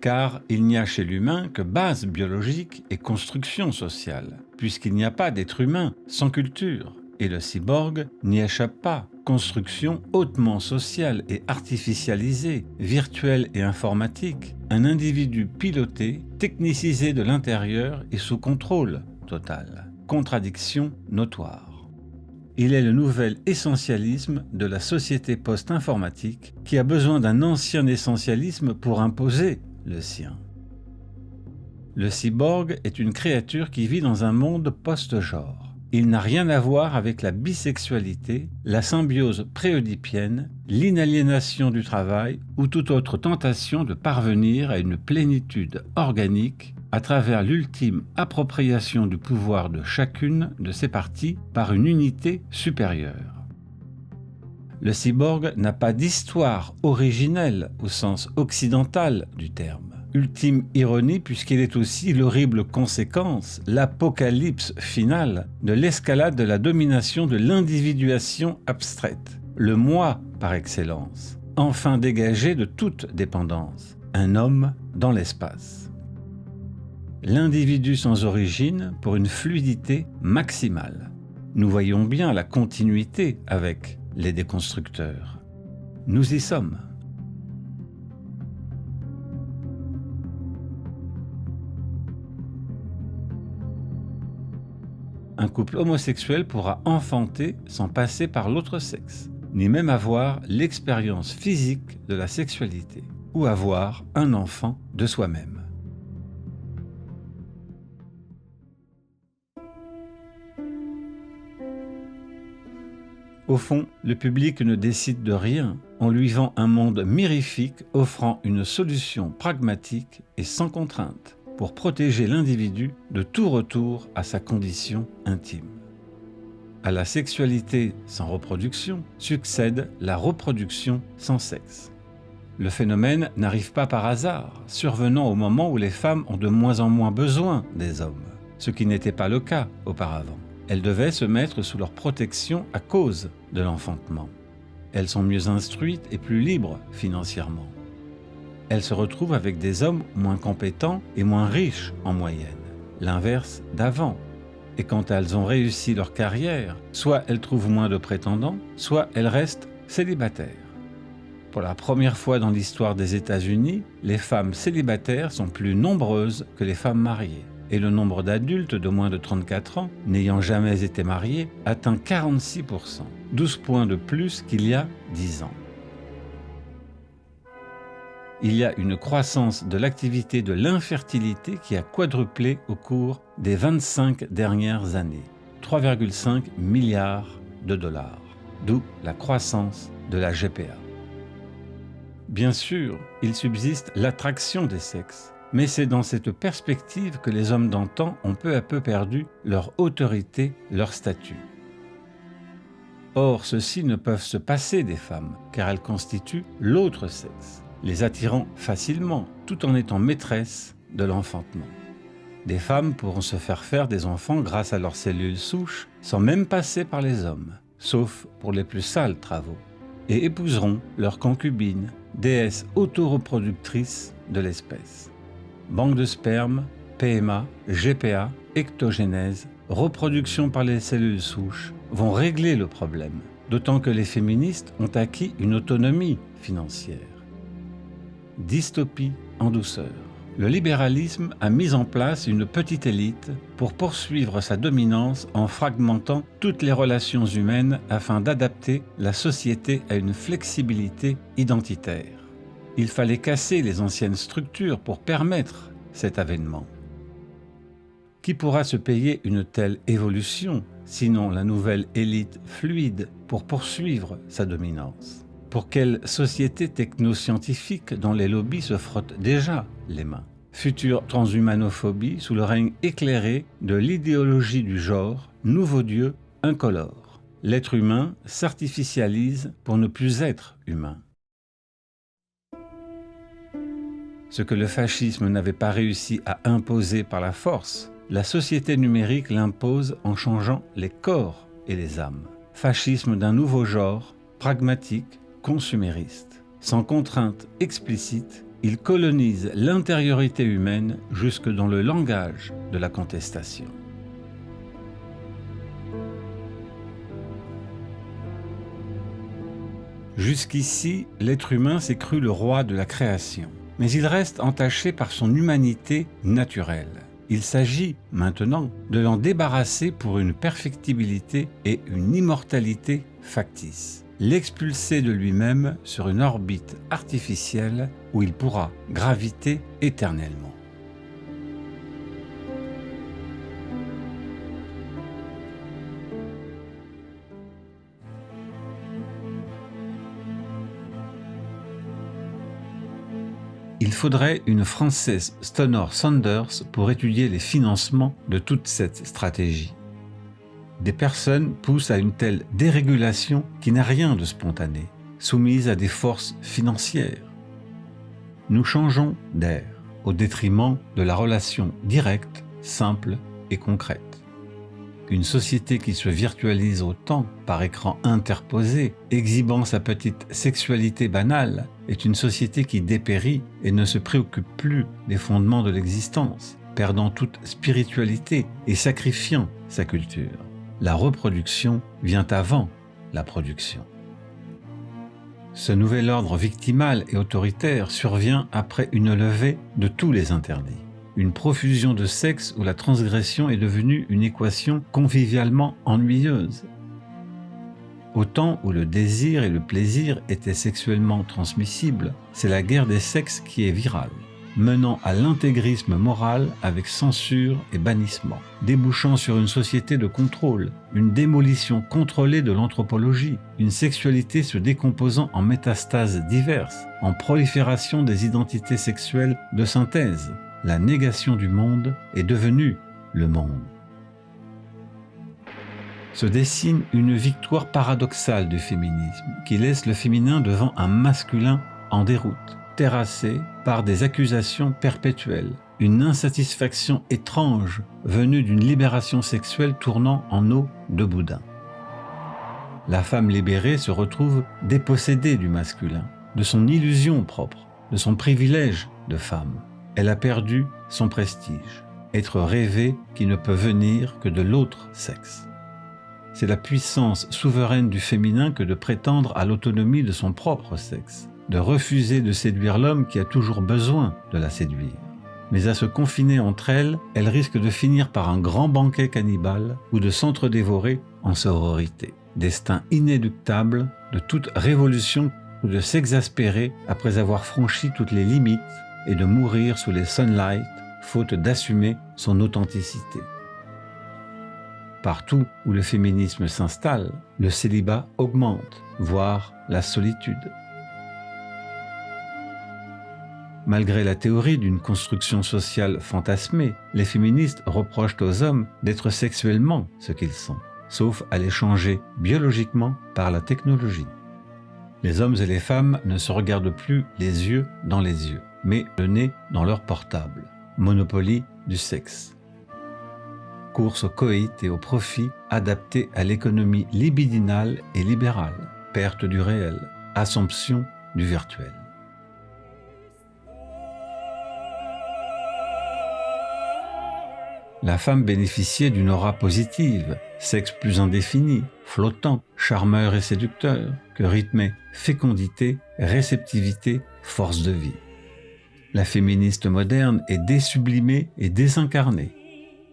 Car il n'y a chez l'humain que base biologique et construction sociale, puisqu'il n'y a pas d'être humain sans culture. Et le cyborg n'y échappe pas. Construction hautement sociale et artificialisée, virtuelle et informatique, un individu piloté, technicisé de l'intérieur et sous contrôle total. Contradiction notoire. Il est le nouvel essentialisme de la société post-informatique qui a besoin d'un ancien essentialisme pour imposer le sien. Le cyborg est une créature qui vit dans un monde post-genre. Il n'a rien à voir avec la bisexualité, la symbiose préoedipienne, l'inaliénation du travail ou toute autre tentation de parvenir à une plénitude organique à travers l'ultime appropriation du pouvoir de chacune de ses parties par une unité supérieure. Le cyborg n'a pas d'histoire originelle au sens occidental du terme. Ultime ironie puisqu'il est aussi l'horrible conséquence, l'apocalypse finale de l'escalade de la domination de l'individuation abstraite, le moi par excellence, enfin dégagé de toute dépendance, un homme dans l'espace. L'individu sans origine pour une fluidité maximale. Nous voyons bien la continuité avec les déconstructeurs. Nous y sommes. Un couple homosexuel pourra enfanter sans passer par l'autre sexe, ni même avoir l'expérience physique de la sexualité, ou avoir un enfant de soi-même. Au fond, le public ne décide de rien, on lui vend un monde mirifique offrant une solution pragmatique et sans contrainte, pour protéger l'individu de tout retour à sa condition intime. À la sexualité sans reproduction succède la reproduction sans sexe. Le phénomène n'arrive pas par hasard, survenant au moment où les femmes ont de moins en moins besoin des hommes, ce qui n'était pas le cas auparavant. Elles devaient se mettre sous leur protection à cause de l'enfantement. Elles sont mieux instruites et plus libres financièrement. Elles se retrouvent avec des hommes moins compétents et moins riches en moyenne, l'inverse d'avant. Et quand elles ont réussi leur carrière, soit elles trouvent moins de prétendants, soit elles restent célibataires. Pour la première fois dans l'histoire des États-Unis, les femmes célibataires sont plus nombreuses que les femmes mariées. Et le nombre d'adultes de moins de 34 ans, n'ayant jamais été mariés, atteint 46%, 12 points de plus qu'il y a 10 ans. Il y a une croissance de l'activité de l'infertilité qui a quadruplé au cours des 25 dernières années, 3,5 milliards de dollars, d'où la croissance de la GPA. Bien sûr, il subsiste l'attraction des sexes, mais c'est dans cette perspective que les hommes d'antan ont peu à peu perdu leur autorité, leur statut. Or, ceux-ci ne peuvent se passer des femmes, car elles constituent l'autre sexe, les attirant facilement, tout en étant maîtresses de l'enfantement. Des femmes pourront se faire des enfants grâce à leurs cellules souches, sans même passer par les hommes, sauf pour les plus sales travaux, et épouseront leurs concubines, déesses autoreproductrices de l'espèce. Banque de sperme, PMA, GPA, ectogénèse, reproduction par les cellules souches vont régler le problème, d'autant que les féministes ont acquis une autonomie financière. Dystopie en douceur. Le libéralisme a mis en place une petite élite pour poursuivre sa dominance en fragmentant toutes les relations humaines afin d'adapter la société à une flexibilité identitaire. Il fallait casser les anciennes structures pour permettre cet avènement. Qui pourra se payer une telle évolution, sinon la nouvelle élite fluide pour poursuivre sa dominance? Pour quelle société technoscientifique dont les lobbies se frottent déjà les mains? Future transhumanophobie sous le règne éclairé de l'idéologie du genre, nouveau Dieu incolore. L'être humain s'artificialise pour ne plus être humain. Ce que le fascisme n'avait pas réussi à imposer par la force, la société numérique l'impose en changeant les corps et les âmes. Fascisme d'un nouveau genre, pragmatique, consumériste. Sans contrainte explicite, il colonise l'intériorité humaine jusque dans le langage de la contestation. Jusqu'ici, l'être humain s'est cru le roi de la création, mais il reste entaché par son humanité naturelle. Il s'agit maintenant de l'en débarrasser pour une perfectibilité et une immortalité factice. L'expulser de lui-même sur une orbite artificielle où il pourra graviter éternellement. Il faudrait une Frances Stonor Saunders pour étudier les financements de toute cette stratégie. Des personnes poussent à une telle dérégulation qui n'a rien de spontané, soumise à des forces financières. Nous changeons d'air, au détriment de la relation directe, simple et concrète. Une société qui se virtualise autant par écran interposé, exhibant sa petite sexualité banale, est une société qui dépérit et ne se préoccupe plus des fondements de l'existence, perdant toute spiritualité et sacrifiant sa culture. La reproduction vient avant la production. Ce nouvel ordre victimal et autoritaire survient après une levée de tous les interdits. Une profusion de sexe où la transgression est devenue une équation convivialement ennuyeuse. Au temps où le désir et le plaisir étaient sexuellement transmissibles, c'est la guerre des sexes qui est virale, menant à l'intégrisme moral avec censure et bannissement, débouchant sur une société de contrôle, une démolition contrôlée de l'anthropologie, une sexualité se décomposant en métastases diverses, en prolifération des identités sexuelles de synthèse. La négation du monde est devenue le monde. Se dessine une victoire paradoxale du féminisme qui laisse le féminin devant un masculin en déroute, terrassé par des accusations perpétuelles, une insatisfaction étrange venue d'une libération sexuelle tournant en eau de boudin. La femme libérée se retrouve dépossédée du masculin, de son illusion propre, de son privilège de femme. Elle a perdu son prestige, être rêvée qui ne peut venir que de l'autre sexe. C'est la puissance souveraine du féminin que de prétendre à l'autonomie de son propre sexe, de refuser de séduire l'homme qui a toujours besoin de la séduire. Mais à se confiner entre elles, elle risque de finir par un grand banquet cannibale ou de s'entre-dévorer en sororité. Destin inéluctable de toute révolution ou de s'exaspérer après avoir franchi toutes les limites et de mourir sous les sunlights, faute d'assumer son authenticité. Partout où le féminisme s'installe, le célibat augmente, voire la solitude. Malgré la théorie d'une construction sociale fantasmée, les féministes reprochent aux hommes d'être sexuellement ce qu'ils sont, sauf à les changer biologiquement par la technologie. Les hommes et les femmes ne se regardent plus les yeux dans les yeux, mais le nez dans leur portable. Monopoly du sexe. Course au coït et au profit adaptée à l'économie libidinale et libérale. Perte du réel. Assomption du virtuel. la femme bénéficiait d'une aura positive, sexe plus indéfini, flottant, charmeur et séducteur, que rythmait fécondité, réceptivité, force de vie. La féministe moderne est désublimée et désincarnée.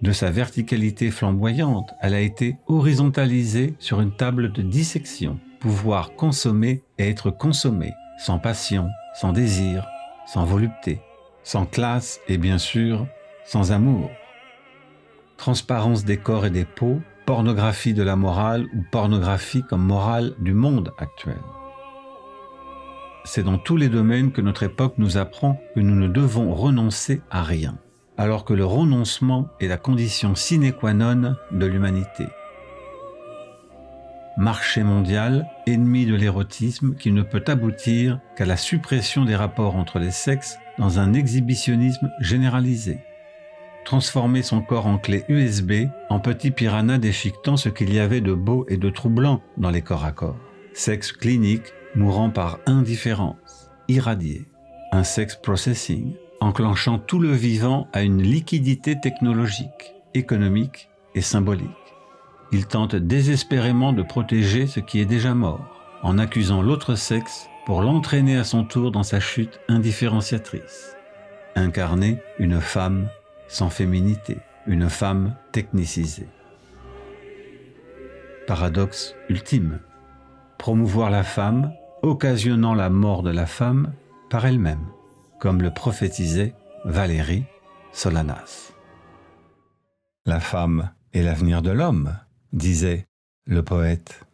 De sa verticalité flamboyante, elle a été horizontalisée sur une table de dissection, pouvoir consommer et être consommé, sans passion, sans désir, sans volupté, sans classe et bien sûr, sans amour. Transparence des corps et des peaux, pornographie de la morale ou pornographie comme morale du monde actuel. C'est dans tous les domaines que notre époque nous apprend que nous ne devons renoncer à rien, alors que le renoncement est la condition sine qua non de l'humanité. Marché mondial, ennemi de l'érotisme qui ne peut aboutir qu'à la suppression des rapports entre les sexes dans un exhibitionnisme généralisé. Transformer son corps en clé USB, en petit piranha déchiquetant ce qu'il y avait de beau et de troublant dans les corps à corps. Sexe clinique, mourant par indifférence, irradié. Un sex processing, enclenchant tout le vivant à une liquidité technologique, économique et symbolique. Il tente désespérément de protéger ce qui est déjà mort, en accusant l'autre sexe pour l'entraîner à son tour dans sa chute indifférenciatrice. Incarner une femme sans féminité, une femme technicisée. Paradoxe ultime. Promouvoir la femme, occasionnant la mort de la femme par elle-même, comme le prophétisait Valérie Solanas. La femme est l'avenir de l'homme, disait le poète.